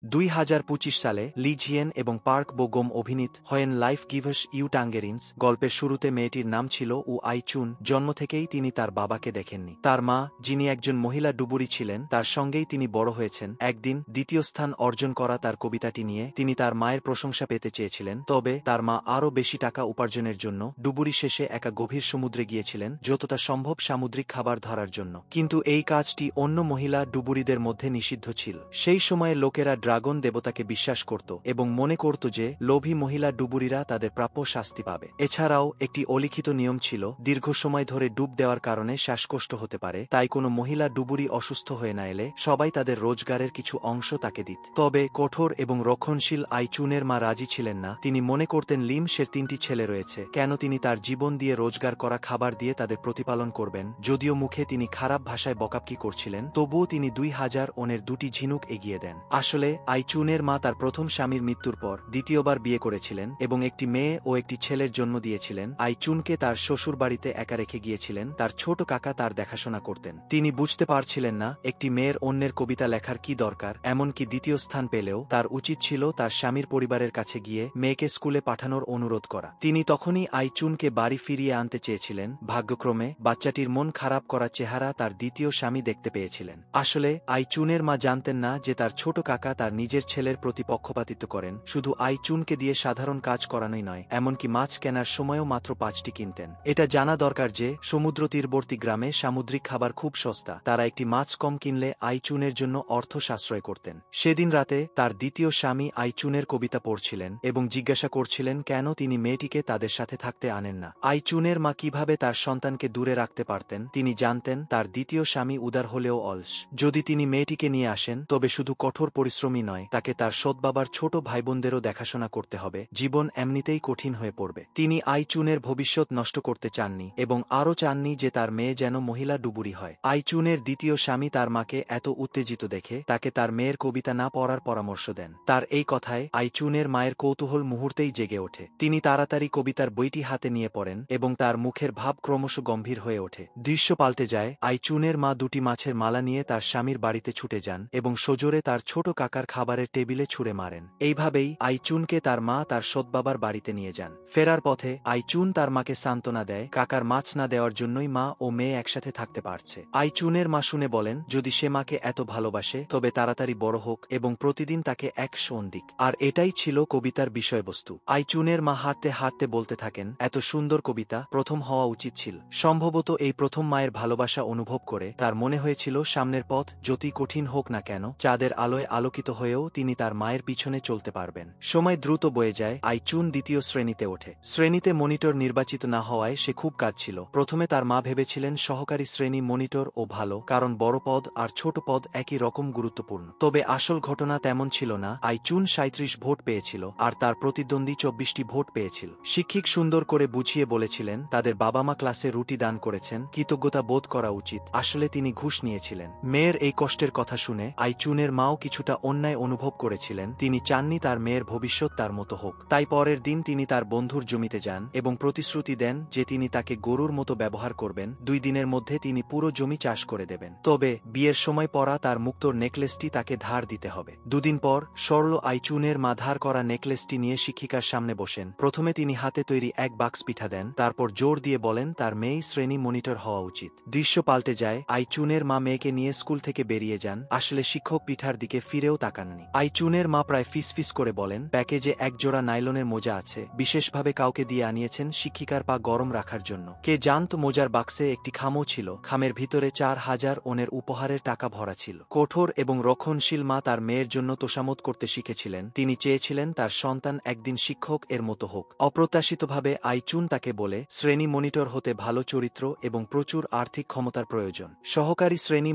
2025 সালে লি জিয়েন এবং পার্ক বো গম অভিনীত হোয়েন লাইফ গিভস ইউ টাঙ্গেরিনস গল্পের শুরুতে মেয়েটির নাম ছিল উ আই চুন। জন্ম থেকেই তিনি তার বাবাকে দেখেননি। তার মা, যিনি একজন মহিলা ডুবুরি ছিলেন, তার সঙ্গেই তিনি বড় হয়েছেন। একদিন দ্বিতীয় স্থান অর্জন করা তার কবিতাটি নিয়ে তিনি তার মায়ের প্রশংসা পেতে চেয়েছিলেন, তবে তার মা আরও বেশি টাকা উপার্জনের জন্য ডুবুরি শেষে একা গভীর সমুদ্রে গিয়েছিলেন যতটা সম্ভব সামুদ্রিক খাবার ধরার জন্য। কিন্তু এই কাজটি অন্য মহিলা ডুবুরিদের মধ্যে নিষিদ্ধ ছিল। সেই সময়ে লোকেরা ড্রাগন দেবতাকে বিশ্বাস করত এবং মনে করত যে লোভী মহিলা ডুবুরিরা তাদের প্রাপ্য শাস্তি পাবে। এছাড়াও একটি অলিখিত নিয়ম ছিল, দীর্ঘ সময় ধরে ডুব দেওয়ার কারণে শ্বাসকষ্ট হতে পারে, তাই কোনো মহিলা ডুবুরি অসুস্থ হয়ে না এলে সবাই তাদের রোজগারের কিছু অংশ তাকে দিত। তবে কঠোর এবং রক্ষণশীল আই চুনের মা রাজি ছিলেন না। তিনি মনে করতেন লিম শের 3টি ছেলে রয়েছে, কেন তিনি তার জীবন দিয়ে রোজগার করা খাবার দিয়ে তাদের প্রতিপালন করবেন। যদিও মুখে তিনি খারাপ ভাষায় বকাবকি করছিলেন, তবুও তিনি 2000 ওনের 2টি ঝিনুক এগিয়ে দেন। আসলে আই চুনের মা তার প্রথম স্বামীর মৃত্যুর পর দ্বিতীয়বার বিয়ে করেছিলেন এবং একটি মেয়ে ও একটি ছেলের জন্ম দিয়েছিলেন। আই চুনকে তার শ্বশুর বাড়িতে একা রেখে গিয়েছিলেন। তার ছোট কাকা তার দেখাশোনা করতেন। তিনি বুঝতে পারছিলেন না একটি মেয়ের অন্যের কবিতা লেখার কি দরকার। এমনকি দ্বিতীয় স্থান পেলেও তার উচিত ছিল তার স্বামীর পরিবারের কাছে গিয়ে মেয়েকে স্কুলে পাঠানোর অনুরোধ করা। তিনি তখনই আই চুনকে বাড়ি ফিরিয়ে আনতে চেয়েছিলেন। ভাগ্যক্রমে বাচ্চাটির মন খারাপ করা চেহারা তার দ্বিতীয় স্বামী দেখতে পেয়েছিলেন। আসলে আই চুনের মা জানতেন না যে তার ছোট কাকা তার নিজের ছেলের প্রতি পক্ষপাতিত্ব করেন। শুধু আই চুনকে দিয়ে সাধারণ কাজ করানোই নয়, এমনকি মাছ কেনার সময়ও মাত্র 5টি কিনতেন। এটা জানা দরকার যে সমুদ্র তীরবর্তী গ্রামে সামুদ্রিক খাবার খুব সস্তা। তারা একটি মাছ কম কিনলে আই চুনের জন্য অর্থ সাশ্রয় করতেন। সেদিন রাতে তার দ্বিতীয় স্বামী আই চুনের কবিতা পড়ছিলেন এবং জিজ্ঞাসা করছিলেন কেন তিনি মেয়েটিকে তাদের সাথে থাকতে আনেন না। আই চুনের মা কিভাবে তার সন্তানকে দূরে রাখতে পারতেন। তিনি জানতেন তার দ্বিতীয় স্বামী উদার হলেও অলস। যদি তিনি মেয়েটিকে নিয়ে আসেন তবে শুধু কঠোর পরিশ্রমী নয়, তাকে তার সৎবাবার ছোট ভাইবোনদেরও দেখাশোনা করতে হবে। জীবন এমনিতেই কঠিন হয়ে পড়বে। তিনি আই চুনের ভবিষ্যৎ নষ্ট করতে চাননি এবং আরও চাননি যে তার মেয়ে যেন মহিলা ডুবুরি হয়। আই চুনের দ্বিতীয় স্বামী তার মাকে এত উত্তেজিত দেখে তাকে তার মেয়ের কবিতা না পড়ার পরামর্শ দেন। তার এই কথায় আই চুনের মায়ের কৌতূহল মুহূর্তেই জেগে ওঠে। তিনি তাড়াতাড়ি কবিতার বইটি হাতে নিয়ে পড়েন এবং তার মুখের ভাব ক্রমশ গম্ভীর হয়ে ওঠে। দৃশ্য পাল্টে যায়। আই চুনের মা 2টি মাছের মালা নিয়ে তার স্বামীর বাড়িতে ছুটে যান এবং সজোরে তার ছোট কাকার খাবারের টেবিলে ছুঁড়ে মারেন। এইভাবেই আই চুনকে তার মা তার সৎবাবার বাড়িতে নিয়ে যান। ফেরার পথে আই চুন তার মাকে সান্ত্বনা দেয়, কাকার মাছ না দেওয়ার জন্যই মা ও মেয়ে একসাথে থাকতে পারছে। আই চুনের মা শুনে বলেন যদি সে মাকে এত ভালোবাসে তবে তাড়াতাড়ি বড় হোক এবং প্রতিদিন তাকে 100 দিক। আর এটাই ছিল কবিতার বিষয়বস্তু। আই চুনের মা হাঁটতে হাঁটতে বলতে থাকেন এত সুন্দর কবিতা প্রথম হওয়া উচিত ছিল। সম্ভবত এই প্রথম মায়ের ভালোবাসা অনুভব করে তার মনে হয়েছিল সামনের পথ যতই কঠিন হোক না কেন, চাঁদের আলোয় আলোকিত হয়েও তিনি তার মায়ের পিছনে চলতে পারবেন। সময় দ্রুত বয়ে যায়। আই চুন দ্বিতীয় শ্রেণীতে ওঠে। শ্রেণীতে মনিটর নির্বাচিত না হওয়ায় সে খুব কাঁদছিল। প্রথমে তার মা ভেবেছিলেন সহকারী শ্রেণী মনিটর ও ভালো, কারণ বড় পদ আর ছোট পদ একই রকম গুরুত্বপূর্ণ। তবে আসল ঘটনা তেমন ছিল না। আই চুন 37 ভোট পেয়েছিল আর তার প্রতিদ্বন্দ্বী 24টি ভোট পেয়েছিল। শিক্ষক সুন্দর করে বুঝিয়ে বলেছিলেন তাদের বাবা মা ক্লাসে রুটি দান করেছেন, কৃতজ্ঞতা বোধ করা উচিত। আসলে তিনি ঘুষ নিয়েছিলেন। মেয়ের এই কষ্টের কথা শুনে আই চুনের মাও কিছুটা অন্যায় অনুভব করেছিলেন। তিনি চাননি তার মেয়ের ভবিষ্যৎ তার মতো হোক। তাই পরের দিন তিনি তার বন্ধুর জমিতে যান এবং প্রতিশ্রুতি দেন যে তিনি তাকে গরুর মতো ব্যবহার করবেন। 2 দিনের মধ্যে তিনি পুরো জমি চাষ করে দেবেন। তবে বিয়ের সময় পরা তার মুক্তোর নেকলেসটি তাকে ধার দিতে হবে। 2 দিন পর সরল আই চুনের মা ধার করা নেকলেসটি নিয়ে শিক্ষিকার সামনে বসেন। প্রথমে তিনি হাতে তৈরি এক বাক্স পিঠা দেন, তারপর জোর দিয়ে বলেন তার মেয়েই শ্রেণী মনিটর হওয়া উচিত। দৃশ্য পাল্টে যায়। আই চুনের মা মেয়েকে নিয়ে স্কুল থেকে বেরিয়ে যান। আসলে শিক্ষক পিঠার দিকে ফিরেও তাকাননি। আই চুনের মা প্রায় ফিসফিস করে বলেন প্যাকেজে এক জোড়া নাইলনের মোজা আছে, বিশেষভাবে কাউকে দিয়ে আনিয়েছেন শিক্ষিকার পা গরম রাখার জন্য। কে জানত মোজার বাক্সে একটি খামও ছিল। খামের ভিতরে 4000 ওনের উপহারের টাকা ভরা ছিল। কঠোর এবং রক্ষণশীল মা তার মেয়ের জন্য তোষামত করতে শিখেছিলেন। তিনি চেয়েছিলেন তার সন্তান একদিন শিক্ষক এর মতো হোক। অপ্রত্যাশিতভাবে আই চুন তাকে বলে শ্রেণী মনিটর হতে ভালো চরিত্র এবং প্রচুর আর্থিক ক্ষমতার প্রয়োজন। সহকারী শ্রেণী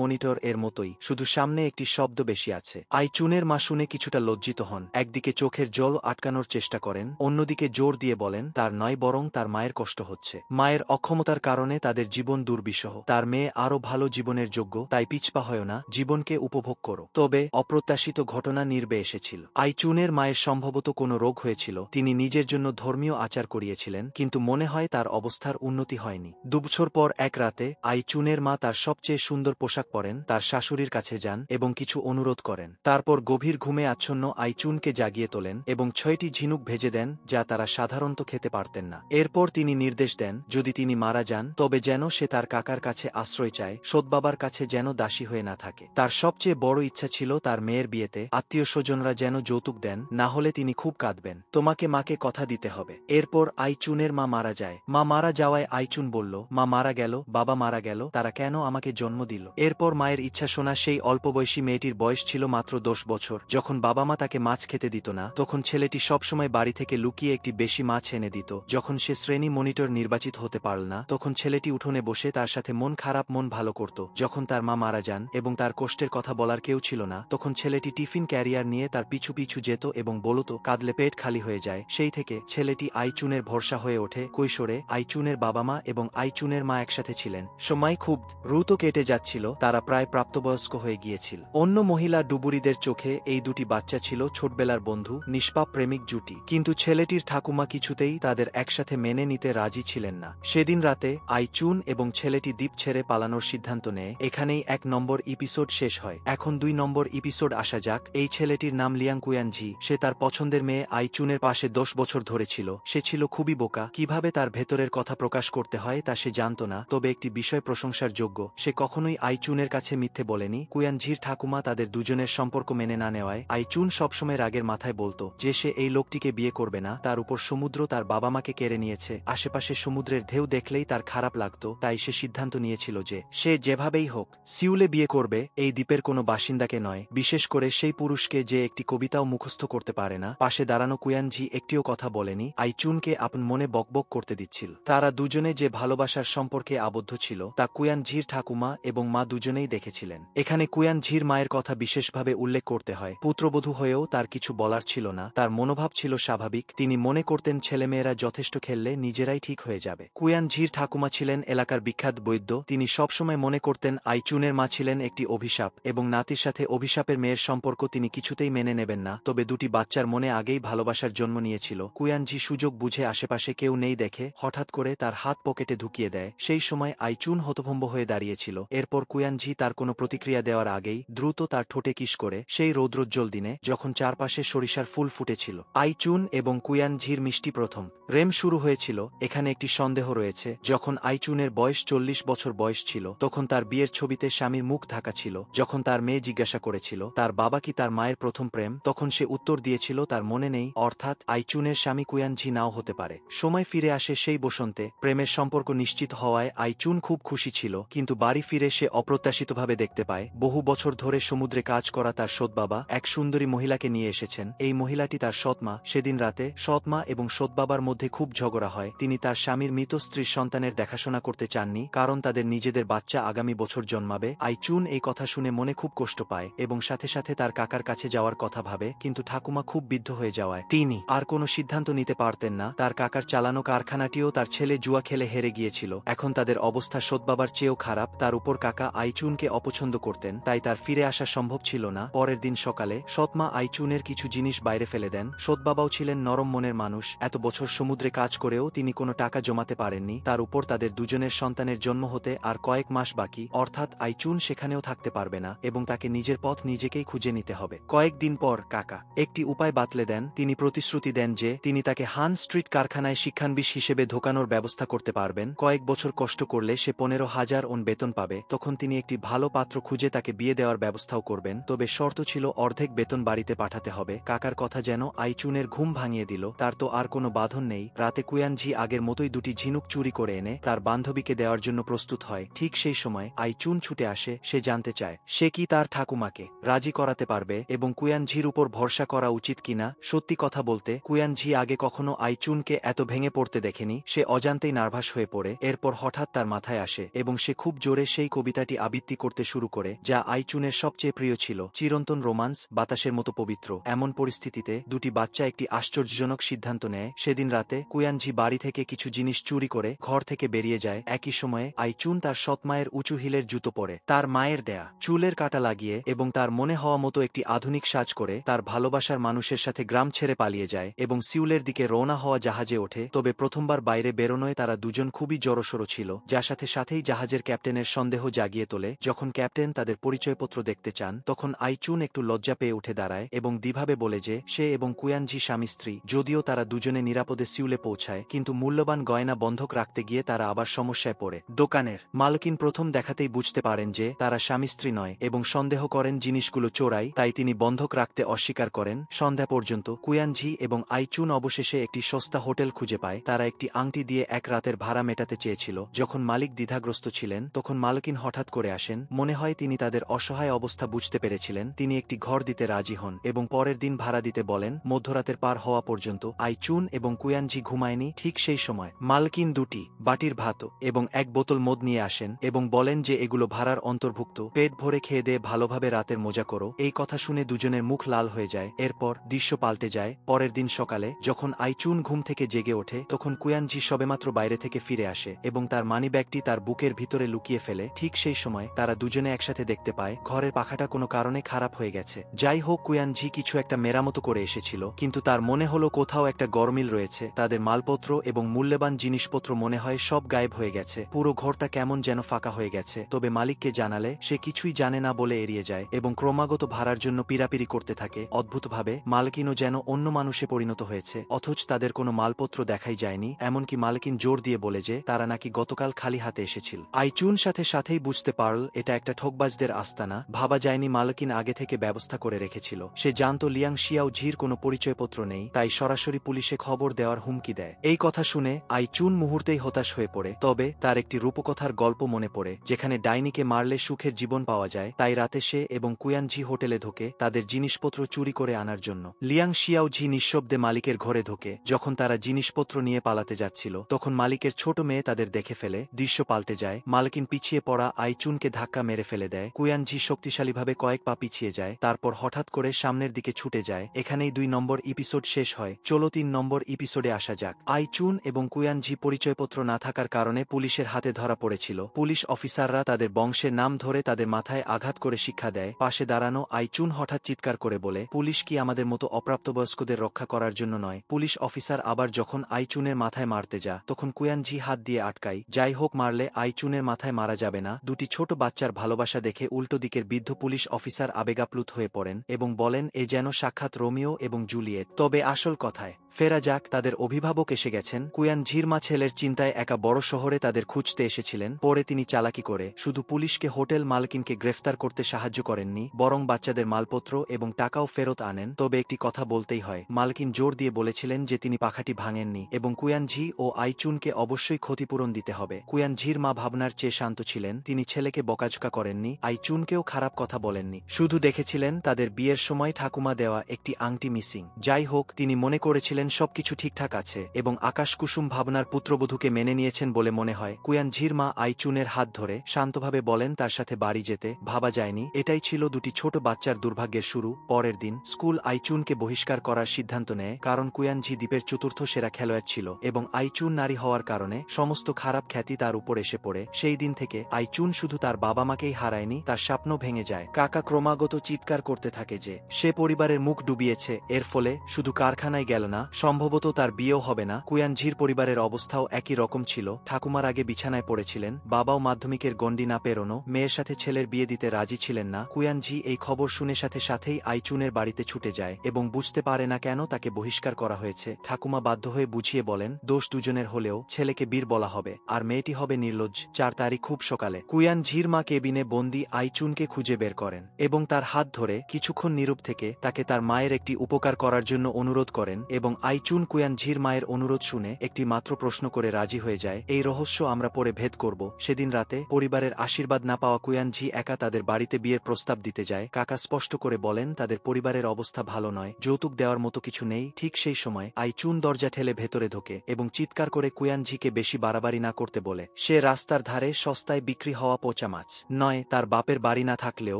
মনিটর এর মতোই, শুধু সামনে একটি শব্দ বেশি আছে। আই চুনের মা শুনে কিছুটা লজ্জিত হন। একদিকে চোখের জল আটকানোর চেষ্টা করেন, অন্যদিকে জোর দিয়ে বলেন তার নয় বরং তার মায়ের কষ্ট হচ্ছে। মায়ের অক্ষমতার কারণে তাদের জীবন দুর্বিষহ। তার মেয়ে আরো ভালো জীবনের যোগ্য, তাই পিছপা হয় না, জীবনকে উপভোগ করো। তবে অপ্রত্যাশিত ঘটনা নির্বে এসেছিল। আই চুনের মায়ের সম্ভবত কোনো রোগ হয়েছিল। তিনি নিজের জন্য ধর্মীয় আচার করিয়েছিলেন, কিন্তু মনে হয় তার অবস্থার উন্নতি হয়নি। 2 বছর পর এক রাতে আই চুনের মা তার সবচেয়ে সুন্দর পোশাক পরেন, তার শাশুড়ির কাছে যান এবং কিছু অনুরোধ অনুরোধ করেন। তারপর গভীর ঘুমে আচ্ছন্ন আইচুনকে জাগিয়ে তোলেন এবং 6টি ঝিনুক ভেজে দেন যা তারা সাধারণত খেতে পারতেন না। এরপর তিনি নির্দেশ দেন যদি তিনি মারা যান তবে যেন সে তার কাকার কাছে আশ্রয় চায়, সৎবাবার কাছে যেন দাসী হয়ে না থাকে। তার সবচেয়ে বড় ইচ্ছা ছিল তার মেয়ের বিয়েতে আত্মীয় স্বজনরা যেন যৌতুক দেন, না হলে তিনি খুব কাঁদবেন। তোমাকে মাকে কথা দিতে হবে। এরপর আইচুনের মা মারা যায়। মা মারা যাওয়ায় আইচুন বলল, মা মারা গেল, বাবা মারা গেল, তারা কেন আমাকে জন্ম দিল? এরপর মায়ের ইচ্ছা শোনা সেই অল্পবয়সী মেয়েটির বয়স ছিল মাত্র 10 বছর। যখন বাবা মা তাকে মাছ খেতে দিত না তখন ছেলেটি সবসময় বাড়ি থেকে লুকিয়ে একটি বেশি মাছ এনে দিত। যখন সে শ্রেণী মনিটর নির্বাচিত হতে পারল না তখন ছেলেটি উঠোনে বসে তার সাথে মন খারাপ মন ভালো করত। যখন তার মা মারা যান এবং তার কষ্টের কথা বলার কেউ ছিল না তখন ছেলেটি টিফিন ক্যারিয়ার নিয়ে তার পিছু পিছু যেত এবং বলত কাঁদলে পেট খালি হয়ে যায়। সেই থেকে ছেলেটি আইচুনের ভরসা হয়ে ওঠে। কৈশোরে আইচুনের বাবা মা এবং আইচুনের মা একসাথে ছিলেন। সময় খুব দ্রুত কেটে যাচ্ছিল, তারা প্রায় প্রাপ্তবয়স্ক হয়ে গিয়েছিল। অন্য মহিলা ডুবুরিদের চোখে এই দুটি বাচ্চা ছিল ছোটবেলার বন্ধু, নিষ্পাপ প্রেমিক জুটি। কিন্তু ছেলেটির ঠাকুমা কিছুতেই তাদের একসাথে মেনে নিতে রাজি ছিলেন না। সেদিন রাতে আইচুন এবং ছেলেটি দ্বীপ ছেড়ে পালানোর সিদ্ধান্ত নেয়। এখানেই 1 নম্বর এপিসোড শেষ হয়। এখন 2 নম্বর এপিসোড আসা যাক। এই ছেলেটির নাম লিয়াং কুয়ানজি। সে তার পছন্দের মেয়ে আইচুনের পাশে 10 বছর ধরে ছিল। সে ছিল খুবই বোকা, কিভাবে তার ভেতরের কথা প্রকাশ করতে হয় তা সে জানত না। তবে একটি বিষয় প্রশংসার যোগ্য, সে কখনোই আইচুনের কাছে মিথ্যে বলেনি। কুয়ানজির ঠাকুমা তাদের দুজনের সম্পর্ক মেনে না নেওয়ায় আইচুন সবসময় রাগের মাথায় বলতো যে সে এই লোকটিকে বিয়ে করবে না। তার উপর সমুদ্র তার বাবা মাকে কেড়ে নিয়েছে, আশেপাশে সমুদ্রের ঢেউ দেখলেই তার খারাপ লাগতো। তাই সে সিদ্ধান্ত নিয়েছিল যে সে যেভাবেই হোক সিউলে বিয়ে করবে, এই দ্বীপের কোনো বাসিন্দাকে নয়, বিশেষ করে সেই পুরুষকে যে একটি কবিতাও মুখস্থ করতে পারে না। পাশে দাঁড়ানো কুয়ানজি একটিও কথা বলেনি, আইচুনকে আপন মনে বকবক করতে দিচ্ছিল। তারা দুজনে যে ভালোবাসার সম্পর্কে আবদ্ধ ছিল তা কুয়ানজির ঠাকুমা এবং মা দুজনেই দেখেছিলেন। এখানে কুয়ানজির মায়ের কথা বিশেষভাবে উল্লেখ করতে হয়। পুত্রবধূ হয়েও তার কিছু বলার ছিল না, তার মনোভাব ছিল স্বাভাবিক। তিনি মনে করতেন ছেলেমেয়েরা যথেষ্ট খেললে নিজেরাই ঠিক হয়ে যাবে। কুয়ানজির ঠাকুমা ছিলেন এলাকার বিখ্যাত বৈদ্য। তিনি সবসময় মনে করতেন আইচুনের মা ছিলেন একটি অভিশাপ এবং নাতির সাথে অভিশাপের মেয়ের সম্পর্ক তিনি কিছুতেই মেনে নেবেন না। তবে দুটি বাচ্চার মনে আগেই ভালোবাসার জন্ম নিয়েছিল। কুয়ানজি সুযোগ বুঝে আশেপাশে কেউ নেই দেখে হঠাৎ করে তার হাত পকেটে ঢুকিয়ে দেয়। সেই সময় আইচুন হতভম্ব হয়ে দাঁড়িয়েছিল। এরপর কুয়ানজি তার কোনো প্রতিক্রিয়া দেওয়ার আগেই দ্রুত তার ঠোঁটে কিস করে সেই রৌদ্রোজ্জ্বল দিনে যখন চারপাশে সরিষার ফুল ফুটেছিল। আইচুন এবং কুয়ানজির মিষ্টি প্রথম প্রেম শুরু হয়েছিল। এখানে একটি সন্দেহ রয়েছে, যখন আইচুনের বয়স 40 বছর বয়স ছিল তখন তার বিয়ের ছবিতে স্বামীর মুখ ঢাকা ছিল। যখন তার মেয়ে জিজ্ঞাসা করেছিল তার বাবা কি তার মায়ের প্রথম প্রেম, তখন সে উত্তর দিয়েছিল তার মনে নেই, অর্থাৎ আইচুনের স্বামী কুয়ানজি নাও হতে পারে। সময় ফিরে আসে সেই বসন্তে। প্রেমের সম্পর্ক নিশ্চিত হওয়ায় আইচুন খুব খুশি ছিল, কিন্তু বাড়ি ফিরে সে অপ্রত্যাশিতভাবে দেখতে পায় বহু বছর ধরে সমুদ্রে কাজ করা তার সৎবাবা এক সুন্দরী মহিলাকে নিয়ে এসেছেন। এই মহিলাটি তার সৎমা। সেদিন রাতে সৎমা এবং সৎবাবার মধ্যে খুব ঝগড়া হয়। তিনি তার স্বামীর মৃত স্ত্রীর সন্তানের দেখাশোনা করতে চাননি, কারণ তাদের নিজেদের বাচ্চা আগামী বছর জন্মাবে। আইচুন এই কথা শুনে মনে খুব কষ্ট পায় এবং সাথে সাথে তার কাকার কাছে যাওয়ার কথা ভাবে, কিন্তু ঠাকুমা খুব বিদ্ধ হয়ে যাওয়ায় তিনি আর কোনো সিদ্ধান্ত নিতে পারতেন না। তার কাকার চালানো কারখানাটিও তার ছেলে জুয়া খেলে হেরে গিয়েছিল। এখন তাদের অবস্থা সৎবাবার চেয়েও খারাপ। তার উপর কাকা আইচুনকে অপছন্দ করতেন, তাই তার ফিরে আসা সম্ভব ছিল না। পরের দিন সকালে সৎমা আইচুনের কিছু জিনিস বাইরে ফেলে দেন। সৎবাবাও ছিলেন নরম মনের মানুষ। এত বছর সমুদ্রে কাজ করেও তিনি কোনো টাকা জমাতে পারেননি। তার উপর তাদের দুজনের সন্তানের জন্ম হতে আর কয়েক মাস বাকি, অর্থাৎ আইচুন সেখানেও থাকতে পারবে না এবং তাকে নিজের পথ নিজেকেই খুঁজে নিতে হবে। কয়েকদিন পর কাকা একটি উপায় বাতলে দেন। তিনি প্রতিশ্রুতি দেন যে তিনি তাকে হান স্ট্রিট কারখানায় শিক্ষানবিশ হিসেবে ঢোকানোর ব্যবস্থা করতে পারবেন। কয়েক বছর কষ্ট করলে সে 15,000 ওন বেতন পাবে। তখন তিনি একটি ভালো পাত্র খুঁজে তাকে বিয়ে দেওয়ার ব্যবস্থাও করবেন। তবে শর্ত ছিল অর্ধেক বেতন বাড়িতে পাঠাতে হবে। কাকার কথা যেন আইচুনের ঘুম ভাঙিয়ে দিল। তার তো আর কোনো বাঁধন নেই। রাতে কুয়ানজি আগের মতোই দুটি ঝিনুক চুরি করে এনে তার বান্ধবীকে দেওয়ার জন্য প্রস্তুত হয়। ঠিক সেই সময় আইচুন ছুটে আসে। সে জানতে চায় সে কি তার ঠাকুমাকে রাজি করাতে পারবে এবং কুয়ানজির উপর ভরসা করা উচিত কিনা। সত্যি কথা বলতে কুয়ানজি আগে কখনো আইচুনকে এত ভেঙে পড়তে দেখেনি। সে অজান্তেই নার্ভাস হয়ে পড়ে। এরপর হঠাৎ তার মাথায় আসে এবং সে খুব জোরে সেই কবিতাটি আবৃত্তি করতে শুরু করে যা আইচুনের সবচেয়ে প্রিয় ছিল, চিরন্তন রোমান্স, বাতাসের মতো পবিত্র। এমন পরিস্থিতিতে দুটি বাচ্চা একটি আশ্চর্যজনক সিদ্ধান্ত নেয়। সেদিন রাতে কুয়ানজি বাড়ি থেকে কিছু জিনিস চুরি করে ঘর থেকে বেরিয়ে যায়। একই সময়ে আইচুন তার সৎমায়ের উঁচু হিলের জুতো পরে, তার মায়ের দেয়া চুলের কাটা লাগিয়ে এবং তার মনে হওয়া মতো একটি আধুনিক সাজ করে তার ভালোবাসার মানুষের সাথে গ্রাম ছেড়ে পালিয়ে যায় এবং সিউলের দিকে রওনা হওয়া জাহাজে ওঠে। তবে প্রথমবার বাইরে বেরোনোয় তারা দুজন খুবই জড়সড় ছিল, যার সাথে সাথেই জাহাজের ক্যাপ্টেনের সন্দেহ জাগিয়ে তোলে। যখন ক্যাপ্টেন তাদের পরিচয়পত্র দেখতে চান তখন আইচুন একটু লজ্জা পেয়ে উঠে দাঁড়ায় এবং দ্বিভাবে বলে যে সে এবং কুয়ানজি স্বামী স্ত্রী। যদিও তারা দুজনে নিরাপদে সিউলে পৌঁছায়, কিন্তু মূল্যবান গয়না বন্ধক রাখতে গিয়ে তারা আবার সমস্যায় পড়ে। দোকানের মালকিন প্রথম দেখাতেই বুঝতে পারেন যে তারা স্বামী স্ত্রী নয় এবং সন্দেহ করেন জিনিসগুলো চোরাই, তাই তিনি বন্ধক রাখতে অস্বীকার করেন। সন্ধ্যা পর্যন্ত কুয়ানজি এবং আইচুন অবশেষে একটি সস্তা হোটেল খুঁজে পায়। তারা একটি আংটি দিয়ে এক রাতের ভাড়া মেটাতে চেয়েছিল। যখন মালিক দ্বিধাগ্রস্ত ছিলেন তখন মালকিন হঠাৎ করে আসেন। মনে হয় তিনি তাদের অসহায় অবস্থা বুঝতে পেরেছিলেন। তিনি একটি ঘর দিতে রাজি হন এবং পরের দিন ভাড়া দিতে বলেন। মধ্যরাতের পার হওয়া পর্যন্ত আইচুন এবং কুয়ানজি ঘুমায়নি। ঠিক সেই সময় মালকিন দুটি বাটির ভাত এবং এক বোতল মদ নিয়ে আসেন এবং বলেন যে এগুলো ভাড়ার অন্তর্ভুক্ত। পেট ভরে খেয়ে দিয়ে ভালোভাবে রাতের মজা করো। এই কথা শুনে দুজনের মুখ লাল হয়ে যায়। এরপর দৃশ্য পাল্টে যায়। পরের দিন সকালে যখন আইচুন ঘুম থেকে জেগে ওঠে তখন কুয়ানজি সবেমাত্র বাইরে থেকে ফিরে আসে এবং তার মানিব্যাগটি তার বুকের ভিতরে লুকিয়ে ফেলে। ঠিক সেই সময় তারা দুজনে একসাথে দেখতে পায় ঘরের পাখাটা কোনো কারণে খারাপ হয়ে গেছে। যাই হোক, কুয়ানজি কিছু একটা মেরামত করে এসেছিল, কিন্তু তার মনে হলো কোথাও একটা গরমিল রয়েছে। তাদের মালপত্র এবং মূল্যবান জিনিসপত্র মনে হয় সব গায়েব হয়ে গেছে। পুরো ঘরটা কেমন যেন ফাঁকা হয়ে গেছে। তবে মালিককে জানালে সে কিছুই জানে না বলে এড়িয়ে যায় এবং ক্রমাগত ভাড়ার জন্য পিরাপিরি করতে থাকে। অদ্ভুতভাবে মালকিনও যেন অন্য মানুষে পরিণত হয়েছে, অথচ তাদের কোনো মালপত্র দেখাই যায়নি। এমনকি মালকিন জোর দিয়ে বলে যে তারা নাকি গতকাল খালি হাতে এসেছিল। আইচুন সাথেই বুঝতে পারল এটা একটা ঠকবাজদের আস্তানা। ভাবা যায়নি মালকিন আগে থেকে ব্যবস্থা করে রেখেছিল। সে জানত লিয়াং শিয়াও ঝির কোনো পরিচয়পত্র নেই, তাই সরাসরি পুলিশে খবর দেওয়ার হুমকি দেয়। এই কথা শুনে আইচুন মুহূর্তেই হতাশ হয়ে পড়ে। তবে তার একটি রূপকথার গল্প মনে পড়ে, যেখানে ডাইনিকে মারলে সুখের জীবন পাওয়া যায়। তাই রাতে সে এবং কুয়ানজি হোটেলে ঢোকে তাদের জিনিসপত্র চুরি করে আনার জন্য। লিয়াং শিয়াও ঝি নিঃশব্দে মালিকের ঘরে ঢোকে। যখন তারা জিনিসপত্র নিয়ে পালাতে যাচ্ছিল তখন মালিকের ছোট মেয়ে তাদের দেখে ফেলে। দৃশ্য পাল্টে যায়। মালকিন পিছিয়ে পড়া আইচুনকে ধাক্কা মেরে ফেলে দেয়। কুয়ানজি শক্তিশালীভাবে কয়েক পা পিছিয়ে যায়, তারপর হঠাৎ করে সামনের দিকে ছুটে যায়। এখানেই 2 নম্বর এপিসোড শেষ হয়। চলো 3 নম্বর এপিসোডে আসা যাক। আইচুন এবং কুয়ানজি পরিচয়পত্র না থাকার কারণে পুলিশের হাতে ধরা পড়েছিল। পুলিশ অফিসাররা তাদের বংশের নাম ধরে তাদের মাথায় আঘাত করে শিক্ষা দেয়। পাশে দাঁড়ানো আইচুন হঠাৎ চিৎকার করে বলে, পুলিশ কি আমাদের মতো অপ্রাপ্তবয়স্কদের রক্ষা করার জন্য নয়? পুলিশ অফিসার আবার যখন আইচুনের মাথায় মারতে যা তখন কুয়ানজি হাত দিয়ে আটকায়। যাই হোক, মারলে আইচুনের মাথায় মারা যাবে না। দুটি ছোট বাচ্চার ভালোবাসা দেখে উল্টো দিকের বৃদ্ধ পুলিশ অফিসার আবেগাপ্লুত হয়ে পড়েন এবং বলেন এ যেন সাক্ষাৎ রোমিও এবং জুলিয়েট। তবে আসল কথায় ফেরা যাক। তাদের অভিভাবক এসে গেছেন। কুয়ানজির মা ছেলের চিন্তায় একা বড় শহরে তাদের খুঁজতে এসেছিলেন। পরে তিনি চালাকি করে শুধু পুলিশকে হোটেল মালকিনকে গ্রেফতার করতে সাহায্য করেননি, বরং বাচ্চাদের মালপত্র এবং টাকাও ফেরত আনেন। তবে একটি কথা বলতেই হয়, মালকিন জোর দিয়ে বলেছিলেন যে তিনি পাখাটি ভাঙেননি এবং কুয়ানজি ও আইচুনকে অবশ্যই ক্ষতিপূরণ দিতে হবে। কুয়ানজির মা ভাবনার চেয়ে শান্ত ছিলেন। তিনি ছেলেকে বকাঝকা করেননি, আইচুনকেও খারাপ কথা বলেননি, শুধু দেখেছিলেন তাদের বিয়ের সময় ঠাকুমা দেওয়া একটি আংটি মিসিং। যাই হোক, তিনি মনে করেছিলেন সবকিছু ঠিকঠাক আছে এবং আকাশ কুসুম ভাবনার পুত্রবধূকে মেনে নিয়েছেন বলে মনে হয়। কুয়ানজির মা আইচুনের হাত ধরে শান্তভাবে বলেন তার সাথে বাড়ি যেতে। ভাবা যায়নি এটাই ছিল দুটি ছোট বাচ্চার দুর্ভাগ্যের শুরু। পরের দিন স্কুল আইচুনকে বহিষ্কার করার সিদ্ধান্ত নেয়, কারণ কুয়ানজি দ্বীপের চতুর্থ সেরা খেলোয়াড় ছিল এবং আইচুন নারী হওয়ার কারণে সমস্ত খারাপ খ্যাতি তার উপর এসে পড়ে। সেই দিন থেকে আইচুন শুধু তার বাবা মাকেই হারায়নি, তার স্বপ্ন ভেঙে যায়। কাকা ক্রমাগত চিৎকার করতে থাকে যে সে পরিবারের মুখ ডুবিয়েছে। এর ফলে শুধু কারখানায় গেল না, সম্ভবত তার বিয়েও হবে না। কুয়ানজির পরিবারের অবস্থাও একই রকম ছিল। ঠাকুমার আগে বিছানায় পড়েছিলেন, বাবাও মাধ্যমিকের গণ্ডি না পেরোনো মেয়ের সাথে ছেলের বিয়ে দিতে রাজি ছিলেন না। কুয়ানজি এই খবর শুনে সাথেই আইচুনের বাড়িতে ছুটে যায় এবং বুঝতে পারে না কেন তাকে বহিষ্কার করা হয়েছে। ঠাকুমা বাধ্য হয়ে বুঝিয়ে বলেন দোষ দুজনের হলেও ছেলেকে বীর বলা হবে আর মেয়েটি হবে নির্লজ্জ। 4 তারিখ খুব সকালে কুয়ানজির মা কেবিনে বন্দি আইচুনকে খুঁজে বের করেন এবং তার হাত ধরে কিছুক্ষণ নীরব থেকে তাকে তার মায়ের একটি উপকার করার জন্য অনুরোধ করেন এবং আইচুন কুয়ানজির মায়ের অনুরোধ শুনে একটি মাত্র প্রশ্ন করে রাজি হয়ে যায়। এই রহস্য আমরা পরে ভেদ করব। সেদিন রাতে পরিবারের আশীর্বাদ না পাওয়া কুয়ানজি একা তাদের বাড়িতে বিয়ের প্রস্তাব দিতে যায়। কাকা স্পষ্ট করে বলেন তাদের পরিবারের অবস্থা ভালো নয়, যৌতুক দেওয়ার মতো কিছু নেই। ঠিক সেই সময় আইচুন দরজা ঠেলে ভেতরে ঢোকে এবং চিৎকার করে কুয়ানজিকে বেশি বাড়াবাড়ি না করতে বলে। সে রাস্তার ধারে সস্তায় বিক্রি হওয়া পচা মাছ নয়। তার বাপের বাড়ি না থাকলেও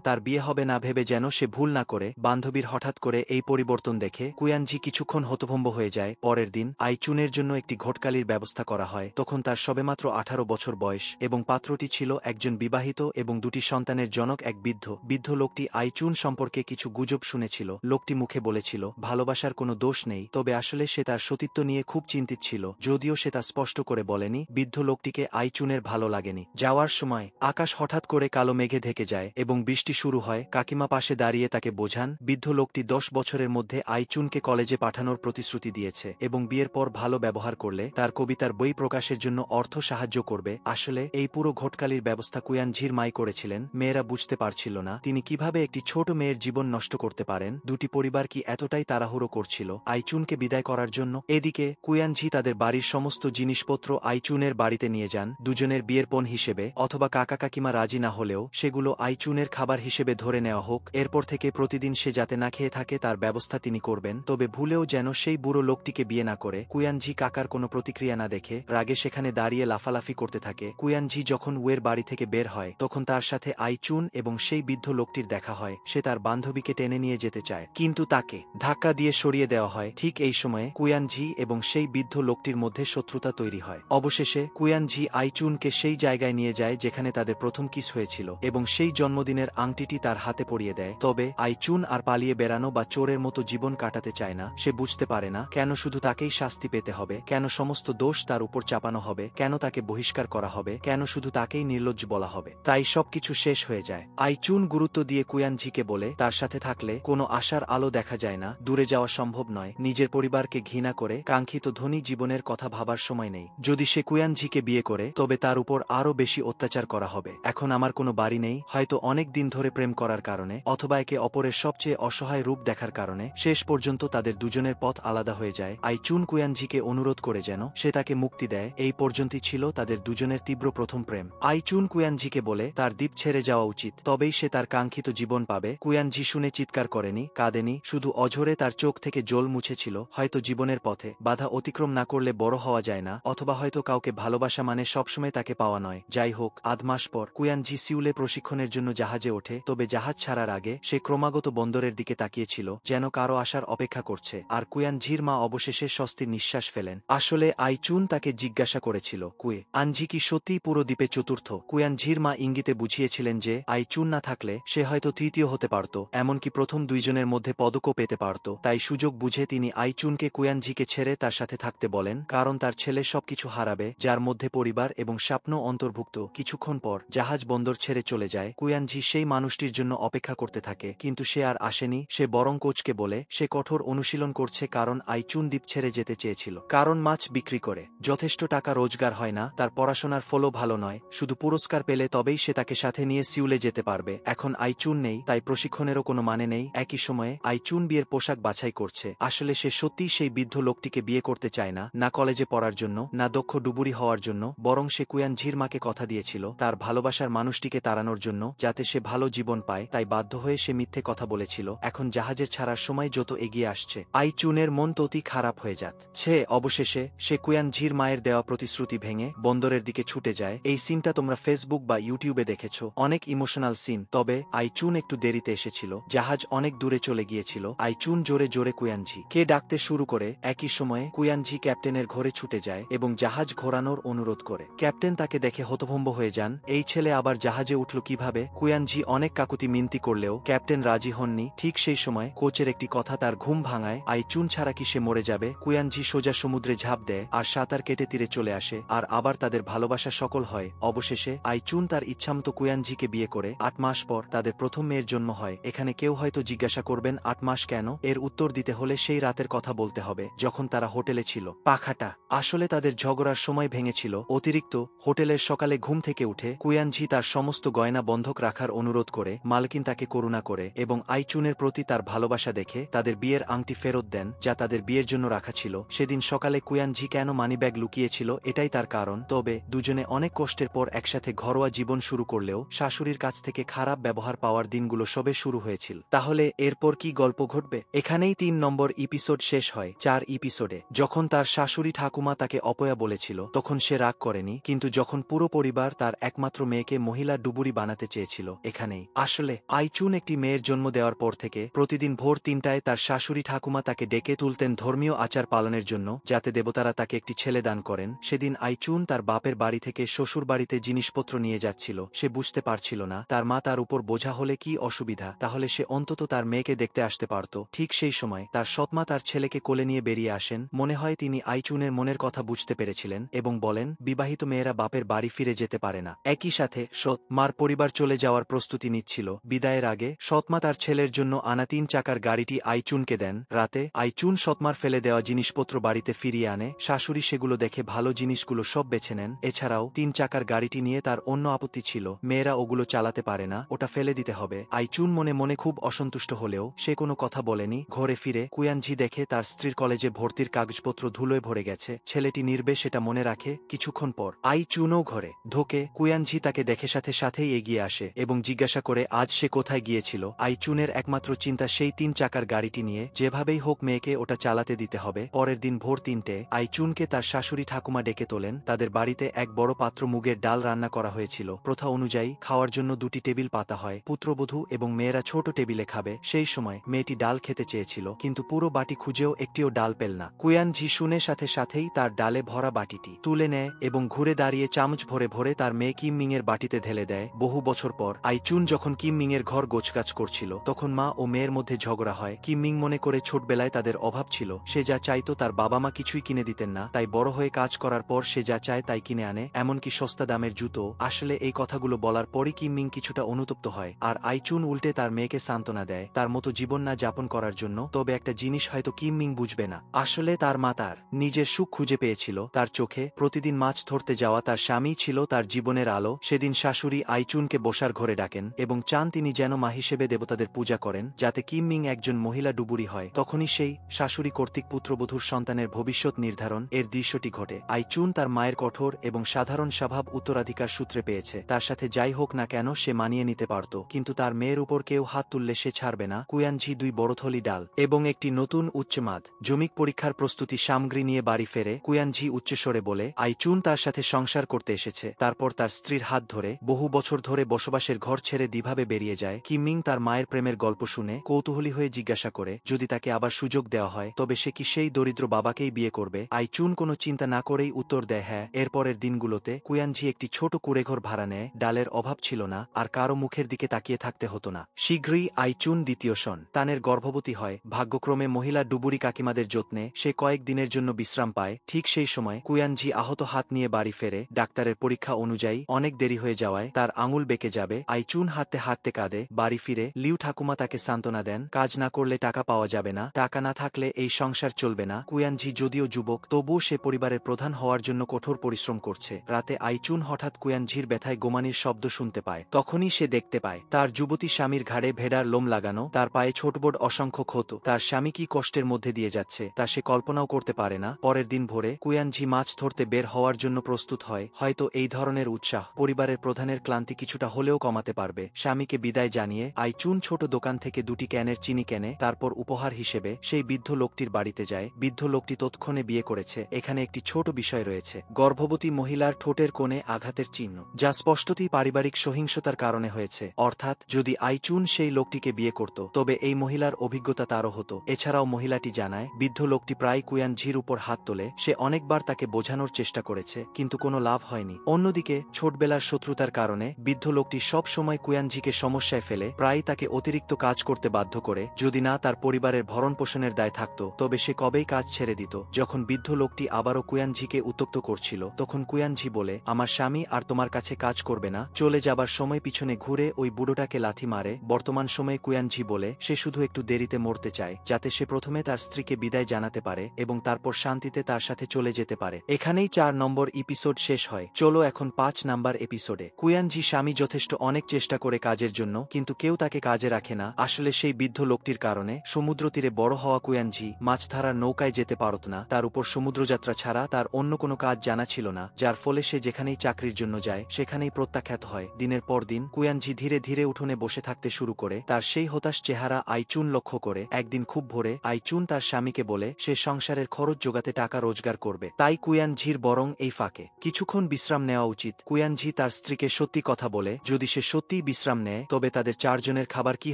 তার বিয়ে হবে না ভেবে যেন সে ভুল না করে। বান্ধবীর হঠাৎ করে এই পরিবর্তন দেখে কুয়ানজি কিছুক্ষণ হতভম্ব হয়ে যায়। পরের দিন আইচুনের জন্য একটি ঘটকালির ব্যবস্থা করা হয়। তখন তার সবেমাত্র 18 বছর বয়স এবং পাত্রটি ছিল একজন বিবাহিত এবং 2টি সন্তানের জনক এক বৃদ্ধ লোকটি আইচুন সম্পর্কে কিছু গুজব শুনেছিল। লোকটি মুখে বলেছিল ভালোবাসার কোনো দোষ নেই, তবে আসলে সে তার সতীত্ব নিয়ে খুব চিন্তিত ছিল। যদিও সে তা স্পষ্ট করে বলেনি, বৃদ্ধ লোকটিকে আইচুনের ভালো লাগেনি। যাওয়ার সময় আকাশ হঠাৎ করে কালো মেঘে ঢেকে যায় এবং বৃষ্টি শুরু হয়। কাকিমা পাশে দাঁড়িয়ে তাকে বোঝান বৃদ্ধ লোকটি 10 বছরের মধ্যে আইচুনকে কলেজে পাঠানোর প্রতিশ্রুতি দিয়েছে এবং বিয়ের পর ভালো ব্যবহার করলে তার কবিতার বই প্রকাশের জন্য অর্থ সাহায্য করবে। আসলে এই পুরো ঘটকালির ব্যবস্থা কুয়ানঝির মাই করেছিলেন। মেয়েরা বুঝতে পারছিল না তিনি কিভাবে একটি ছোট মেয়ের জীবন নষ্ট করতে পারেন। দুটি পরিবার কি এতটাই তাড়াহুড়ো করছিল আইচুনকে বিদায় করার জন্য? এদিকে কুয়ানঝি তাদের বাড়ির সমস্ত জিনিসপত্র আইচুনের বাড়িতে নিয়ে যান, দুজনের বিয়ের পণ হিসেবে, অথবা কাকা কাকিমা রাজি না হলেও সেগুলো আইচুনের খাবার হিসেবে ধরে নেওয়া হোক। এরপর থেকে প্রতিদিন সে যাতে না খেয়ে থাকে তার ব্যবস্থা তিনি করবেন, তবে ভুলেও যেন সেই বুড়ো লোকটিকে বিয়ে না করে। কুয়ানঝি কাকার কোনো প্রতিক্রিয়া না দেখে রাগে সেখানে দাঁড়িয়ে লাফালাফি করতে থাকে। কুয়ানঝি যখন ওয়ের বাড়ি থেকে বের হয় তখন তার সাথে আইচুন এবং সেই বৃদ্ধ লোকটির দেখা হয়। সে তার বান্ধবীকে টেনে নিয়ে যেতে চায় কিন্তু তাকে ধাক্কা দিয়ে সরিয়ে দেওয়া হয়। ঠিক এই সময়ে কুয়ানঝি এবং সেই বৃদ্ধ লোকটির মধ্যে শত্রুতা তৈরি হয়। অবশেষে কুয়ানঝি আইচুনকে সেই জায়গায় নিয়ে যায় যেখানে তাদের প্রথম কিস হয়েছিল এবং সেই জন্মদিনের আংটিটি তার হাতে পরিয়ে দেয়। তবে আইচুন আর পালিয়ে বেড়ানো বা চোরের মতো জীবন কাটাতে চায় না। সে বুঝতে পারে না কেন শুধু তাকেই শাস্তি পেতে হবে, কেন সমস্ত দোষ তার উপর চাপানো হবে, কেন তাকে বহিষ্কার করা হবে, কেন শুধু তাকেই নির্লজ্জ বলা হবে। তাই সবকিছু শেষ হয়ে যায়। আইচুন গুরুত্ব দিয়ে কুয়ানঝিকে বলে তার সাথে থাকলে কোনো আশার আলো দেখা যায় না, দূরে যাওয়া সম্ভব নয়। নিজের পরিবারকে ঘৃণা করে কাঙ্ক্ষিত ধনী জীবনের কথা ভাবার সময় নেই। যদি সে কুয়ানঝিকে বিয়ে করে তবে তার উপর আরও বেশি অত্যাচার করা হবে। এখন আমার কোনো বাড়ি নেই, হয়তো অনেক দিন ধরে প্রেম করার কারণে অথবা একে অপরের সবচেয়ে অসহায় রূপ দেখার কারণে শেষ পর্যন্ত তাদের দুজনের পথ আলাদা হয়ে যায়। আইচুন কুয়ানঝিকে অনুরোধ করে যেন সে তাকে মুক্তি দেয়। এই পর্যন্তই ছিল তাদের দুজনের তীব্র প্রথম প্রেম। আইচুন কুয়ানঝিকে বলে তার দ্বীপ ছেড়ে যাওয়া উচিত, তবেই সে তার কাঙ্ক্ষিত জীবন পাবে। কুয়ানঝি শুনে চিৎকার করেনি, কাঁদেনি, শুধু অঝরে তার চোখ থেকে জল মুছেছিল। হয়তো জীবনের পথে বাধা অতিক্রম না করলে বড় হওয়া যায় না, অথবা হয়তো কাউকে ভালোবাসা মানে সবসময় তাকে পাওয়া নয়। যাই হোক, আধ মাস পর কুয়ানঝি সিউলে প্রশিক্ষণের জন্য জাহাজে ওঠে। তবে জাহাজ ছাড়ার আগে সে ক্রমাগত বন্দরের দিকে তাকিয়েছিল, যেন কারো আসার অপেক্ষা করছে। আর কুয়ানঝির মা অবশেষে স্বস্তির নিঃশ্বাস ফেলেন। আসলে আইচুন তাকে জিজ্ঞাসা করেছিল, কুয়ানঝি কি সত্যিই পুরো দ্বীপে চতুর্থ? কুয়ানঝির মা ইঙ্গিতে বুঝিয়েছিলেন যে আইচুন না থাকলে সে হয়তো তৃতীয় হতে পারত, এমনকি প্রথম দুইজনের মধ্যে পদকও পেতে পারত। তাই সুযোগ বুঝে তিনি আইচুনকে কুয়ানঝিকে ছেড়ে তার সাথে থাকতে বলেন, কারণ তার ছেলে সবকিছু হারাবে, যার মধ্যে পরিবার এবং স্বপ্ন অন্তর্ভুক্ত। কিছুক্ষণ পর জাহাজ বন্দর ছেড়ে চলে যায়। কুয়ানঝি সেই মানুষটির জন্য অপেক্ষা করতে থাকে, কিন্তু সে আর আসেনি। সে বরং কোচকে বলে সে কঠোর অনুশীলন করছে, কারণ আইচুন দ্বীপ ছেড়ে যেতে চেয়েছিল। কারণ মাছ বিক্রি করে যথেষ্ট টাকা রোজগার হয় না, তার পড়াশোনার ফলও ভালো নয়, শুধু পুরস্কার পেলে তবেই সে তাকে সাথে নিয়ে সিউলে যেতে পারবে। এখন আইচুন নেই, তাই প্রশিক্ষণেরও কোনো মানে নেই। একই সময়ে আইচুন বিয়ের পোশাক বাছাই করছে। আসলে সে সত্যিই সেই বৃদ্ধ লোকটিকে বিয়ে করতে চায় না, না কলেজে পড়ার জন্য, না দক্ষ ডুবুরি হওয়ার জন্য, বরং সে কুয়ানঝির মাকে কথা দিয়েছিল তার ভালোবাসার মানুষটিকে তাড়ানোর জন্য, যাতে সে ভালো জীবন পায়। তাই বাধ্য হয়ে সে মিথ্যে কথা বলেছিল। এখন জাহাজের ছাড়ার সময় যত এগিয়ে আসছে আইচুনের মন ততই খারাপ হয়ে যাচ্ছে। অবশেষে সে কুয়ানঝির মায়ের দেওয়া প্রতিশ্রুতি ভেঙে বন্দরের দিকে ছুটে যায়। এই সিনটা তোমরা ফেসবুক বা ইউটিউবে দেখেছো, অনেক ইমোশনাল সিন। তবে আইচুন একটু দেরিতে এসেছিল, জাহাজ অনেক দূরে চলে গিয়েছিল। আইচুন জোরে জোরে কুয়ানঝি কে ডাকতে শুরু করে। একই সময়ে কুয়ানঝি ক্যাপ্টেনের ঘরে ছুটে যায় এবং জাহাজ ঘোরানোর অনুরোধ করে। ক্যাপ্টেন তাকে দেখে হতভম্ব হয়ে যান, এই ছেলে আবার জাহাজে উঠল কিভাবে? কুয়ানঝি অনেক কাকুতি মিনতি করলেও ক্যাপ্টেন রাজি হননি। ঠিক সেই সময় কোচের একটি কথা তার ঘুম ভাঙায়, আইচুন ছাড়া কি সে মরে যাবে? কুয়ানঝি সোজা সমুদ্রে ঝাঁপ দেয় আর সাঁতার কেটে তীরে চলে আসে, আর আবার তাদের ভালোবাসা সকল হয়। অবশেষে আইচুন তার ইচ্ছামতো কুয়ানঝিকে বিয়ে করে 8 মাস পর তাদের প্রথম মেয়ের জন্ম হয়। এখানে কেউ হয়তো জিজ্ঞাসা করবেন 8 মাস কেন? এর উত্তর দিতে হলে সেই রাতের কথা বলতে হবে যখন তারা হোটেলে ছিল। পাখাটা আসলে তাদের ঝগড়ার সময় ভেঙেছিল। অতিরিক্ত হোটেলের সকালে ঘুম থেকে উঠে কুয়ানঝি তার সমস্ত গয়না বন্ধক রাখার অনুরোধ করে। মালকিন তাকে করুণা করে এবং আইচুনের প্রতি তার ভালোবাসা দেখে তাদের বিয়ের আংটি ফেরত দেন, যা তাদের বিয়ের জন্য রাখা ছিল। সেদিন সকালে কুয়ানঝি কেন মানিব্যাগ লুকিয়েছিল এটাই তার কারণ। তবে দুজনে অনেক কষ্টের পর একসাথে ঘরোয়া জীবন শুরু করলেও শাশুড়ির কাছ থেকে খারাপ ব্যবহার পাওয়ার দিনগুলো সবে শুরু হয়েছিল। তাহলে এরপর কি গল্প ঘটবে? এখানেই 3 নম্বর এপিসোড শেষ হয়। 4 এপিসোডে যখন তার শাশুড়ি ঠাকুমা তাকে অপয়া বলেছিল তখন সে রাগ করেনি, কিন্তু যখন পুরো পরিবার তার একমাত্র মেয়েকে মহিলা ডুবুরি বানাতে চেয়েছিল এখানেই। আসলে আইচুন একটি মেয়ের জন্ম দেওয়ার পর থেকে প্রতিদিন ভোর 3টায় তার শাশুড়ি ঠাকুমা তাকে ডেকে তুলতেন ধর্মীয় আচার পালনের জন্য, যাতে দেবতারা তাকে একটি ছেলে দান করেন। সেদিন আইচুন তার বাপের বাড়ি থেকে শ্বশুর বাড়িতে জিনিসপত্র নিয়ে যাচ্ছিল। সে বুঝতে পারছিল না তার মা তার উপর বোঝা হলে কি অসুবিধা, তাহলে সে অন্তত তার মেয়েকে দেখতে আসতে পারত। ঠিক সেই সময় তার সৎমা তার ছেলেকে কোলে নিয়ে বেরিয়ে আসেন। মনে হয় তিনি আইচুনের মনের কথা বুঝতে পেরেছিলেন এবং বলেন, বিবাহিত মেয়েরা বাপের বাড়ি ফিরে যেতে পারে না। একই সাথে সৎ মার পরিবার চলে যাওয়ার প্রস্তুতি নিচ্ছিল। বিদায়ের আগে সৎমা তার ছেলের জন্য আনা 3 চাকার গাড়িটি আইচুনকে দেন। রাতে আইচুন সৎমার ফেলে দেওয়া জিনিসপত্র বাড়িতে ফিরিয়ে আনে। শাশুড়ি সেগুলো দেখে ভালো জিনিসগুলো সব বেছে নেন। এছাড়াও 3 চাকার গাড়িটি নিয়ে তার অন্য আপত্তি ছিল, মেয়েরা ওগুলো চালাতে পারে না, ওটা ফেলে দিতে হবে। আইচুন মনে মনে খুব অসন্তুষ্ট হলেও সে কোনো কথা বলেনি। ঘরে ফিরে কুয়ানঝি দেখে তার স্ত্রীর কলেজে ভর্তির কাগজপত্র ধুলোয় ভরে গেছে। ছেলেটি নির্বে সেটা মনে রাখে। কিছুক্ষণ পর আইচুনও ঘরে ঢোকে। কুয়ানঝি তাকে দেখে সাথে সাথেই এগিয়ে আসে এবং জিজ্ঞাসা করে আজ সে কোথায় গিয়েছিল। আইচুনের একমাত্র চিন্তা সেই 3 চাকার গাড়িটি নিয়ে, যেভাবেই হোক মেয়েকে ওটা চালাতে দিতে হবে। পরের দিন ভোর 3টে আইচুনকে তার শাশুড়ি ঠাকুমা ডেকে তোলেন। তাদের বাড়িতে এক বড় পাত্র মুগের ডাল রান্না করা হয়েছিল। প্রথা অনুযায়ী খাওয়ার জন্য 2টি টেবিল পাতা হয়। পুত্রবধূ এবং মেয়েরা ছোট টেবিলে খাবে। সেই সময় মেয়েটি ডাল খেতে চেয়েছিল, কিন্তু পুরো বাটি খুঁজেও একটিও ডাল পেল না। কুয়ানঝি শুনে সাথে সাথেই তার ডালে ভরা বাটিটি তুলে নেয় এবং ঘুরে দাঁড়িয়ে চামচ ভরে ভরে তার মেয়ে কিমমিং এর বাটিতে ঢেলে দেয়। বহু বছর পর আইচুন যখন কিমমিং এর ঘর গোছগাছ করছিল, তখন মা ও মেয়ের মধ্যে ঝগড়া হয়। কিমমিং মনে করে ছোটবেলায় তাদের অভাব ছিল, সে যা চাইতো তার বাবা মা কিছুই কিনে দিতেন না, তাই বড় হয়ে কাজ করার পর সে যা চায় তাই কিনে আনে, এমনকি সস্তা দামের জুতো। আসলে এই কথাগুলো বলার পরই কিমমিং কিছুটা অনুতপ্ত হয়, আর আইচুন উল্টে তার মেয়েকে সান্ত্বনা দেয় তার মতো জীবন না যাপন করার জন্য। তবে একটা জিনিস হয়তো কিমমিং বুঝবে না, আসলে তার মা তার নিজের সুখ খুঁজে পেয়েছিল। তার চোখে প্রতিদিন মাছ ধরতে যাওয়া তার স্বামী ছিল তার জীবনের আলো। সেদিন শাশুড়ি আইচুনকে বসার ঘরে ডাকেন এবং চান তিনি যেন মা হিসেবে দেবতাদের পূজা করেন, যাতে কিমমিং একজন মহিলা ডুবুরি হয়। তখনই সেই শাশুড়ি কর্তৃক পুত্রবধূর সন্তানের ভবিষ্যৎ নির্ধারণ এর দৃশ্যটি ঘটে। আইচুন তার মায়ের কঠোর এবং সাধারণ স্বভাব উত্তরাধিকার সূত্রে পেয়েছে। তার সাথে যাই হোক না কেন সে মানিয়ে নিতে পারত, কিন্তু তার মেয়ের উপর কেউ হাত তুললে সে ছাড়বে না। কুয়ানঝি 2 বড় থলি ডাল এবং একটি নতুন উচ্চমাদ জমিক পরীক্ষার প্রস্তুতি সামগ্রী নিয়ে বাড়ি ফেরে। কুয়ানঝি উচ্চস্বরে বলে আইচুন তার সাথে সংসার করতে এসেছে। তারপর তার স্ত্রীর হাত ধরে বহু বছর ধরে বসবাসের ঘর ছেড়ে দ্বিভাবে বেরিয়ে যায়। কিমমিং তার মায়ের প্রেমের গল্প শুনে কৌতূহলী হয়ে জিজ্ঞাসা করে যদি তাকে আবার সুযোগ দেওয়া হয় তবে সে কি সেই দরিদ্র বাবাকেই বিয়ে করবে। আইচুন কোনো চিন্তা না করেই উত্তর দেয় হ্যাঁ। এরপরের দিনগুলোতে কুয়ানঝি একটি ছোট কুঁড়েঘর ভাড়া নেয়। ডালের অভাব ছিল না, আর কারো মুখের দিকে তাকিয়ে থাকতে হতো না। শীঘ্রই আইচুন দ্বিতীয় সন্তানের গর্ভবতী হয়। ভাগ্যক্রমে মহিলা ডুবুরি কাকিমাদের যত্নে সে কয়েক দিনের জন্য বিশ্রাম পায়। ঠিক সেই সময় কুয়ানঝি আহত হাত নিয়ে বাড়ি ফেরে। ডাক্তারের পরীক্ষা অনুযায়ী অনেক দেরি হয়ে যাওয়ায় তার আঙুল বেঁকে যাবে। আইচুন হাঁটতে হাঁটতে কাঁদে। বাড়ি ফিরে লিউ ঠাকুমা তাকে সান্ত্বনা দেন, কাজ না করলে টাকা পাওয়া যাবে না, টাকা না থাকলে এই সংসার চলবে না। কুয়ানঝি যদিও যুবক, তবুও সে পরিবারের প্রধান হওয়ার জন্য কঠোর পরিশ্রম করছে। রাতে আইচুন হঠাৎ কুয়ানঝির ব্যথায় গোমানির শব্দ শুনতে পায়। তখনই সে দেখতে পায় তার যুবতী স্বামীর ঘাড়ে ভেড়ার লোম লাগানো, তার পায়ে ছোটবড় অসংখ্য ক্ষত। তার স্বামী কি কষ্টের মধ্যে দিয়ে যাচ্ছে তা সে কল্পনাও করতে পারে না। পরের দিন ভোরে কুয়ানঝি মাছ ধরতে বের হওয়ার জন্য প্রস্তুত হয়। হয়তো এই ধরনের উৎসাহ পরিবারের প্রধানের ক্লান্তি কিছুটা হলেও কমাতে পারবে। স্বামীকে বিদায় জানিয়ে আইচুন ছোট দোকান থেকে 2টি ক্যানের চিনি কেনে। তারপর উপহার হিসেবে সেই বৃদ্ধ লোকটির বাড়িতে যায়। বৃদ্ধ লোকটি তৎক্ষণে বিয়ে করেছে। এখানে একটি ছোট বিষয় রয়েছে, গর্ভবতী মহিলার ঠোঁটের কোণে আঘাতের চিহ্ন, যা স্পষ্টতই পারিবারিক সহিংসতার কারণে হয়েছে। অর্থাৎ যদি আইচুন সেই লোকটিকে বিয়ে করত তবে এই মহিলার অভিজ্ঞতা তারও হতো। এছাড়াও মহিলাটি জানায় বৃদ্ধ লোকটি প্রায় কুয়ানঝির উপর হাত তোলে। সে অনেকবার তাকে বোঝানোর চেষ্টা করেছে, কিন্তু কোনো লাভ হয়নি। অন্যদিকে ছোটবেলার শত্রুতার কারণে বৃদ্ধ লোকটি সব সময় কুয়ানঝিকে সমস্যায় ফেলে, প্রায় তাকে অতিরিক্ত কাজ করতে বাধ্য করে। যদি না তার পরিবারের ভরণ পোষণের দায় থাকত তবে সে কবেই কাজ ছেড়ে দিত। যখন বৃদ্ধ লোকটি আবারও কুয়ানঝিকে উত্ত্যক্ত করছিল তখন কুয়ানঝি বলে আমার স্বামী আর তোমার কাছে কাজ করবে না। চলে যাবার সময় পিছনে ঘুরে ওই বুড়োটাকে লাথি মারে। বর্তমান সময়ে কুয়ানঝি বলে সে শুধু একটু দেরিতে মরতে চায়, যাতে সে প্রথমে তার স্ত্রীকে বিদায় জানাতে পারে এবং তারপর শান্তিতে তার সাথে চলে যেতে পারে। এখানেই 4 নম্বর এপিসোড শেষ হয়। চলো এখন 5 নাম্বার এপিসোডে। কুয়ানঝি স্বামী যথেষ্ট অনেক চেষ্টা করে কাজের জন্য, কিন্তু কেউ তাকে কাজে রাখে না। আসলে সেই বৃদ্ধ লোকটির কারণে সমুদ্র তীরে বড় হওয়া কুয়ানঝি মাছ ধরার নৌকায় যেতে পারত না। তার উপর সমুদ্রযাত্রা ছাড়া তার অন্য কোনো কাজ জানা ছিল না, যার ফলে সে যেখানেই চাকরির জন্য যায় সেখানেই প্রত্যাখ্যাত হয়। দিনের পর দিন কুয়ানঝি ধীরে ধীরে উঠোনে বসে থাকতে শুরু করে। তার সেই হতাশ চেহারা আইচুন লক্ষ্য করে। একদিন খুব ভোরে আইচুন তার স্বামীকে বলে সে সংসারের খরচ জোগাতে টাকা রোজগার করবে, তাই কুয়ানঝির বরং এই ফাঁকে কিছুক্ষণ বিশ্রাম নেওয়া উচিত। কুয়ানঝি তার স্ত্রীকে সত্যি কথা বলে যদি সে সত্যিই বিশ্রাম নেয় তবে তাদের 4 জনের খাবার কি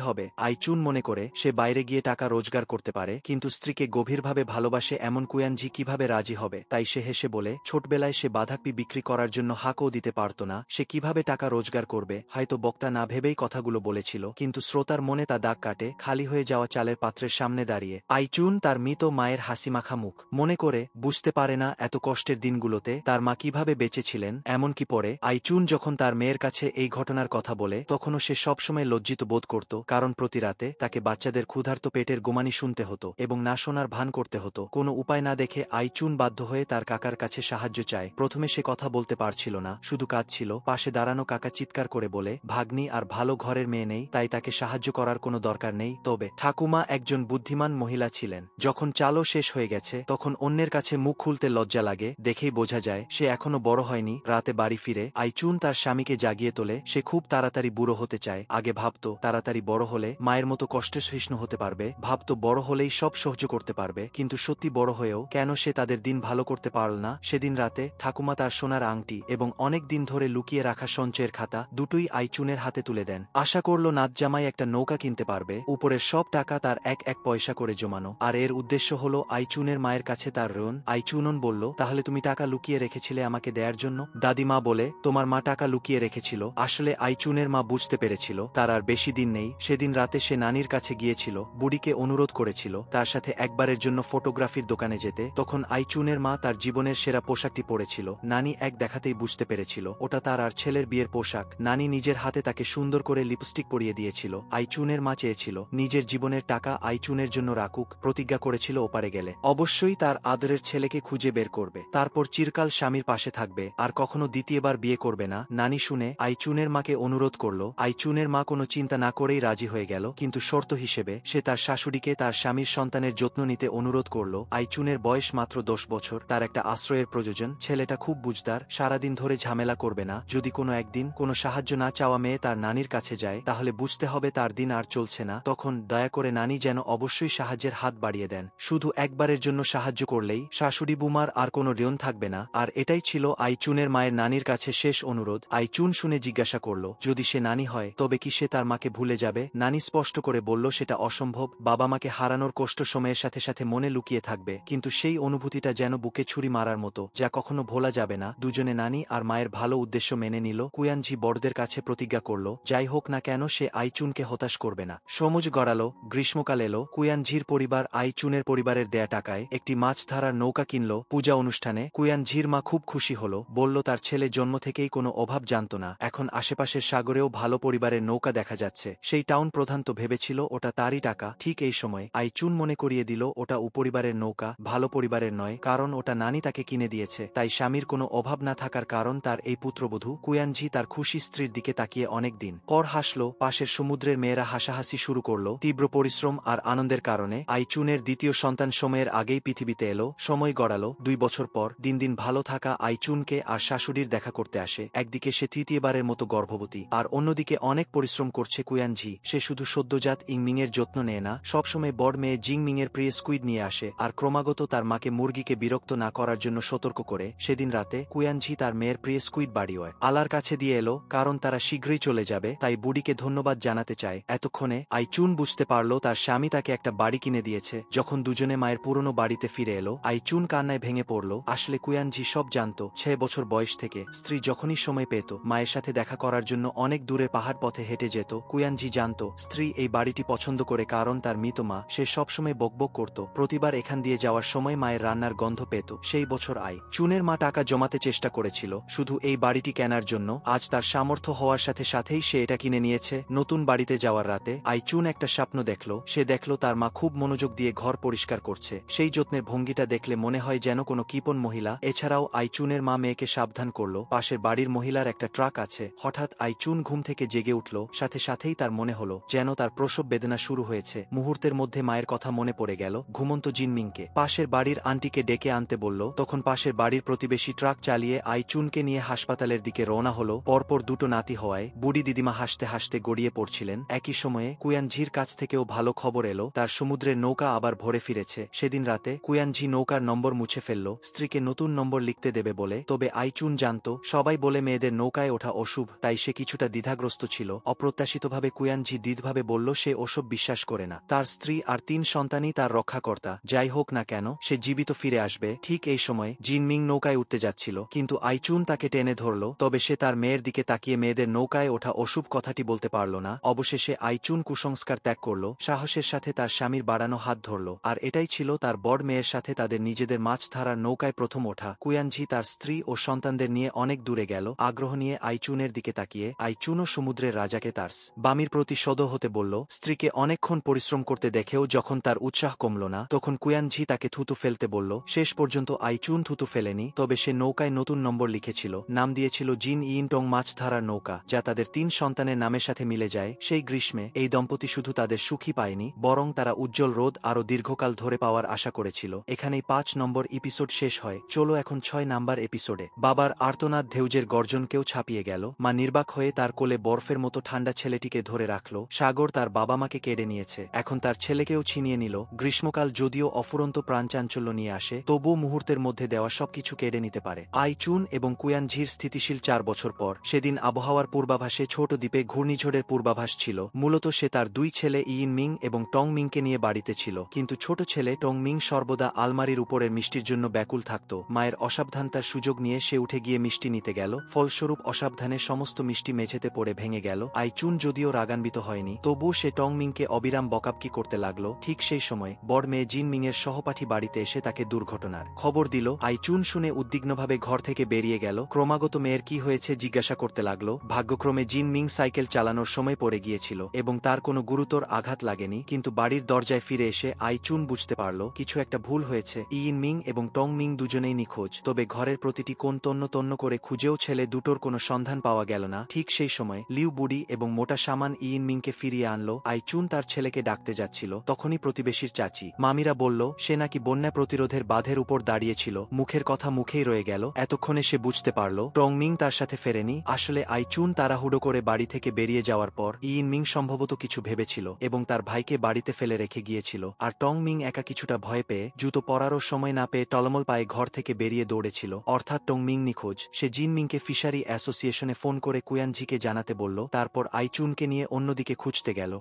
হবে। আইচুন মনে করে সে বাইরে গিয়ে টাকা রোজগার করতে পারে, কিন্তু স্ত্রীকে গভীরভাবে ভালোবাসে এমন কুয়ানঝি কিভাবে রাজি হবে। তাই সে হেসে বলে ছোটবেলায় সে বাঁধাকপি বিক্রি করার জন্য হাঁকও দিতে পারত না, সে কিভাবে টাকা রোজগার করবে। হয়তো বক্তা না ভেবেই কথাগুলো বলেছিল, কিন্তু শ্রোতার মনে তা দাগ কাটে। খালি হয়ে যাওয়া চালের পাত্রের সামনে দাঁড়িয়ে আইচুন তার মৃত মায়ের হাসিমাখা মুখ মনে করে বুঝতে পারে না এত কষ্টের দিনগুলোতে তার মা কিভাবে বেঁচে ছিলেন। এমনকি পরে আইচুন যখন তার মেয়ের কাছে এই ঘটনার কথা বলে তখনও সে সবসময় লজ্জিত বোধ করত, কারণ প্রতি রাতে তাকে বাচ্চাদের ক্ষুধার্ত পেটের গোমানি শুনতে হতো এবং না শোনার ভান করতে হতো। কোনো উপায় না দেখে আইচুন বাধ্য হয়ে তার কাকার কাছে সাহায্য চায়। প্রথমে সে কথা বলতে পারছিল না, শুধু কাঁদছিল। পাশে দাঁড়ানো কাকা চিৎকার করে বলে, ভাগ্নি আর ভালো ঘরের মেয়ে নেই, তাই তাকে সাহায্য করার কোনো দরকার নেই। তবে ঠাকুমা একজন বুদ্ধিমান মহিলা ছিলেন। যখন চালও শেষ হয়ে গেছে তখন অন্যের কাছে মুখ খুলতে লজ্জা লাগে, দেখেই বোঝা যায় সে এখনো বড় হয়নি। রাতে বাড়ি ফিরে আইচুন তার স্বামীকে জাগিয়ে তোলে। সে খুব তাড়াতাড়ি বুড়ো হতে চায়। আগে ভাবত তাড়াতাড়ি বড় হলে মায়ের মতো কষ্টে সহিষ্ণু হতে পারবে, ভাবত বড় হলেই সব সহ্য করতে পারবে। কিন্তু সত্যি বড় হয়েও কেন সে তাদের দিন ভালো করতে পারল না? সেদিন রাতে ঠাকুমা তার সোনার আংটি এবং অনেক দিন ধরে লুকিয়ে রাখা সঞ্চয়ের খাতা দুটোই আইচুনের হাতে তুলে দেন। আশা করল নাতজামাই একটা নৌকা কিনতে পারবে। উপরের সব টাকা তার এক এক পয়সা করে জমানো, আর এর উদ্দেশ্য হলো আইচুনের মায়ের কাছে তার ঋণ। আইচুনন বলল, তাহলে তুমি টাকা লুকিয়ে রেখেছিলে আমাকে দেয়ার জন্য? দাদিমা বলে, তোমার মা টাকা লুকিয়ে রেখেছিল। আসলে আইচুনের মা বুঝতে পেরেছিল তার আর বেশি দিন নেই। সেদিন রাতে সে নানির কাছে গিয়েছিল, বুড়িকে অনুরোধ করেছিল তার সাথে একবারের জন্য ফটোগ্রাফির দোকানে যেতে। তখন আইচুনের মা তার জীবনের সেরা পোশাকটি পরেছিল। নানি এক দেখাতেই বুঝতে পেরেছিল ওটা তার আর ছেলের বিয়ের পোশাক। নানি নিজের হাতে তাকে সুন্দর করে লিপস্টিক পরিয়ে দিয়েছিল। আইচুনের মা চেয়েছিল নিজের জীবনের টাকা আইচুনের জন্য রাখুক, প্রতিজ্ঞা করেছিল ওপারে গেলে অবশ্যই তার আদরের ছেলেকে খুঁজে বের করবে, তারপর চিরকাল স্বামীর পাশে থাকবে, আর কখনো দ্বিতীয়বার বিয়ে করবে না। নানি শুনে আইচুনের মাকে অনুরোধ করল। আইচুনের মা কোনো চিন্তা না করেই রাজি হয়ে গেল, কিন্তু শর্ত হিসেবে সে তার শাশুড়িকে তার স্বামীর সন্তানের যত্ন নিতে অনুরোধ করল। আইচুনের বয়স মাত্র 10 বছর, তার একটা আশ্রয়ের প্রয়োজন। ছেলেটা খুব বুঝদার, সারাদিন ধরে ঝামেলা করবে না। যদি কোনো একদিন কোনো সাহায্য না চাওয়া মেয়ে তার নানির কাছে যায় তাহলে বুঝতে হবে তার দিন আর চলছে না। তখন দয়া করে নানি যেন অবশ্যই সাহায্যের হাত বাড়িয়ে দেন। শুধু একবারের জন্য সাহায্য করলেই শাশুড়ি বুমার আর কোনো ঋণ থাকবে না। আর এটাই ছিল আইচুনের মায়ের নানির কাছে শেষ অনুরোধ। আইচুন শুনে জিজ্ঞাসা করল, যদি সে নানি হয় তবে কি সে তার মাকে ভুলে যাবে? নানি স্পষ্ট করে বলল, সেটা অসম্ভব। বাবা মাকে হারানোর কষ্ট সময়ের সাথে সাথে মনে লুকিয়ে থাকবে, কিন্তু সেই অনুভূতিটা যেন বুকে ছুরি মারার মতো, যা কখনো ভোলা যাবে না। দুজনে নানি আর মায়ের ভালো উদ্দেশ্য মেনে নিল। কুয়ানঝি বড়দের কাছে প্রতিজ্ঞা করল, যাই হোক না কেন সে আইচুনকে হতাশ করবে না। সমুজ গড়ালো, গ্রীষ্মকাল এলো। কুয়ানঝির পরিবার আইচুনের পরিবারের দেয়া টাকায় একটি মাছ ধরার নৌকা কিনল। পূজা অনুষ্ঠানে কুয়ানঝির মা খুব খুশি হল, বলল তার ছেলে জন্ম থেকেই কোনো অভাব জানত না, এখন আশেপাশের সাগরেও ভালো পরিবারের নৌকা দেখা যাচ্ছে। সেই টাউন প্রধান তো ভেবেছিল ওটা তারই টাকা। ঠিক এই সময় আইচুন মনে করিয়ে দিল ওটা উপরিবারের নৌকা, ভালো পরিবারের নয়, কারণ ওটা নানি তাকে কিনে দিয়েছে। তাই স্বামীর কোনো অভাব না থাকার কারণ তার এই পুত্রবধূ। কুয়ানঝি তার খুশি স্ত্রীর দিকে তাকিয়ে অনেক দিন পর হাসল। পাশের সমুদ্রের মেয়েরা হাসাহাসি শুরু করল। তীব্র পরিশ্রম আর আনন্দের কারণে আইচুনের দ্বিতীয় সন্তান সময়ের আগেই পৃথিবীতে এলো। সময় গড়ালো। 2 বছর পর দিন দিন ভালো থাকা আইচুনকে আর শাশুড়ির দেখা করতে আসে। একদিকে সে তৃতীয়বারের মতো গর্ভবতী, আর অন্যদিকে অনেক পরিশ্রম করছে কুয়ানঝি। সে শুধু সদ্যজাত ইংমিংয়ের যত্ন নেয় না, সবসময় বড় মেয়ে জিংমিংয়ের প্রিয় স্কুইড নিয়ে আসে, আর ক্রমাগত তার মাকে মুরগিকে বিরক্ত না করার জন্য সতর্ক করে। সেদিন রাতে কুয়ানঝি তার মেয়ের প্রিয় স্কুইড বাড়িও আলার কাছে দিয়ে এলো, কারণ তারা শীঘ্রই চলে যাবে, তাই বুড়িকে ধন্যবাদ জানাতে চায়। এতক্ষণে আইচুন বুঝতে পারল তার স্বামী তাকে একটা বাড়ি কিনে দিয়েছে। যখন দুজনে মায়ের পুরনো বাড়িতে ফিরে এলো আইচুন কান্নায় ভেঙে পড়ল। আসলে কুয়ানঝি সব জানত। 6 বছর বয়স থেকে স্ত্রী যখনই সময় পেত মায়ের সাথে দেখা করার জন্য অনেক দূরে পাহাড় পথে হেঁটে যেত। কুয়ানঝি জানত স্ত্রী এই বাড়িটি পছন্দ করে, কারণ তার মৃত মা সে সবসময় বকবক করত। প্রতিবার এখান দিয়ে যাওয়ার সময় মায়ের রান্নার গন্ধ পেত। সেই বছর চুনের মা টাকা জমাতে চেষ্টা করেছিল শুধু এই বাড়িটি কেনার জন্য। আজ তার সামর্থ্য হওয়ার সাথে সাথেই সে এটা কিনে নিয়েছে। নতুন বাড়িতে যাওয়ার রাতে আইচুন একটা স্বপ্ন দেখল। সে দেখল তার মা খুব মনোযোগ দিয়ে ঘর পরিষ্কার করছে। সেই যত্নের ভঙ্গিটা দেখলে মনে হয় যেন কোনো কৃপণ মহিলা। এছাড়াও আইচুনের মা মেয়েকে সাবধান করল, পাশের বাড়ির মহিলার একটা ট্রাক আছে। হঠাৎ আইচুন ঘুম থেকে জেগে উঠল। সাথে সাথেই তার মনে হলো যেন তার প্রসব বেদনা শুরু হয়েছে। মুহূর্তের মধ্যে মায়ের কথা মনে পড়ে গেল। ঘুমন্ত জিনমিংকে পাশের বাড়ির আন্টিকে ডেকে আনতে বলল। তখন পাশের বাড়ির প্রতিবেশী ট্রাক চালিয়ে আইচুনকে নিয়ে হাসপাতালের দিকে রওনা হলো। পরপর 2টো নাতি হওয়ায় বুড়ি দিদিমা হাসতে হাসতে গড়িয়ে পড়ছিলেন। একই সময়ে কুয়ানঝির কাছ থেকেও ভালো খবর এলো, তার সমুদ্রের নৌকা আবার ভরে ফিরেছে। সেদিন রাতে কুয়ানঝি নৌকার নম্বর মুছে ফেলল, স্ত্রীকে নতুন নম্বর লিখতে দেবে বলে। তবে আইচুন জানত সবাই বলে মেয়েদের নৌকায় ওঠা অশুভ, তাই সে কিছুটা দ্বিধাগ্রস্ত ছিল। অপ্রত্যাশিতভাবে কুয়ানঝি দৃঢ়ভাবে বলল সে ওসব বিশ্বাস করে না। তার স্ত্রী আর 3 সন্তানই তার রক্ষাকর্তা। যাই হোক না কেন সে জীবিত ফিরে আসবে। ঠিক এই সময় জিনমিং নৌকায় উঠতে যাচ্ছিল, কিন্তু আইচুন তাকে টেনে ধরল। তবে সে তার মেয়ের দিকে তাকিয়ে মেয়েদের নৌকায় ওঠা অশুভ কথাটি বলতে পারল না। অবশেষে আইচুন কুসংস্কার ত্যাগ করল, সাহসের সাথে তার স্বামীর বাড়ানো হাত ধরল। আর এটাই ছিল তার বড় মেয়ের সাথে তাদের নিজেদের মাছ ধরার নৌকায় প্রথম ওঠা। কুয়ানঝি তার স্ত্রী ও সন্তানদের নিয়ে অনেক দূরে গেল। আগ্রহ নিয়ে আইচুনের মাকে বলল, আইচুন আইচুনও সমুদ্রের রাজাকে তার বামির প্রতি সদয় হতে বলল। স্ত্রীকে অনেকক্ষণ পরিশ্রম করতে দেখেও যখন তার উৎসাহ কমল না, তখন কুয়ানঝি তাকে থুতু ফেলতে বলল। শেষ পর্যন্ত আইচুন থুতু ফেলেনি, তবে সে নৌকায় নতুন নম্বর লিখেছিল, নাম দিয়েছিল জিন ইন টং মাছ ধরার নৌকা, যা তাদের 3 সন্তানের নামের সাথে মিলে যায়। সেই গ্রীষ্মে এই দম্পতি শুধু তাদের সুখী পায়নি, বরং তারা উজ্জ্বল রোদ আরও দীর্ঘকাল ধরে পাওয়ার আশা করেছিল। এখানেই 5 নম্বর এপিসোড শেষ হয়। চলো এখন 6 নাম্বার এপিসোডে। বাবার আর্তনাদ ঢেউজের গর্জনকেও ছাপিয়ে গেল। মা নির্বাক হয়ে তার কোলে বরফের মতো ঠান্ডা ছেলেটিকে ধরে রাখল। সাগর তার বাবা মাকে কেড়ে নিয়েছে, এখন তার ছেলেকেও ছিনিয়ে নিল। গ্রীষ্মকাল যদিও অফুরন্ত প্রাণচাঞ্চল্য নিয়ে আসে, তবুও মুহূর্তের মধ্যে দেওয়া সবকিছু কেড়ে নিতে পারে। আইচুন এবং কুয়ানঝির স্থিতিশীল 4 বছর পর। সেদিন আবহাওয়ার পূর্বাভাসে ছোট দ্বীপে ঘূর্ণিঝড়ের পূর্বাভাস ছিল। মূলত সে তার 2 ছেলে ইন মিং এবং টং মিংকে নিয়ে বাড়িতে ছিল, কিন্তু ছোট ছেলে টং মিং সর্বদা আলমারির উপরের মিষ্টির জন্য ব্যাকুল থাকত। মায়ের অসাবধানতার সুযোগ নিয়ে সে উঠে গিয়ে মিষ্টি নিতে গেল, ফলস্বরূপ অসাবধানে সমস্ত মিষ্টি মেঝেতে পড়ে ভেঙে গেল। আইচুন যদিও রাগান্বিত হয়নি, তবুও সে টং মিংকে অবিরাম বকাবকি করতে লাগল। ঠিক সেই সময় বড় মেয়ে জিন মিংয়ের সহপাঠী বাড়িতে এসে তাকে দুর্ঘটনার খবর দিল। আইচুন শুনে উদ্বিগ্নভাবে ঘর থেকে বেরিয়ে গেল, ক্রমাগত মেয়ের কি হয়েছে জিজ্ঞাসা করতে লাগল। ভাগ্যক্রমে জিন মিং সাইকেল চালানোর সময় পড়ে গিয়েছিল এবং তার কোনো গুরুতর আঘাত লাগেনি, কিন্তু বাড়ির দরজায় ফিরে এসে আইচুন বুঝতে পারল কিছু একটা ভুল হয়েছে। ইন মিং এবং টং মিং দুজনেই নিখোঁজ, তবে ঘরের প্রতিটি কোণ তন্ন তন্ন করে খুঁজেও ছেলে দুটোর কোনো সন্ধান পাওয়া গেল না। ঠিক সেই সময় লিউ বুড়ি এবং মোটা সামান ইন মিংকে ফিরিয়ে আনলো। আইচুন তার ছেলেকে ডাকতে যাচ্ছিল, তখনই প্রতিবেশীর চাচি মামিরা বলল সে নাকি বন্যা প্রতিরোধের বাঁধের উপর দাঁড়িয়েছিল। মুখের কথা মুখেই রয়ে গেল। এতক্ষণে সে বুঝতে পারল টং মিং তার সাথে ফেরেনি। আসলে আইচুন তাড়াহুড়ো করে বাড়ি থেকে বেরিয়ে যাওয়ার পর ইন মিং সম্ভবত কিছু ভেবেছিল এবং তার ভাইকে বাড়িতে ফেলে রেখে গিয়েছিল, আর টং মিং একা কিছুটা ভয় পেয়ে জুতো পরারও সময় না পেয়ে টলমল পায়ে ঘর থেকে বেরিয়ে দৌড়েছিল। অর্থাৎ টং মিং নিখোঁজ। সে জিন মিংকে ফিশারি অ্যাসোসিয়েশনে ফোন করে কুয়ানঝিকে জানাতে বলল, তারপর আইচুনকে নিয়ে অন্যদিকে খুঁজতে গেল।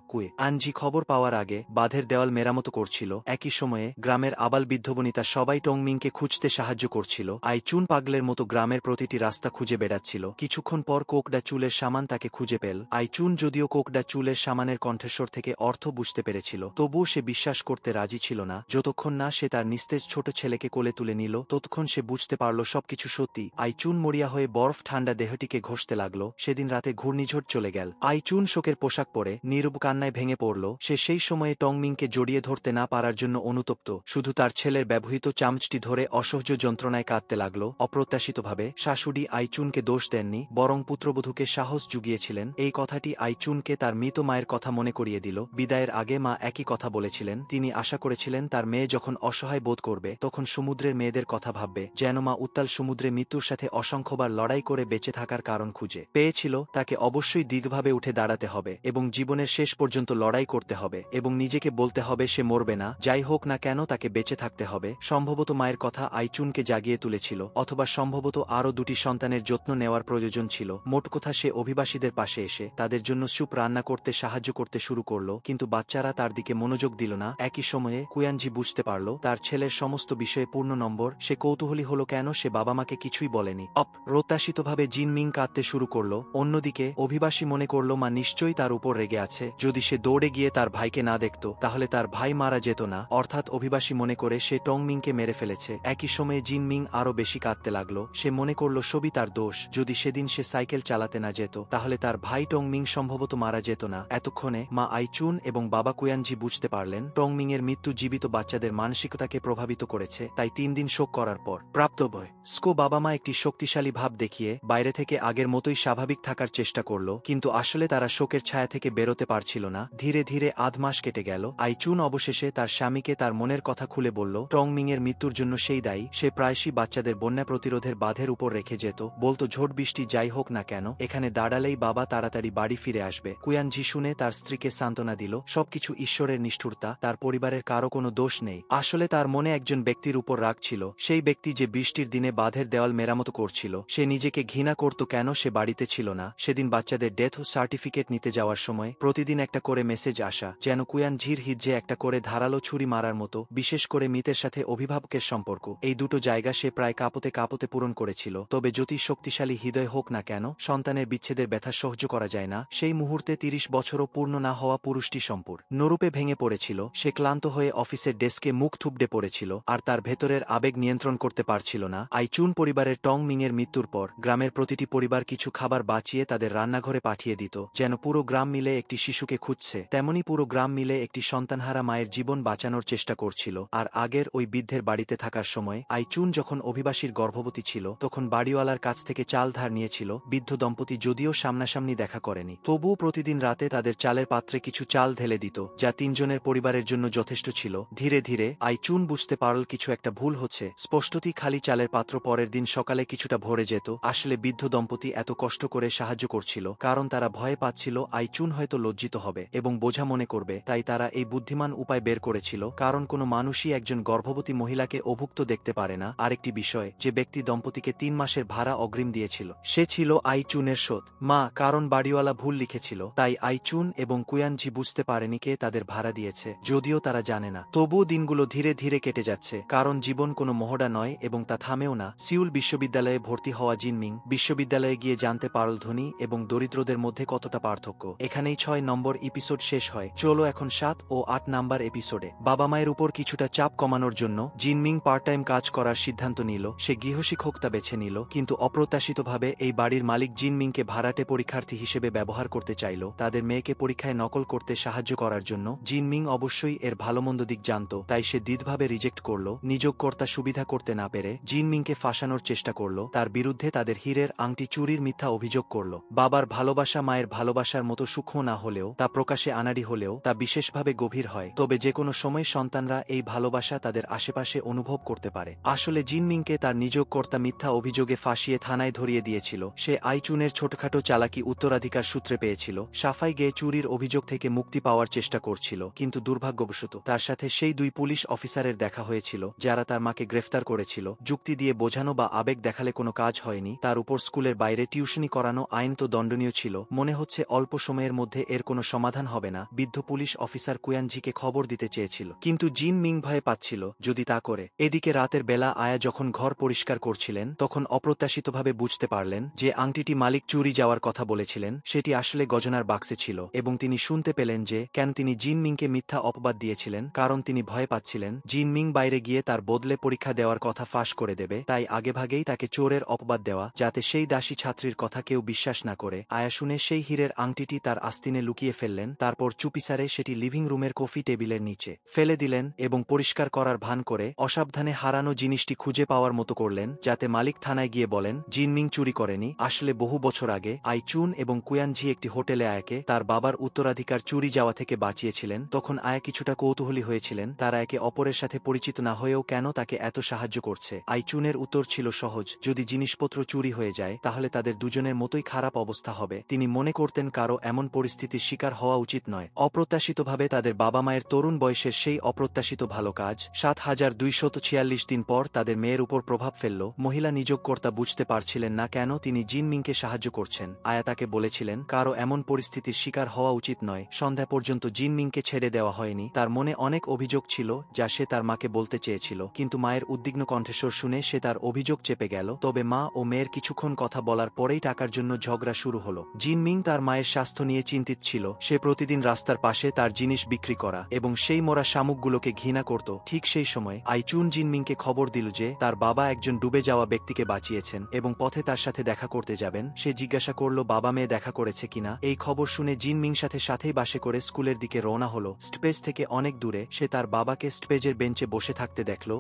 আনজি খবর পাওয়ার আগে বাঁধের দেওয়াল মেরামত করছিল। একই সময়ে গ্রামের আবাল বৃদ্ধবনিতা সবাই টং মিংকে খুঁজতে সাহায্য করছিল। আইচুন পাগলের মতো গ্রামের প্রতিটি রাস্তা খুঁজে বেড়াচ্ছিল। কিছুক্ষণ পর কোকডা চুলের সামান তাকে খুঁজে পেল। আইচুন যদিও কোকডা চুলের সামানের কণ্ঠস্বর থেকে অর্থ বুঝতে পেরেছিল, তবুও সে বিশ্বাস করতে রাজি ছিল না। যতক্ষণ না সে তার নিস্তেজ ছোট ছেলেকে কোলে তুলে নিল, ততক্ষণ সে বুঝতে পারল সবকিছু সত্যি। আইচুন মরিয়া হয়ে বরফ ঠান্ডা দেহটিকে ঘষতে লাগলো। সেদিন রাতে ঘূর্ণিঝড় চলে গেল। আইচুন শোকের পোশাক পরে নীরব কান্নায় ভেঙে পড়ল। সে সেই সময়ে টং মিংকে জড়িয়ে ধরতে না পারার জন্য অনুতপ্ত। শুধু তার ছেলের ব্যবহৃত চামচটি ধরে অসহ্য যন্ত্রণায় কাঁদতে লাগল। অপ্রত্যাশিতভাবে শাশুড়ি আইচুনকে দোষ দেননি, বরং পুত্রবধূকে সাহস জুগিয়েছিলেন। এই কথাটি আইচুনকে তার মৃত মায়ের কথা মনে করিয়ে দিল। বিদায়ের আগে মা একই কথা বলেছিলেন। তিনি আশা করেছিলেন তার মেয়ে যখন অসহায় বোধ করবে তখন সমুদ্রের মেয়েদের কথা ভাববে। যেন মা উত্তাল সমুদ্রে মৃত্যুর সাথে অসংখ্যবার লড়াই করে বেঁচে থাকার কারণ খুঁজে পেয়েছিল। তাকে অবশ্যই দৃঢ়ভাবে উঠে দাঁড়াতে হবে এবং জীবনের শেষ পর্যন্ত লড়াই করতে হবে এবং নিজেকে বলতে হবে সে মরবে না। যাই হোক না কেন তাকে বেঁচে থাকতে হবে। সম্ভবত মায়ের কথা আইচুনকে জাগিয়ে তুলেছিল, অথবা সম্ভবত আরও 2টি সন্তানের যত্ন নেওয়ার প্রয়োজন ছিল। মোট কথা সে অভিবাসীদের পাশে এসে তাদের জন্য স্যুপ রান্না করতে সাহায্য করতে শুরু করল, কিন্তু বাচ্চারা তার দিকে মনোযোগ দিল না। একই সময়ে কুয়ানঝি বুঝতে পারল তার ছেলের সমস্ত বিষয়ে পূর্ণ নম্বর। সে কৌতূহলী হলো কেন সে বাবা মাকে কিছুই বলেনি। অপ্রত্যাশিতভাবে জিন মিং কাঁদতে শুরু করল। অন্যদিকে অভিবাসী মনে করল মা নিশ্চয়ই তার উপর রেগে আছে। যদি সে দৌড়ে গিয়ে তার ভাইকে না দেখত তাহলে তার ভাই মারা যেত না। অর্থাৎ অভিবাসী মনে করে সে টং মিংকে মেরে ফেলেছে। একই সময়ে জিন মিং আরও বেশি কাঁদতে লাগলো। সে মনে করল সবই তার দোষ। যদি সেদিন সে সাইকেল চালাতে না যেত তাহলে তার ভাই টং মিং সম্ভবত মারা যেত না। এতক্ষণে মা আইচুন এবং বাবা কুয়ানঝি বুঝতে পারলেন টং মিং এর মৃত্যু জীবিত বাচ্চাদের মানসিকতাকে প্রভাবিত করেছে। তাই 3 দিন শোক করার পর প্রাপ্ত বয়স্ক বাবা মা একটি শক্তিশালী ভাব দেখিয়ে বাইরে থেকে আগের মতোই স্বাভাবিক থাকার চেষ্টা করল, কিন্তু আসলে তারা শোকের ছায়া থেকে বেরোতে পারছিল না। ধীরে ধীরে আধ মাস কেটে গেল। আইচুন অবশেষে তার স্বামীকে তার মনের কথা খুলে বলল টং মিং এর মৃত্যুর জন্য সেই দায়ী। সে প্রায়শই বাচ্চাদের বন্যা প্রতিরোধের বাঁধের উপর রেখে যেত, বলতো ঝড় বৃষ্টি যাই হোক না কেন এখানে দাঁড়ালেই বাবা তাড়াতাড়ি বাড়ি ফিরে আসবে। কুয়ানঝি শুনে তার স্ত্রীকে সান্ত্বনা দিল, সবকিছু ঈশ্বরের নিষ্ঠুরতা, তার পরিবারের কারো কোনো দোষ নেই। আসলে তার মনে একজন ব্যক্তির উপর রাগ ছিল, সেই ব্যক্তি যে বৃষ্টির দিনে বাঁধের দেওয়াল মেরামত করছিল। সে নিজেকে ঘৃণা করত কেন সে বাড়িতে ছিল না। সেদিন বাচ্চাদের ডেথ সার্টিফিকেট নিতে যাওয়ার সময় প্রতিদিন একটা করে মেসেজ আসা, যেন কুয়ানঝির হিজ্জে একটা করে ধারালো ছুরি মারার মতো। বিশেষ করে মিতের সাথে অভিভাবকের সম্পর্ক, এই দুটো জায়গা সে প্রায় কাঁপতে কাঁপতে পূরণ করেছিল। তবে যতই শক্তিশালী হৃদয় হোক না কেন, সন্তানের বিচ্ছেদের ব্যথা সহ্য করা যায় না। সেই মুহূর্তে 30 বছরও পূর্ণ না হওয়া পুরুষটি সম্পূর্ণরূপে ভেঙে পড়েছিল। সে ক্লান্ত হয়ে অফিসের ডেস্কে মুখ থুবড়ে পড়েছিল, আর তার ভেতরের আবেগ নিয়ন্ত্রণ করতে পারছিল না। আইচুন পরিবারের টং মিং এর মৃত্যুর পর গ্রামের প্রতিটি পরিবার কিছু খাবার বাঁচিয়ে তাদের তাদের রান্নাঘরে পাঠিয়ে দিত, যেন পুরো গ্রাম মিলে একটি শিশুকে খুঁজছে। তেমনি পুরো গ্রাম মিলে একটি সন্তানহারা মায়ের জীবন বাঁচানোর চেষ্টা করছিল। আর আগের ওই বৃদ্ধের বাড়িতে থাকার সময় আইচুন যখন অভিবাসীর গর্ভবতী ছিল, তখন বাড়িওয়ালার কাছ থেকে চাল ধার নিয়েছিল। বৃদ্ধ দম্পতি যদিও সামনাসামনি দেখা করেনি, তবুও প্রতিদিন রাতে তাদের চালের পাত্রে কিছু চাল ঢেলে দিত, যা তিনজনের পরিবারের জন্য যথেষ্ট ছিল। ধীরে ধীরে আইচুন বুঝতে পারল কিছু একটা ভুল হচ্ছে। স্পষ্টতই খালি চালের পাত্র পরের দিন সকালে কিছুটা ভরে যেত। আসলে বৃদ্ধ দম্পতি এত কষ্ট করে সাহায্য করছিল কারণ তারা ভয় পাচ্ছিল আইচুন হয়তো লজ্জিত হবে এবং বোঝা মনে করবে। তাই তারা এই বুদ্ধিমান উপায় বের করেছিল, কারণ কোনো মানুষই একজন গর্ভবতী মহিলাকে অভুক্ত দেখতে পারে না। আরেকটি বিষয়, যে ব্যক্তি দম্পতিকে 3 মাসের ভাড়া অগ্রিম দিয়েছিল সে ছিল আইচুনের শোধ মা, কারণ বাড়িওয়ালা ভুল লিখেছিল। তাই আইচুন এবং কুয়ানজি বুঝতে পারেনি কে তাদের ভাড়া দিয়েছে, যদিও তারা জানে না। তবুও দিনগুলো ধীরে ধীরে কেটে যাচ্ছে, কারণ জীবন কোনো মহড়া নয় এবং তা থামেও না। সিউল বিশ্ববিদ্যালয়ে ভর্তি হওয়া জিনমিং বিশ্ববিদ্যালয়ে গিয়ে জানতে পারল ধনী এবং দরিদ্রদের মধ্যে কতটা পার্থক্য। এখানেই 6 নম্বর এপিসোড শেষ হয়। চলো এখন 7 ও 8 নাম্বার এপিসোডে। বাবা মায়ের উপর কিছুটা চাপ কমানোর জন্য জিনমিং পার্ট টাইম কাজ করার সিদ্ধান্ত নিল। সে গৃহশিক্ষকতা বেছে নিল, কিন্তু অপ্রত্যাশিতভাবে এই বাড়ির মালিক জিনমিংকে ভাড়াটে পরীক্ষার্থী হিসেবে ব্যবহার করতে চাইল, তাদের মেয়েকে পরীক্ষায় নকল করতে সাহায্য করার জন্য। জিনমিং অবশ্যই এর ভালোমন্দ দিক জানত, তাই সে দৃঢ়ভাবে রিজেক্ট করল। নিয়োগকর্তা সুবিধা করতে না পেরে জিনমিংকে ফাঁসানোর চেষ্টা করল, তার বিরুদ্ধে তাদের হীরের আংটি চুরির মিথ্যা অভিযোগ করল। বাবার ভালোবাসা মায়ের ভালোবাসার মতো সূক্ষ্ম না হলেও, তা প্রকাশে আনাড়ি হলেও তা বিশেষভাবে গভীর হয়। তবে যে কোনো সময় সন্তানরা এই ভালোবাসা তাদের আশেপাশে অনুভব করতে পারে। আসলে জিনমিংকে তার নিয়োগকর্তা মিথ্যা অভিযোগে ফাঁসিয়ে থানায় ধরিয়ে দিয়েছিল। সে আইচুনের ছোটখাটো চালাকি উত্তরাধিকার সূত্রে পেয়েছিল। সাফাই গেয়ে চুরির অভিযোগ থেকে মুক্তি পাওয়ার চেষ্টা করছিল, কিন্তু দুর্ভাগ্যবশত তার সাথে সেই 2 পুলিশ অফিসারের দেখা হয়েছিল যারা তার মাকে গ্রেফতার করেছিল। যুক্তি দিয়ে বোঝানো বা আবেগ দেখালে কোনো কাজ হয়নি। তার উপর স্কুলের বাইরে টিউশনি করানো আইন তো দণ্ডনীয় ছিল। মনে হচ্ছে অল্প সময়ের মধ্যে এর কোনো সমাধান হবে না। বৃদ্ধ পুলিশ অফিসার কুয়ানজিকে খবর দিতে চেয়েছিল, কিন্তু জিন মিং ভয় পাচ্ছিল যদি তা করে। এদিকে রাতের বেলা আয়া যখন ঘর পরিষ্কার করছিলেন, তখন অপ্রত্যাশিতভাবে বুঝতে পারলেন যে আংটিটি মালিক চুরি যাওয়ার কথা বলেছিলেন সেটি আসলে গজনার বাক্সে ছিল। এবং তিনি শুনতে পেলেন যে কেন তিনি জিন মিংকে মিথ্যা অপবাদ দিয়েছিলেন, কারণ তিনি ভয় পাচ্ছিলেন জিন মিং বাইরে গিয়ে তার বদলে পরীক্ষা দেওয়ার কথা ফাঁস করে দেবে। তাই আগেভাগেই তাকে চোরের অপবাদ দেওয়া, যাতে সেই দাসী ছাত্রীর কথা কেউ বিশ্বাস না করে। আয়া শুনে সেই হীরের আংটিটি তার আস্তিনে লুকিয়ে ফেললেন। তারপর চুপিসারে সেটি লিভিং রুমের কফি টেবিলের নিচে ফেলে দিলেন এবং পরিষ্কার করার ভান করে অসাবধানে হারানো জিনিসটি খুঁজে পাওয়ার মতো করলেন, যাতে মালিক থানায় গিয়ে বলেন জিনমিং চুরি করেনি। আসলে বহু বছর আগে আইচুন এবং কুয়ানজি একটি হোটেলে আয়াকে তার বাবার উত্তরাধিকার চুরি যাওয়া থেকে বাঁচিয়েছিলেন। তখন আয়া কিছুটা কৌতূহলী হয়েছিলেন তারা একে অপরের সাথে পরিচিত না হয়েও কেন তাকে এত সাহায্য করছে। আইচুনের উত্তর ছিল সহজ, যদি জিনিসপত্র চুরি হয়ে যায় তাহলে তাদের দুজনের মতোই খারাপ অবস্থা হবে। তিনি মনে করতেন কারো এমন পরিস্থিতির শিকার হওয়া উচিত নয়। অপ্রত্যাশিতভাবে তাদের বাবা মায়ের তরুণ বয়সের সেই অপ্রত্যাশিত ভালো কাজ 7246 দিন পর তাদের মেয়ের উপর প্রভাব ফেলল। মহিলা নিয়োগকর্তা বুঝতে পারছিলেন না কেন তিনি জিনমিংকে সাহায্য করছেন। আয়া তাকে বলেছিলেন কারো এমন পরিস্থিতির শিকার হওয়া উচিত নয়। সন্ধ্যা পর্যন্ত জিনমিংকে ছেড়ে দেওয়া হয়নি। তার মনে অনেক অভিযোগ ছিল যা সে তার মাকে বলতে চেয়েছিল, কিন্তু মায়ের উদ্বিগ্ন কণ্ঠস্বর শুনে সে তার অভিযোগ চেপে গেল। তবে মা ও মেয়ের কিছুক্ষণ কথা বলার পরেই টাকার জন্য ঝগড়া শুরু হলো। জিনমিং তার মায়ের স্বাস্থ্য নিয়ে চিন্তিত ছিল। সে প্রতিদিন রাস্তার পাশে তার জিনিস বিক্রি করা এবং সেই মরা শামুকগুলোকে ঘৃণা করত। ঠিক সেই সময় আইচুন জিনমিংকে খবর দিল যে তার বাবা একজন ডুবে যাওয়া ব্যক্তিকে বাঁচিয়েছেন এবং পথে তার সাথে দেখা করতে যাবেন। সে জিজ্ঞাসা করল বাবা মেয়ে দেখা করেছে কিনা। এই খবর শুনে জিনমিং সাথেই বাসে করে স্কুলের দিকে রওনা হলো। স্টেজ থেকে অনেক দূরে সে তার বাবাকে স্টেজের বেঞ্চে বসে থাকতে দেখল।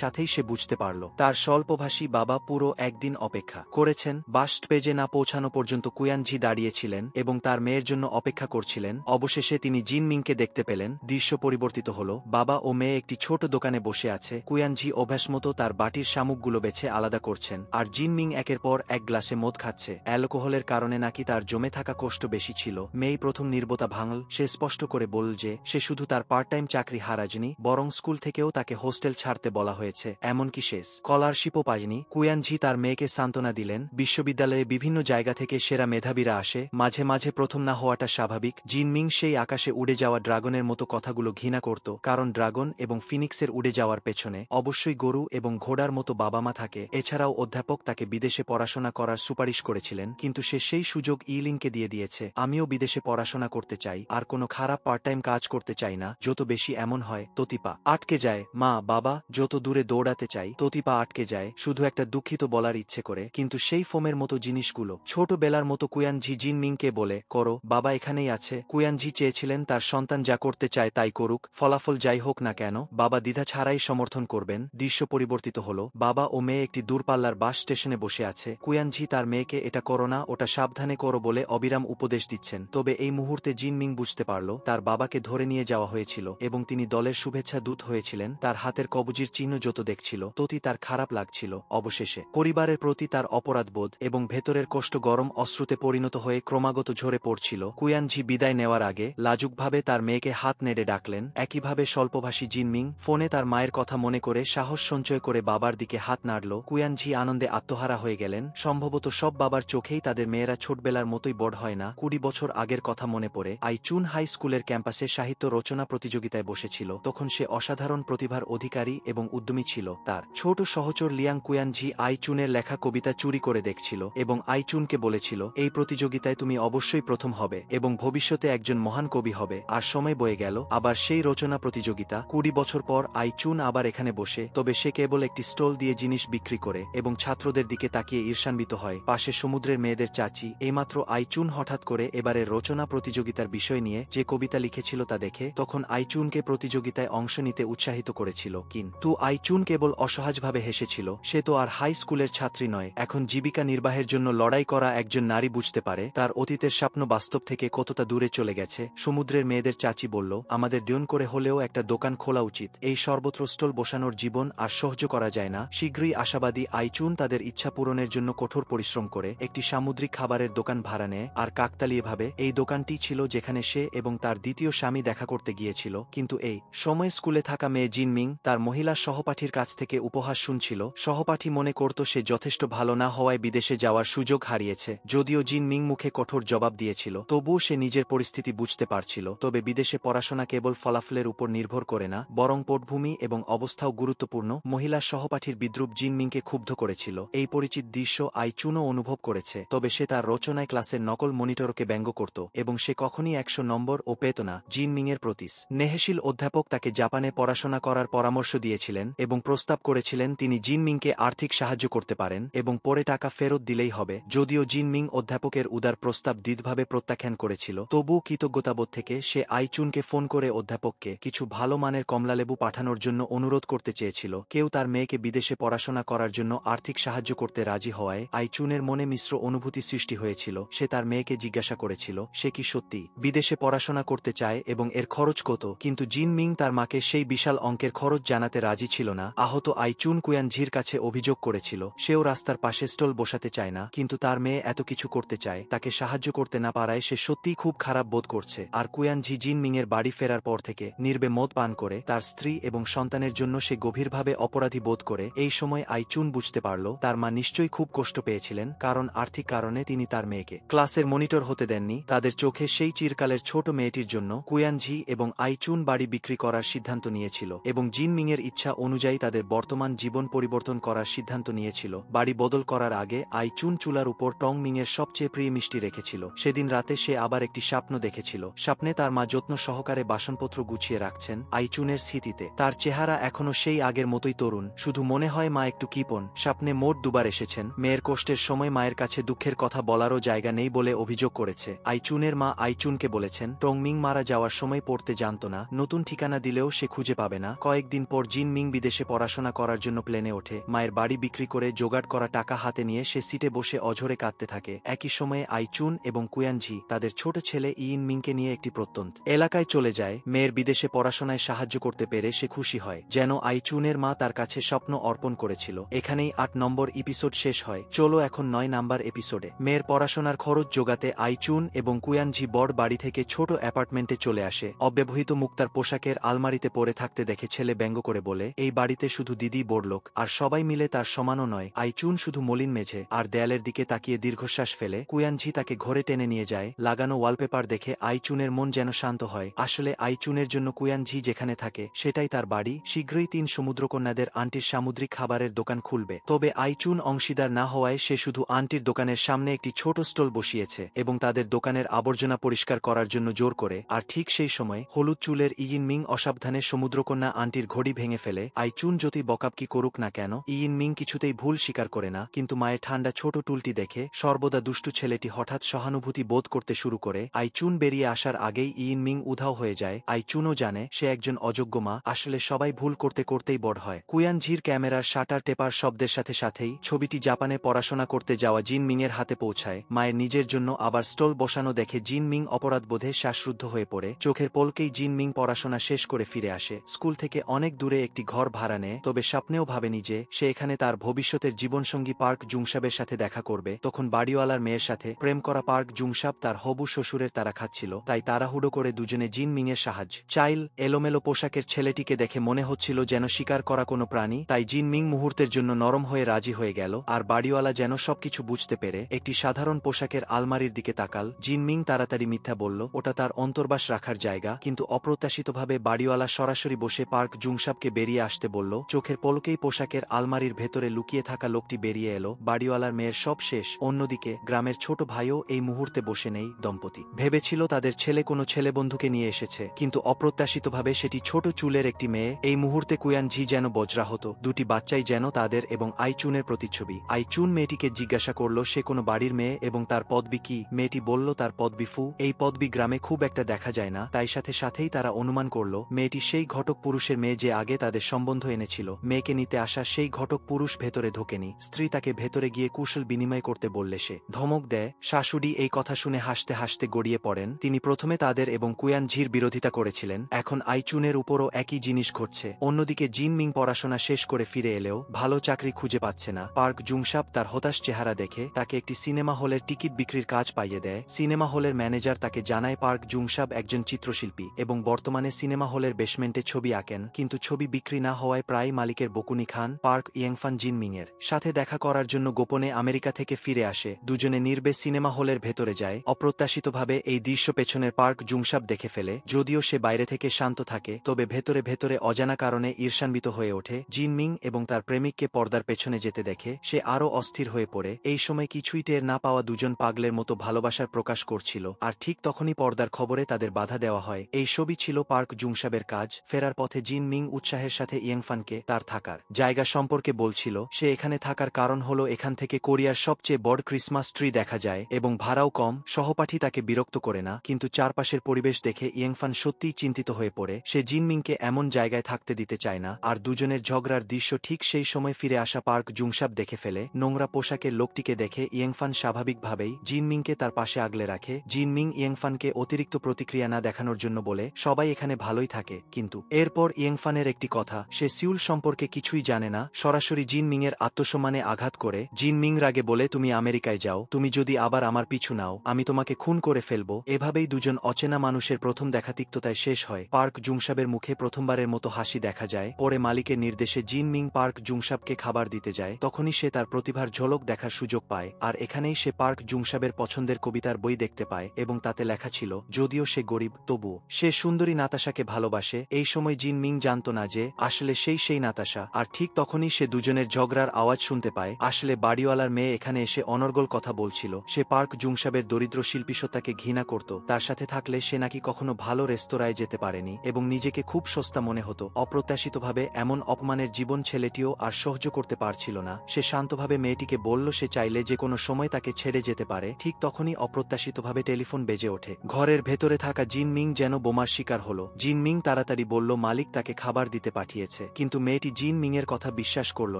সাথেই সে বুঝতে পারল তার স্বল্পভাষী বাবা পুরো একদিন অপেক্ষা করেছেন। বাস স্টেজে না পৌঁছানো পর্যন্ত কুয়ানজি দাঁড়িয়েছিলেন এবং তার মেয়ের জন্য অপেক্ষা করছিলেন। অবশেষে তিনি জিনমিংকে দেখতে পেলেন। দৃশ্য পরিবর্তিত হলো। বাবা ও মেয়ে একটি ছোট দোকানে বসে আছে। কুয়ানজি অভ্যাসমতো তার বাটির শামুকগুলো বেছে আলাদা করছেন, আর জিনমিং একের পর এক গ্লাসে মদ খাচ্ছে। অ্যালকোহলের কারণে নাকি তার জমে থাকা কষ্ট বেশি ছিল। মেয়ে প্রথম নির্বতা ভাঙল। সে স্পষ্ট করে বলল যে সে শুধু তার পার্ট টাইম চাকরি হারায়নি, বরং স্কুল থেকেও তাকে হোস্টেল ছাড়তে বলা হয়েছে, এমনকি শেষ স্কলারশিপও পায়নি। কুয়ানজি তার মেয়েকে সান্ত্বনা দিলেন, বিশ্ববিদ্যালয়ে বিভিন্ন জায়গা থেকে সেরা মেধাবীরা আসে, মাঝে মাঝে প্রথম না হওয়াটা স্বাভাবিক। জিনমিং সেই আকাশে উড়ে যাওয়া ড্রাগনের মতো কথাগুলো ঘৃণা করত, কারণ ড্রাগন এবং ফিনিক্সের উড়ে যাওয়ার পেছনে অবশ্যই গরু এবং ঘোড়ার মতো বাবা মা থাকে। এছাড়াও অধ্যাপক তাকে বিদেশে পড়াশোনা করার সুপারিশ করেছিলেন, কিন্তু সে সেই সুযোগ ইলিংকে দিয়ে দিয়েছে। আমিও বিদেশে পড়াশোনা করতে চাই, আর কোনো খারাপ পার্ট টাইম কাজ করতে চাই না। যত বেশি এমন হয় ততিপা আটকে যায়। মা বাবা যত দূরে দৌড়াতে চাই ততিপা আটকে যায়, শুধু একটা দুঃখিত বলার ইচ্ছে করে। কিন্তু সেই ফোমের মতো জিনিসগুলো ছোটবেলা ছোটবেলার মতো কুয়ানঝি জিনমিংকে বলে, করো, বাবা এখানেই আছে। কুয়ানঝি চেয়েছিলেন তার সন্তান যা করতে চায় তাই করুক, ফলাফল যাই হোক না কেন বাবা দ্বিধা ছাড়াই সমর্থন করবেন। দৃশ্য পরিবর্তিত হল, বাবা ও মেয়ে একটি দূরপাল্লার বাস স্টেশনে বসে আছে। কুয়ানঝি তার মেয়েকে এটা করো না, ওটা সাবধানে করো বলে অবিরাম উপদেশ দিচ্ছেন। তবে এই মুহূর্তে জিনমিং বুঝতে পারল তার বাবাকে ধরে নিয়ে যাওয়া হয়েছিল এবং তিনি দলের শুভেচ্ছা দূত হয়েছিলেন। তার হাতের কবজির চিহ্ন যত দেখছিল ততই তার খারাপ লাগছিল। অবশেষে পরিবারের প্রতি তার অপরাধবোধ এবং ভেতরের কষ্ট গরম অশ্রুতে পরিণত হয়ে ক্রমাগত ঝরে পড়ছিল। কুয়ানঝি বিদায় নেওয়ার আগে লাজুকভাবে তার মেয়েকে হাত নেড়ে ডাকলেন। একইভাবে স্বল্পভাষী জিনমিং ফোনে তার মায়ের কথা মনে করে সাহস সঞ্চয় করে বাবার দিকে হাত নাড়ল। কুয়ানঝি আনন্দে আত্মহারা হয়ে গেলেন। সম্ভবত সব বাবার চোখেই তাদের মেয়েরা ছোটবেলার মতোই বড় হয় না। 20 বছর আগের কথা মনে পড়ে আইচুন হাই স্কুলের ক্যাম্পাসে সাহিত্য রচনা প্রতিযোগিতায় বসেছিল। তখন সে অসাধারণ প্রতিভার অধিকারী এবং উদ্যমী ছিল। তার ছোট সহচর লিয়াং কুয়ানঝি আইচুনের লেখা কবিতা চুরি করে দেখছিল এবং আইচুনকে বলেছিল, এই প্রতিযোগিতায় তুমি অবশ্যই প্রথম হবে এবং ভবিষ্যতে একজন মহান কবি হবে। আর সময় বয়ে গেল, আবার সেই রচনা প্রতিযোগিতা। 20 বছর পর আইচুন আবার এখানে বসে, তবে সে কেবল একটি স্টল দিয়ে জিনিস বিক্রি করে এবং ছাত্রদের দিকে তাকিয়ে ঈর্ষান্বিত হয়। পাশে সমুদ্রের মেয়েদের চাচি। এইমাত্র আইচুন হঠাৎ করে এবারের রচনা প্রতিযোগিতার বিষয় নিয়ে যে কবিতা লিখেছিল তা দেখে তখন আইচুনকে প্রতিযোগিতায় অংশ নিতে উৎসাহিত করেছিল। কিন্তু আইচুন কেবল অসহায়ভাবে হেসেছিল। সে তো আর হাই স্কুলের ছাত্রী নয়, এখন জীবিকা নির্বাহের জন্য লড়াই করা একজন নারী বুঝতে পারে তার অতীতের স্বপ্ন বাস্তব থেকে কতটা দূরে চলে গেছে। সমুদ্রের মেয়েদের চাচি বলল, আমাদের ডিউন করে হলেও একটা দোকান খোলা উচিত। এই সর্বত্র স্টল বসানোর জীবন আর সহ্য করা যায় না। শীঘ্রই আশাবাদী আইচুন তাদের ইচ্ছা পূরণের জন্য কঠোর পরিশ্রম করে একটি সামুদ্রিক খাবারের দোকান ভাড়া নেয়। আর কাকতালীয়ভাবে এই দোকানটি ছিল যেখানে সে এবং তার দ্বিতীয় স্বামী দেখা করতে গিয়েছিল। কিন্তু এই সময় স্কুলে থাকা মেয়ে জিনমিং তার মহিলা সহপাঠীর কাছ থেকে উপহাস শুনছিল। সহপাঠী মনে করত সে যথেষ্ট ভালো না হওয়ায় বিদেশে যাওয়ার সুযোগ হারিয়েছে। যদিও জিনমিং মুখে কঠোর জবাব দিয়েছিল, তবুও সে নিজের পরিস্থিতি বুঝতে পারছিল। তবে বিদেশে পড়াশোনা কেবল ফলাফলের উপর নির্ভর করে না, বরং পটভূমি এবং অবস্থাও গুরুত্বপূর্ণ। মহিলা সহপাঠীর বিদ্রূপ জিনমিংকে ক্ষুব্ধ করেছিল। এই পরিচিত দৃশ্য আইচুনও অনুভব করেছে। তবে সে তার রচনায় ক্লাসের নকল মনিটরকে ব্যঙ্গ করত এবং সে কখনই 100 নম্বর ও পেত না। জিনমিংয়ের প্রতি স্নেহশীল অধ্যাপক তাকে জাপানে পড়াশোনা করার পরামর্শ দিয়েছিলেন এবং প্রস্তাব করেছিলেন তিনি জিনমিংকে আর্থিক সাহায্য করতে পারেন এবং পরে টাকা ফেরত দিলেই হবে। যদিও জিনমিং অধ্যাপকের উদার প্রস্তাব দৃঢ়ভাবে প্রত্যাখ্যান করেছিল, তবুও কৃতজ্ঞতাবোধ থেকে সে আইচুনকে ফোন করে অধ্যাপককে কিছু ভালো মানের কমলালেবু পাঠানোর জন্য অনুরোধ করতে চেয়েছিল। কেউ তার মেয়েকে বিদেশে পড়াশোনা করার জন্য আর্থিক সাহায্য করতে রাজি হওয়ায় আইচুনের মনে মিশ্র অনুভূতি সৃষ্টি হয়েছিল। সে তার মেয়েকে জিজ্ঞাসা করেছিল সে কি সত্যি বিদেশে পড়াশোনা করতে চায় এবং এর খরচ কত। কিন্তু জিনমিং তার মাকে সেই বিশাল অঙ্কের খরচ জানাতে রাজি ছিল না। আহত আইচুন কুয়ানঝির কাছে অভিযোগ করেছিল সেও রাস্তার পাশে স্টল বসাতে চায় না, কিন্তু তার মেয়ে এত কিছু করতে চায়। তাকে সাহায্য করতে না পারায় সে সত্যিই খুব খারাপ বোধ করছে। আর কুয়ানঝি জিনমিংয়ের বাড়ি ফেরার পর থেকে নির্বে মদ পান করে। তার স্ত্রী এবং সন্তানের জন্য সে গভীরভাবে অপরাধী বোধ করে। এই সময় আইচুন বুঝতে পারল তার মা নিশ্চয়ই খুব কষ্ট পেয়েছিলেন, কারণ আর্থিক কারণে তিনি তার মেয়েকে ক্লাসের মনিটর হতে দেননি। তাদের চোখে সেই চিরকালের ছোট মেয়েটির জন্য কুয়ানঝি এবং আইচুন বাড়ি বিক্রি করার সিদ্ধান্ত নিয়েছিল এবং জিনমিংয়ের ইচ্ছা অনুযায়ী তাদের বর্তমান জীবন পরিবর্তন করার সিদ্ধান্ত নিয়েছিল। বাড়ি বদল করার আগে আইচুন চুলার উপর টং মিংয়ের সবচেয়ে প্রিয় মিষ্টি রেখেছিল। সেদিন রাতে সে আবার একটি স্বপ্ন দেখেছিল। স্বপ্নে তার মা যত্ন সহকারে বাসনপত্র গুছিয়ে রাখছেন। আইচুনের স্মৃতিতে তার চেহারা এখনো সেই আগের মতোই তরুণ, শুধু মনে হয় মা একটু কিপন। স্বপ্নে মোট দুবার এসেছেন। মেয়ের কষ্টের সময় মায়ের কাছে দুঃখের কথা বলারও জায়গা নেই বলে অভিযোগ করেছে। আইচুনের মা আইচুনকে বলেছেন টংমিং মারা যাওয়ার সময় পড়তে জানত না, নতুন ঠিকানা দিলেও সে খুঁজে পাবে না। কয়েকদিন পর জিনমিং বিদেশে পড়াশোনা করার জন্য প্লেনে ওঠে। মায়ের বাড়ি বিক্রি করে জোগাড় করা টাকা হাতে নিয়ে সে সিটে বসে অঝরে কাঁদতে থাকে। একই সময়ে আইচুন এবং কুয়ানঝি তাদের ছোট ছেলে ইন মিংকে নিয়ে একটি প্রত্যন্ত এলাকায় চলে যায়। মেয়ের বিদেশে পড়াশোনায় সাহায্য করতে পেরে সে খুশি হয়, যেন আইচুনের মা তার কাছে স্বপ্ন অর্পণ করেছিল। এখানেই 8 নম্বর এপিসোড শেষ হয়। চলো এখন 9 নাম্বার এপিসোডে। মেয়ের পড়াশোনার খরচ জোগাতে আইচুন এবং কুয়ানঝি বড় বাড়ি থেকে ছোট অ্যাপার্টমেন্টে চলে আসে। অব্যবহৃত মুক্তার পোশাকের আলমারিতে পড়ে থাকতে দেখে ছেলে ব্যঙ্গ করে বলে, এই বাড়িতে শুধু দিদি বড়লোক আর সবাই মিলে তার সমানও নয়। আইচুন শুধু মলিন মেঝে আর দেয়ালের দিকে তাকিয়ে দীর্ঘশ্বাস ফেলে। কুয়ানঝি তাকে ঘরে টেনে নিয়ে যায়। লাগানো ওয়ালপেপার দেখে আইচুনের মন যেন শান্ত হয়। আসলে আইচুনের জন্য কুয়ানঝি যেখানে থাকে সেটাই তার বাড়ি। শীঘ্রই 3 সমুদ্রকন্যাদের আন্টির সামুদ্রিক খাবারের দোকান খুলবে। তবে আইচুন অংশীদার না হওয়ায় সে শুধু আন্টির দোকানের সামনে একটি ছোট স্টল বসিয়েছে এবং তাদের দোকানের আবর্জনা পরিষ্কার করার জন্য জোর করে। আর ঠিক সেই সময় হলুদ চুলের ইয়িন মিং অসাবধানে সমুদ্রকন্যা আন্টির ঘড়ি ভেঙে ফেলে। আইচুন যতই বকাবকি করুক না কেন ইয়িন মিং কিছুতেই ভুল স্বীকার করে না, কিন্তু মায়ের ঠান্ডা ছোট টুলটি দেখে সর্বদা দুষ্টু ছেলেটি হঠাৎ সহানুভূতি বোধ করতে শুরু করে। আই চুন বেরিয়ে আসার আগেই ইন মিং উধাও হয়ে যায়। আই চুনও জানে সে একজন অযোগ্য মা, আসলে সবাই ভুল করতে করতেই বড় হয়। কুয়ান ঝির ক্যামেরার শাটার টেপার শব্দের সাথে সাথেই ছবিটি জাপানে পড়াশোনা করতে যাওয়া জিন মিংয়ের হাতে পৌঁছায়। মায়ের নিজের জন্য আবার স্টল বসানো দেখে জিন মিং অপরাধবোধে শ্বাসরুদ্ধ হয়ে পড়ে। চোখের পলকেই জিন মিং পড়াশোনা শেষ করে ফিরে আসে। স্কুল থেকে অনেক দূরে একটি ঘর ভাড়া নেয়, তবে স্বপ্নেও ভাবেনি যে সে এখানে তার ভবিষ্যতের জীবনসঙ্গী পার্ক জুংসাবের সাথে দেখা করবে। তখন বাড়িওয়ালার মেয়ের সাথে প্রেম করা পার্ক জুংসাব তার হবু শ্বশুরের তারা খাচ্ছিল, তাই তাড়াহুড়ো করে দুজনে জিন মিংয়ের সাহায্য চাইল। এলোমেলো পোশাকের ছেলেটিকে দেখে মনে হচ্ছিল যেন শিকার করা কোনো প্রাণী, তাই জিন মিং মুহূর্তের জন্য নরম হয়ে রাজি হয়ে গেল। আর বাড়িওয়ালা যেন সবকিছু বুঝতে পেরে একটি সাধারণ পোশাকের আলমারির দিকে তাকাল। জিন মিং তাড়াতাড়ি মিথ্যা বলল ওটা তার অন্তর্বাস রাখার জায়গা, কিন্তু অপ্রত্যাশিতভাবে বাড়িওয়ালা সরাসরি বসে পার্ক জুংসাবকে বেরিয়ে আসতে বলল। চোখের পলকেই পোশাকের আলমারির ভেতরে লুকিয়ে থাকা লোকটি বেরিয়ে এলো। বাড়িওয়ালার মেয়ের সব শেষ। অন্যদিকে গ্রামের ছোট ভাইও এই মুহূর্তে বসে নেই। দম্পতি ভেবেছিল তাদের ছেলে কোনো ছেলেবন্ধুকে নিয়ে এসেছে, কিন্তু অপ্রত্যাশিতভাবে সেটি ছোট চুলের একটি মেয়ে। এই মুহূর্তে কুয়ান ঝি যেন বজ্রাহত। দুটি বাচ্চাই যেন তাদের এবং আই চুনের প্রতিচ্ছবি। আই চুন মেয়েটিকে জিজ্ঞাসা করল সে কোনো বাড়ির মেয়ে এবং তার পদবি কি। মেয়েটি বলল তার পদবি ফু। এই পদবি গ্রামে খুব একটা দেখা যায় না, তাই সাথেই তারা অনুমান করল মেয়েটি সেই ঘটক পুরুষের মেয়ে যে আগে তাদের সম্বন্ধ এনেছিল। মেয়েকে নিতে আসা সেই ঘটক পুরুষ ভেতরে ঢোকেনি। স্ত্রী তাকে ভেতরে গিয়ে কুশল বিনিময় করতে বললে সে ধমক দেয়। শাশুড়ি এই কথা শুনে হাসতে হাসতে গড়িয়ে পড়েন। তিনি প্রথমে তাদের এবং কুয়ান ঝির বিরোধিতা করেছিলেন, এখন আই চুনের উপরও একই জিনিস ঘটছে। অন্যদিকে জিন মিং পড়াশোনা শেষ করে ফিরে এলেও ভালো চাকরি খুঁজে পাচ্ছে না। পার্ক জুংসাব তার হতাশ চেহারা দেখে তাকে একটি সিনেমা হলের টিকিট বিক্রির কাজ পাইয়ে দেয়। সিনেমা হলের ম্যানেজার তাকে জানায় পার্ক জুংসাব একজন চিত্রশিল্পী এবং বর্তমানে সিনেমা হলের বেসমেন্টে ছবি আঁকেন, কিন্তু ছবি বিক্রি না হওয়ায় প্রায় মালিকের বকুনি খান। পার্ক ইয়েংফান জিন মিংয়ের সাথে দেখা করার জন্য গোপনে আমেরিকা থেকে ফিরে আসে। দুজনে নির্বে সিনেমা হলের ভেতরে যায়। অপ্রত্যাশিতভাবে এই দৃশ্য পেছনের পার্ক জুংসাব দেখে ফেলে। যদিও সে বাইরে থেকে শান্ত থাকে, তবে ভেতরে ভেতরে অজানা কারণে ঈর্ষান্বিত হয়ে ওঠে। জিন মিং এবং তার প্রেমিককে পর্দার পেছনে যেতে দেখে সে আরও অস্থির হয়ে পড়ে। এই সময় কিছুই টের না পাওয়া দুজন পাগলের মতো ভালোবাসার প্রকাশ করছিল, আর ঠিক তখনই পর্দার খবরে তাদের বাধা দেওয়া হয়। এই ছবি ছিল পার্ক জুংসাবের কাজ। ফেরার পথে জিন মিং উৎসাহের সাথে ইয়েংফানকে তার থাকার জায়গা সম্পর্কে বলছিল। সে এখানে থাকার কারণ হলো এখান থেকে কোরিয়ার সবচেয়ে বড় ক্রিসমাস ট্রি দেখা যায় এবং ভাড়াও কম। সহপাঠী তাকে বিরক্ত করে না, কিন্তু চারপাশের পরিবেশ দেখে ইয়েংফান সত্যিই চিন্তিত হয়ে পড়ে। সে জিন মিংকে এমন জায়গায় থাকতে দিতে চায় না। আর দুজনের ঝগড়ার দৃশ্য ঠিক সেই সময় ফিরে আসা পার্ক জুংসাব দেখে ফেলে। নোংরা পোশাকের লোকটিকে দেখে ইয়েংফান স্বাভাবিকভাবেই জিন মিংকে তার পাশে আগলে রাখে। জিন মিং ইয়েংফানকে অতিরিক্ত প্রতিক্রিয়া না দেখানোর জন্য বলে সবাই এখানে ভালোই থাকে, কিন্তু এরপর ইয়েংফানের একটি কথা, সে সিউল সম্পর্কে কিছুই জানে না, সরাসরি জিন মিংয়ের আত্মসম্মানে আঘাত করে। জিন মিং রাগে বলে তুমি আমেরিকায় যাও, তুমি যদি আবার আমার পিছু নাও আমি তোমাকে খুন করে ফেলবো। এভাবেই দুজন অচেনা মানুষের প্রথম দেখা তিক্ততায় শেষ হয়। পার্ক জুংসাবের মুখে প্রথমবারের মতো হাসি দেখা যায়। পরে মালিকের নির্দেশে জিন মিং পার্ক জুংসাবকে খাবার দিতে যায়। তখনই সে তার প্রতিভার ঝলক দেখার সুযোগ পায়। আর এখানেই সে পার্ক জুংসাবের পছন্দের কবিতার বই দেখতে পায় এবং তাতে লেখা ছিল যদিও সে গরিব তবুও সে সুন্দরী নাতাশাকে ভালোবাসে। এই সময় জিন মিং জানত না যে আসলে সেই নাতাশা। আর ঠিক তখনই সে দুজনের ঝগড়ার আওয়াজ শুনতে পায়। আসলে বাড়িওয়ালার মেয়ে এখানে এসে অনর্গল কথা বলছিল। সে পার্ক জুংসাবের দরিদ্র শিল্পীসত্তাকে ঘৃণা করত। তার সাথে থাকলে সে নাকি কখনো ভালো রেস্তোরাঁয় যেতে পারেনি এবং নিজেকে খুব সস্তা মনে হতো। অপ্রত্যাশিতভাবে এমন অপমানের জীবন ছেলেটিও আর সহ্য করতে পারছিল না। সে শান্তভাবে মেয়েটিকে বলল সে চাইলে যে কোনো সময় তাকে ছেড়ে যেতে পারে। ঠিক তখনই অপ্রত্যাশিতভাবে টেলিফোন বেজে ওঠে। ঘরের ভেতরে থাকা জিন মিং যেন বোমার শিকার হলো। জিন মিং তাড়াতাড়ি বলল মালিক তাকে খাবার দিতে পাঠিয়েছে, কিন্তু মেয়েটি জিন মিং এর কথা বিশ্বাস করল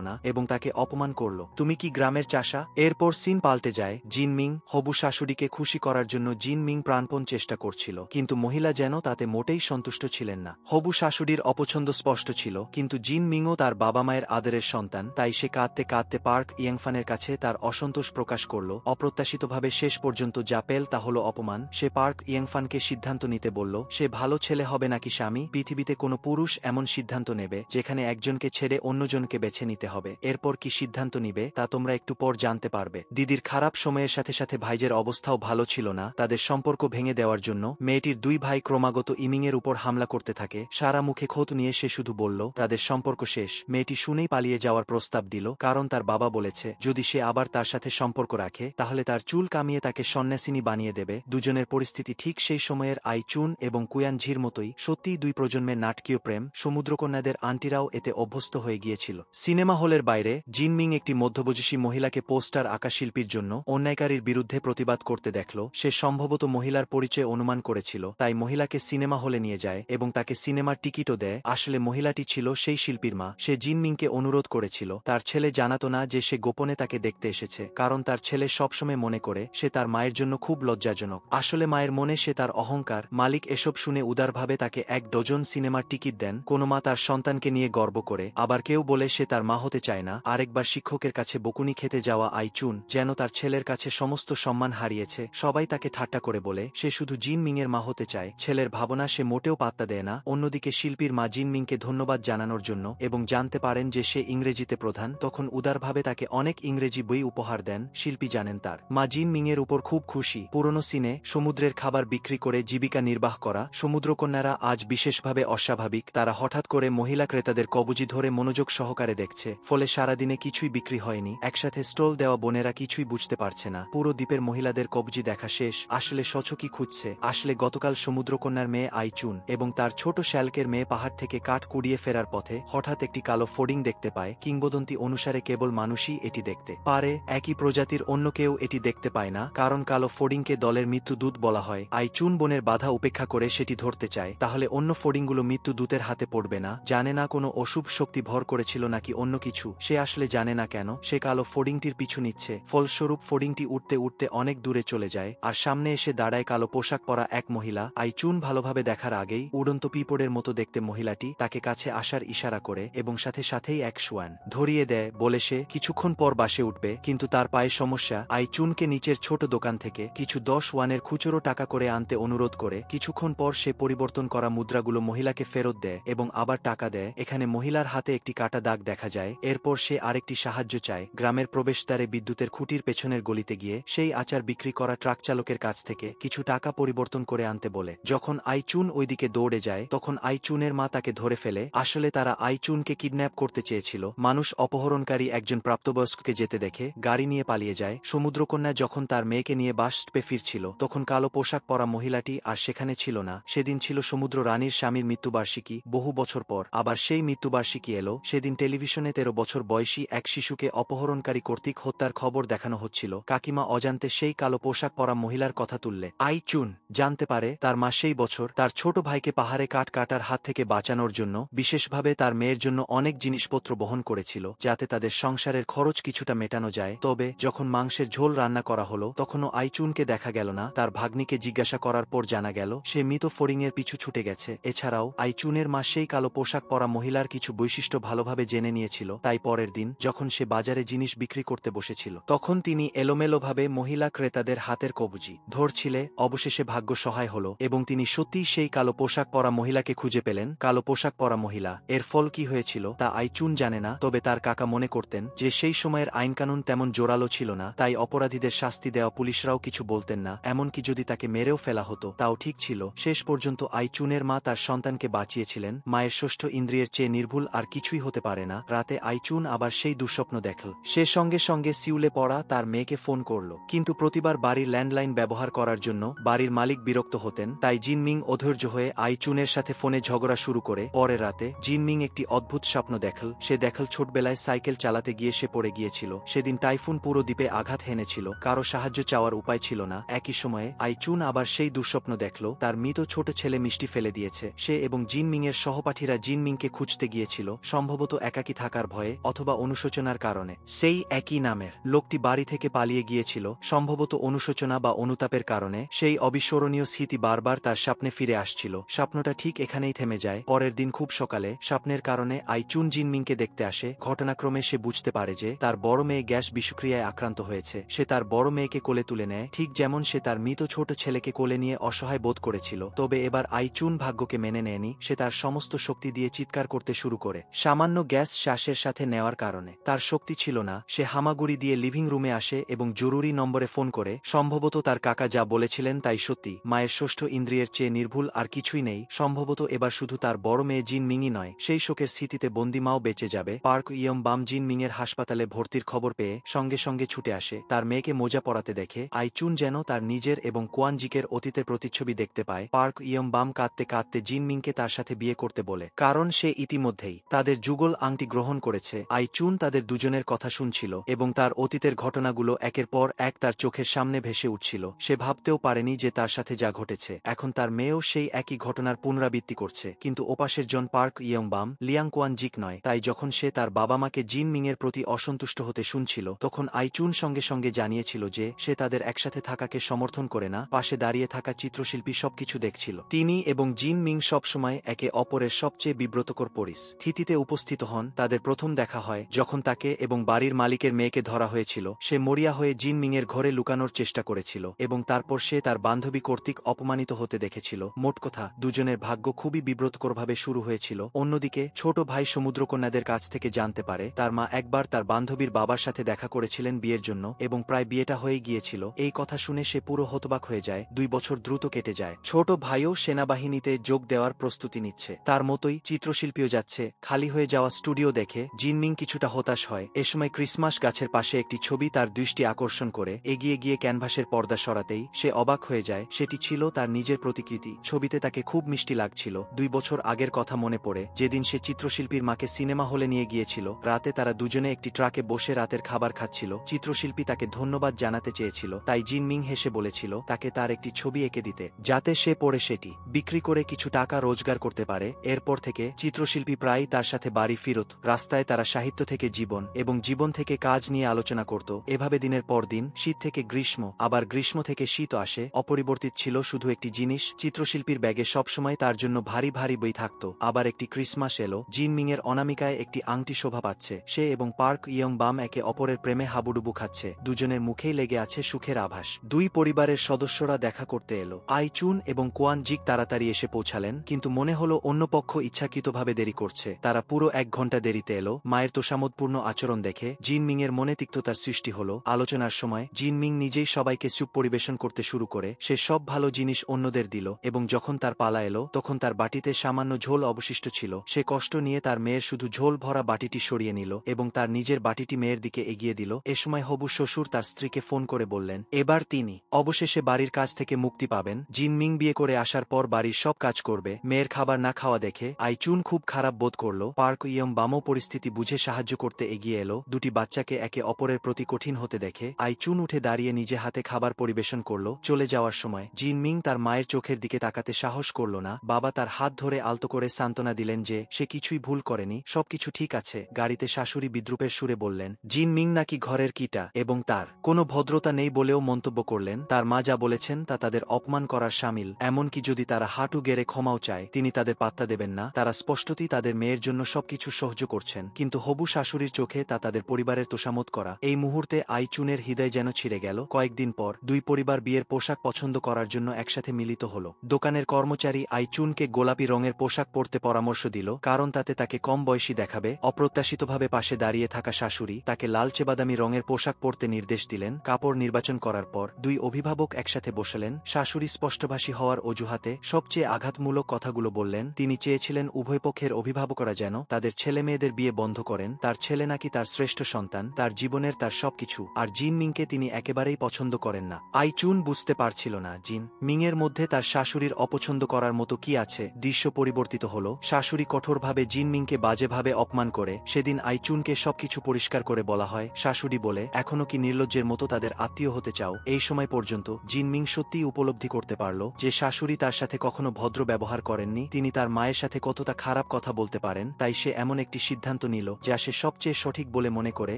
না এবং তাকে অপমান করল। তুমি কি গ্রামের চাষা? এরপর সিন পাল্টে যায়। জিন মিং হবু শাশুড়িকে খুশি করার জন্য জিন মিং প্রাণপণ চেষ্টা করছিল, কিন্তু মহিলা যেন তাতে মোটেই সন্তুষ্ট ছিলেন না। হবু শাশুড়ির অপছন্দ স্পষ্ট ছিল, কিন্তু জিন মিংও তার বাবা মায়ের আদরের সন্তান, তাই সে কাঁদতে কাঁদতে পার্ক ইয়েংফানের কাছে তার অসন্তোষ প্রকাশ করল। অপ্রত্যাশিতভাবে শেষ পর্যন্ত যা পেল তা হলো অপমান। সে পার্ক ইয়েংফানকে সিদ্ধান্ত নিতে বলল সে ভালো ছেলে হবে নাকি স্বামী। পৃথিবীতে কোনো পুরুষ এমন সিদ্ধান্ত নেবে যেখানে একজনকে ছেড়ে অন্যজনকে বেছে নিতে হবে। এরপর কি সিদ্ধান্ত নিবে তা তোমরা একটু পর জানতে পারবে। দিদির খারাপ সময়ের সাথে সাথে ভাইজের অবস্থাও ভালো ছিল না। তাদের সম্পর্ক ভেঙে দেওয়ার জন্য মেয়েটির দুই ভাই ক্রমাগত ইমিংয়ের উপর হামলা করতে থাকে। সারা মুখে ক্ষত নিয়ে সে শুধু বলল তাদের সম্পর্ক শেষ। মেয়েটি শুনেই পালিয়ে যাওয়ার প্রস্তাব দিল, কারণ তার বাবা বলেছে যদি সে আবার তার সাথে সম্পর্ক রাখে তাহলে তার চুল কামিয়ে তাকে সন্ন্যাসিনী বানিয়ে দেবে। দুজনের পরিস্থিতি ঠিক সেই সময়ের আই চুন এবং কুয়ান ঝির মতোই। সত্যিই দুই প্রজন্মের নাটকীয় প্রেম। সমুদ্রকন্যাদের আন্টিরাও এতে অভ্যস্ত হয়ে গিয়েছিল। সিনেমা হলের বাইরে জিন মিং একটি মধ্যবয়সী মহিলাকে পোস্টার আঁকা শিল্পী শিল্পীর জন্য অন্যায়কারীর বিরুদ্ধে প্রতিবাদ করতে দেখল। সে সম্ভবত মহিলার পরিচয় অনুমান করেছিল, তাই মহিলাকে সিনেমা হলে নিয়ে যায় এবং তাকে সিনেমার টিকিটও দেয়। আসলে মহিলাটি ছিল সেই শিল্পীর মা। সে জিন মিংকে অনুরোধ করেছিল তার ছেলে জানাতো না যে সে গোপনে তাকে দেখতে এসেছে, কারণ তার ছেলে সবসময় মনে করে সে তার মায়ের জন্য খুব লজ্জাজনক। আসলে মায়ের মনে সে তার অহংকার। মালিক এসব শুনে উদারভাবে তাকে 1 ডজন সিনেমার টিকিট দেন। কোনো মা তার সন্তানকে নিয়ে গর্ব করে, আবার কেউ বলে সে তার মা হতে চায় না। আরেকবার শিক্ষকের কাছে বকুনি খেতে যাওয়া আইচুন যেন তার ছেলের কাছে সমস্ত সম্মান হারিয়েছে। সবাই তাকে ঠাট্টা করে বলে সে শুধু জিন মিংয়ের মা হতে চায়। ছেলের ভাবনা সে মোটেও পাত্তা দেয় না। অন্যদিকে শিল্পীর মা জিন মিংকে ধন্যবাদ জানানোর জন্য এবং জানতে পারেন যে সে ইংরেজিতে প্রধান, তখন উদারভাবে তাকে অনেক ইংরেজি বই উপহার দেন। শিল্পী জানেন তার মা জিন মিংয়ের উপর খুব খুশি। পুরনো সিনে সমুদ্রের খাবার বিক্রি করে জীবিকা নির্বাহ করা সমুদ্রকন্যারা আজ বিশেষভাবে অস্বাভাবিক। তারা হঠাৎ করে মহিলা ক্রেতাদের কবজি ধরে মনোযোগ সহকারে দেখছে, ফলে সারাদিনে কিছুই বিক্রি হয়নি। একসাথে স্টল দেওয়া বোনেরা কিছুই বুঝতে পারছে না পুরো দ্বীপের মহিলাদের কবজি দেখা শেষ। আসলে সচ কি খুঁজছে? আসলে গতকাল সমুদ্রকন্যার মেয়ে আইচুন এবং তার ছোট শ্যালকের মেয়ে পাহাড় থেকে কাঠ কুড়িয়ে ফেরার পথে হঠাৎ একটি কালো ফোর্ডিং দেখতে পায়। কিংবদন্তি অনুসারে কেবল মানুষই এটি দেখতে পারে, একই প্রজাতির অন্য কেউ এটি দেখতে পায় না, কারণ কালো ফোর্ডিংকে দলের মৃত্যুদূত বলা হয়। আইচুন বোনের বাধা উপেক্ষা করে সেটি ধরতে চায়, তাহলে অন্য ফোর্ডিংগুলো মৃত্যুদূতের হাতে পড়বে না। জানে না কোনো অশুভ শক্তি ভর করেছিল নাকি অন্য কিছু, সে আসলে জানে না কেন সে কালো ফোর্ডিংটির পিছু নিচ্ছে। ফলস্বরূপ ফোর্ডিংটি উঠতে উঠতে অনেক দূরে চলে যায় আর সামনে এসে দাঁড়ায় কালো পোশাক পরা এক মহিলা। আইচুন ভালোভাবে দেখার আগেই উড়ন্ত পিঁপড়ের মতো দেখতে মহিলাটি তাকে কাছে আসার ইশারা করে এবং সাথে সাথেই এক সোয়ান ধরিয়ে দেয়, বলে সে কিছুক্ষণ পর বাসে উঠবে। কিন্তু তার পায়ে সমস্যা। আইচুনকে নিচের ছোট দোকান থেকে কিছু 10 ওয়ানের খুচরো টাকা করে আনতে অনুরোধ করে। কিছুক্ষণ পর সে পরিবর্তন করা মুদ্রাগুলো মহিলাকে ফেরত দেয় এবং আবার টাকা দেয়। এখানে মহিলার হাতে একটি কাটা দাগ দেখা যায়। এরপর সে আরেকটি সাহায্য চায়। গ্রামের প্রবেশদ্বারে বিদ্যুতের খুঁটির পেছনের গলিতে গিয়ে সেই আচার বিক্রি করা ট্রাক চালকের কাছ থেকে কিছু টাকা পরিবর্তন করে আনতে বলে। যখন আইচুন ওইদিকে দৌড়ে যায় তখন আইচুনের মা তাকে ধরে ফেলে। আসলে তারা আইচুনকে কিডন্যাপ করতে চেয়েছিল। মানুষ অপহরণকারী একজন প্রাপ্তবয়স্ককে যেতে দেখে গাড়ি নিয়ে পালিয়ে যায়। সমুদ্রকন্যা যখন তার মেয়েকে নিয়ে বাস স্টপে ফিরছিল তখন কালো পোশাক পরা মহিলাটি আর সেখানে ছিল না। সেদিন ছিল সমুদ্র রানীর স্বামীর মৃত্যুবার্ষিকী। বহু বছর পর আবার সেই মৃত্যুবার্ষিকী এলো। সেদিন টেলিভিশনে 13 বছর বয়সী এক শিশুকে অপহরণকারী কর্তৃক হত্যার খবর দেখানো হচ্ছিল। কাকিমা অজান্তে সেই কালো পোশাক পরা মহিলার কথা তুললে আইচুন জানতে পারে তার মা সেই বছর তার ছোট ভাইকে পাহাড়ে কাঠ কাটার হাত থেকে বাঁচানোর জন্য বিশেষভাবে তার মেয়ের জন্য অনেক জিনিসপত্র বহন করেছিল, যাতে তাদের সংসারের খরচ কিছুটা মেটানো যায়। তবে যখন মাংসের ঝোল রান্না করা হলো তখনও আইচুনকে দেখা গেল না। তার ভাগ্নিকে জিজ্ঞাসা করার পর জানা গেল সে মৃত ফড়িংয়ের পিছু ছুটে গেছে। এছাড়াও আইচুনের মা সেই কালো পোশাক পরা মহিলার কিছু বৈশিষ্ট্য ভালোভাবে জেনে নিয়েছিল, তাই পরের দিন যখন সে বাজারে জিনিস বিক্রি করতে বসেছিল তখন তিনি এলোমেলোভাবে মহিলা ক্রেতাদের হাতের কবজি ধরছিলে। অবশেষে ভাগ্য সহায় হল এবং তিনি সত্যিই সেই কালো পোশাক পরা মহিলাকে খুঁজে পেলেন। কালো পোশাক পরা মহিলা। এর ফল কি হয়েছিল তা আইচুন জানে না, তবে তার কাকা মনে করতেন যে সেই সময়ের আইনকানুন তেমন জোরালো ছিল না, তাই অপরাধীদের শাস্তি দেওয়া পুলিশরাও কিছু বলতেন না। এমনকি যদি তাকে মেরেও ফেলা হতো তাও ঠিক ছিল। শেষ পর্যন্ত আইচুনের মা তার সন্তানকে বাঁচিয়েছিলেন। মায়ের ষষ্ঠ ইন্দ্রিয়ের চেয়ে নির্ভুল আর কিছুই হতে পারে না। রাতে আইচুন আবার সেই দুঃস্বপ্ন দেখল। সে সঙ্গে সঙ্গে সিউলে পড়া তার মেয়েকে ফোন করল, কিন্তু প্রতিবার বাড়ির ল্যান্ডলাইন ব্যবহার করার জন্য বাড়ির মালিক বিরক্ত হতেন। তাই জিনমিং অধৈর্য হয়ে আইচুনের সাথে ফোনে ঝগড়া শুরু করে। পরের রাতে জিনমিং একটি অদ্ভুত স্বপ্ন দেখল। সে দেখল ছোটবেলায় সাইকেল চালাতে গিয়ে সে পড়ে গিয়েছিল। সেদিন টাইফুন পুরো দ্বীপে আঘাত হেনেছিল, কারো সাহায্য চাওয়ার উপায় ছিল না। একই সময়ে আইচুন আবার সেই দুঃস্বপ্ন দেখল তার মৃত ছোট ছেলে মিষ্টি ফেলে দিয়েছে। সে এবং জিনমিং এর সহপাঠীরা জিনমিংকে খুঁজতে গিয়েছিল, সম্ভবত একাকী থাকার ভয়ে অথবা অনুশোচনার কারণে। সেই একই নামের লোকটি বাড়ি থেকে পালিয়ে গিয়েছিল, সম্ভবত অনুশোচনা বা অনুতাপের কারণে। সেই অবিস্মরণীয় স্মৃতি বারবার তার স্বপ্নে ফিরে আসছিল। স্বপ্নটা ঠিক এখানেই থেমে যায়। পরের দিন খুব সকালে স্বপ্নের কারণে আইচুন জিনমিংকে দেখতে আসে। ঘটনাক্রমে সে বুঝতে পারে যে তার বড় মেয়ে গ্যাস বিষক্রিয়ায় আক্রান্ত হয়েছে। সে তার বড় মেয়েকে কোলে তুলে নেয়, ঠিক যেমন সে তার মৃত ছোট ছেলেকে কোলে নিয়ে অসহায় বোধ করেছিল। তবে এবার আইচুন ভাগ্যকে মেনে নেয়নি। সে তার সমস্ত শক্তি দিয়ে চিৎকার করতে শুরু করে। সামান্য গ্যাস শ্বাসের সাথে নেওয়ার কারণে তার শক্তি ছিল না। সে হামাগুড়ি দিয়ে লিভিং রুমে আসে এবং জরুরি নম্বরে ফোন করে। সম্ভবত তার কাকা যা বলেছিলেন তাই সত্যি। মায়ের ষষ্ঠ ইন্দ্রিয়ের চেয়ে নির্ভুল আর কিছুই নেই। সম্ভবত এবার শুধু তার বড় মেয়ে জিন মিংই নয়, সেই শোকের স্মৃতিতে বন্দিমাও বেঁচে যাবে। পার্ক ইয়ম বাম জিন মিংয়ের হাসপাতালে ভর্তির খবর পেয়ে সঙ্গে সঙ্গে ছুটে আসে। তার মেয়েকে মোজা পরাতে দেখে আইচুন যেন তার নিজের এবং কোয়ানজিকের অতীতের প্রতিচ্ছবি দেখতে পায়। পার্ক ইয়ম বাম কাঁদতে কাঁদতে জিন মিংকে তার সাথে বিয়ে করতে বলে, কারণ সে ইতিমধ্যেই তাদের যুগল আংটি গ্রহণ করেছে। আইচুন তাদের দুজনের কথা শুনছিল এবং তার অতীতের ঘটনাগুলো একের পর এক তার চোখের সামনে ভেসে উঠছিল। সে ভাবতেও পারেনি যে তার সাথে যা ঘটেছে এখন তার মেয়েও সেই একই ঘটনার পুনরাবৃত্তি করছে। কিন্তু ওপাশের জন পার্ক ইয়ংবাম লিয়াং কোয়ান জিক নয়। তাই যখন সে তার বাবা মাকে জিন মিংয়ের প্রতি অসন্তুষ্ট হতে শুনছিল তখন আইচুন সঙ্গে সঙ্গে জানিয়েছিল যে সে তাদের একসাথে থাকাকে সমর্থন করে না, পাশে দাঁড়িয়ে থাকা চিত্রশিল্পী সবকিছু দেখছিল। তিনি এবং জিন মিং সবসময় একে অপরের সবচেয়ে বিব্রতকর পরিস্থিতিতে উপস্থিত হন। তাদের প্রথম দেখা হয় যখন তাকে এবং বাড়ির মালিকের মেয়েকে ধরা হয়েছিল। সে মরিয়া হয়ে জিন মিংয়ের ঘরে লুকানোর চেষ্টা করেছিল এবং তারপর সে তার বান্ধবী কর্তৃক অপমানিত হতে দেখেছিল। মোট কথা, দুজনের ভাগ্য খুবই বিব্রতকরভাবে শুরু হয়েছিল। অন্যদিকে ছোট ভাই সমুদ্রকন্যাদের কাছ থেকে জানতে পারে তার মা একবার তার বান্ধবীর বাবার সাথে দেখা করেছিলেন বিয়ের জন্য এবং প্রায় বিয়েটা হয়ে গিয়েছিল। এই কথা শুনে সে পুরো হতবাক হয়ে যায়। 2 বছর দ্রুত কেটে যায়। ছোট ভাইও সেনাবাহিনীতে যোগ দেওয়ার প্রস্তুতি নিচ্ছে। তার মতোই চিত্রশিল্পীও যাচ্ছে। খালি হয়ে যাওয়া স্টুডিও দেখে জিনমিং কিছুটা হতাশ হয়। এ সময় ক্রিসমাস গাছের পাশে একটি ছবি তার দৃষ্টি আকর্ষণ করে। এগিয়ে গিয়ে ক্যানভাসের পর্দা সরাতেই সে অবাক হয়ে যায়। সেটি ছিল তার নিজের প্রতিকৃতি। ছবিতে তাকে খুব মিষ্টি লাগছিল। 2 বছর আগের কথা মনে পড়ে, যেদিন সে চিত্রশিল্পীর মাকে সিনেমা হলে নিয়ে গিয়েছিল। রাতে তারা দুজনে একটি ট্রাকে বসে রাতের খাবার খাচ্ছিল। চিত্রশিল্পী তাকে ধন্যবাদ জানাতে চেয়েছিল, তাই জিনমিং হেসে বলেছিল তাকে তার একটি ছবি এঁকে দিতে, যাতে সে পরে সেটি বিক্রি করে কিছু টাকা রোজগার করতে পারে। এরপর থেকে চিত্রশিল্পী প্রায়ই তার সাথে বাড়ি ফিরত। রাস্তায় তারা সাহিত্য থেকে জীবন এবং জীবন থেকে কাজ নিয়ে আলোচনা করত। এভাবে দিনের পর দিন, শীত থেকে গ্রীষ্ম, আবার গ্রীষ্ম থেকে শীত আসে। অপরিবর্তিত ছিল শুধু একটি জিনিস, চিত্রশিল্পীর ব্যাগে সবসময় তার জন্য ভারী ভারী বই থাকত। আবার একটি ক্রিসমাস এলো। জিনমিং এর অনামিকায় একটি আংটি শোভা পাচ্ছে। সে এবং পার্ক ইয়ংবাম একে অপরের প্রেমে হাবুডুবু খাচ্ছে। দুজনের মুখেই লেগে আছে সুখের আভাস। 2 পরিবারের সদস্যরা দেখা করতে এলো। আইচুন এবং কোয়ান জিক তাড়াতাড়ি এসে পৌঁছালেন, কিন্তু মনে হলো অন্য পক্ষ ইচ্ছাকৃতভাবে দেরি করছে। তারা পুরো 1 ঘন্টা দেরিতে এলো। মায়ের তোষামোদপূর্ণ আচরণ দেখে জিনমিং এর মনে তিক্ততার সৃষ্টি হলো। আলোচনার সময় জিনমিং নিজেই সবাইকে স্যুপ পরিবেশন করতে শুরু করে। সে সব ভালো জিনিস অন্যদের দিল এবং যখন তার পালা এলো তখন তার বাটিতে সামান্য ঝোল অবশিষ্ট ছিল। সে কষ্ট নিয়ে তার মেয়ের শুধু ঝোল ভরা বাটিটি সরিয়ে নিল এবং তার নিজের বাটিটি মেয়ের দিকে এগিয়ে দিল। এ সময় হবু শ্বশুর তার স্ত্রীকে ফোন করে বললেন এবার তিনি অবশেষে বাড়ির কাজ থেকে মুক্তি পাবেন। জিনমিং বিয়ে করে আসার পর বাড়ির সব কাজ করবে। মেয়ের খাবার না খাওয়া দেখে আইচুন খুব খারাপ বোধ করল। পার্ক ইয়ংবামও পরিস্থিতি বুঝে সাহায্য করতে এগিয়ে এলো। 2টি বাচ্চাকে একে অপরের প্রতি কঠিন হতে দেখে আইচুন উঠে দাঁড়িয়ে নিজে হাতে খাবার পরিবেশন করল। চলে যাওয়ার সময় জিনমিং তার মায়ের চোখের দিকে তাকাতে সাহস করল না। বাবা তার হাত ধরে আলতো করে সান্ত্বনা দিলেন যে সে কিছুই ভুল করেনি, সবকিছু ঠিক আছে। গাড়িতে শাশুড়ি বিদ্রুপের সুরে বললেন জিনমিং নাকি ঘরের কিটা এবং তার কোনো ভদ্রতা নেই বলেও মন্তব্য করলেন তার মা যা বলেছেন তা তাদের অপমান করার শামিল। এমনকি যদি তারা হাঁটু গেড়ে ক্ষমাও চায় তিনি তাদের পাত্তা দেবেন না। তারা স্পষ্টতই তাদের মেয়ের জন্য সবকিছু সহ্য করছেন, কিন্তু হবু শাশুড়ির চোখে তা তাদের পরিবারের তোষামোদ করা। এই মুহূর্তে আইচুনের হৃদয় যেন ছিঁড়ে গেল। কয়েকদিন পর 2 পরিবার বিয়ের পোশাক পছন্দ করার জন্য একসাথে মিলিত হল। দোকানের কর্মচারী আইচুনকে গোলাপি রঙের পোশাক পরতে পরামর্শ দিল, কারণ তাতে তাকে কম বয়সী দেখাবে। অপ্রত্যাশিতভাবে পাশে দাঁড়িয়ে থাকা শাশুড়ি তাকে লালচে বাদামি রঙের পোশাক পরতে নির্দেশ দিলেন। কাপড় নির্বাচন করার পর 2 অভিভাবক একসাথে বসলেন। শাশুড়ি স্পষ্টভাষী হওয়ার অজুহাতে সবচেয়ে আঘাতমূলক কথাগুলো বললেন। তিনি চেয়েছিলেন উভয় পক্ষের অভিভাবকরা যেন তাদের ছেলে মেয়েদের বিয়ে বন্ধ করেন। তার ছেলে নাকি তার শ্রেষ্ঠ সন্তান, তার জীবনের তার সবকিছু, আর জিন মিংকে তিনি একেবারেই পছন্দ করেন না। আইচুন বুঝতে পারছিল না জিন মিংয়ের মধ্যে তার শাশুড়ির অপছন্দ করার মতো কি আছে। দৃশ্য পরিবর্তিত হল। শাশুড়ি কঠোরভাবে জিন মিংকে বাজেভাবে অপমান করে। সেদিন আইচুনকে সবকিছু পরিষ্কার করে বলা হয়। শাশুড়ি বলে এখনো কি নির্লজ্জের মতো তাদের আত্মীয় হতে চাও? এই সময় পর্যন্ত জিন মিং সত্যিই উপলব্ধি করতে পারল যে শাশুড়ি তার সাথে কখনো ভদ্র ব্যবহার করেননি। তিনি তার মায়ের সাথে কতটা খারাপ কথা বলতে পারেন। তাই সে এমন একটি সিদ্ধান্ত নিল যা সে সবচেয়ে সঠিক বলে মনে করে,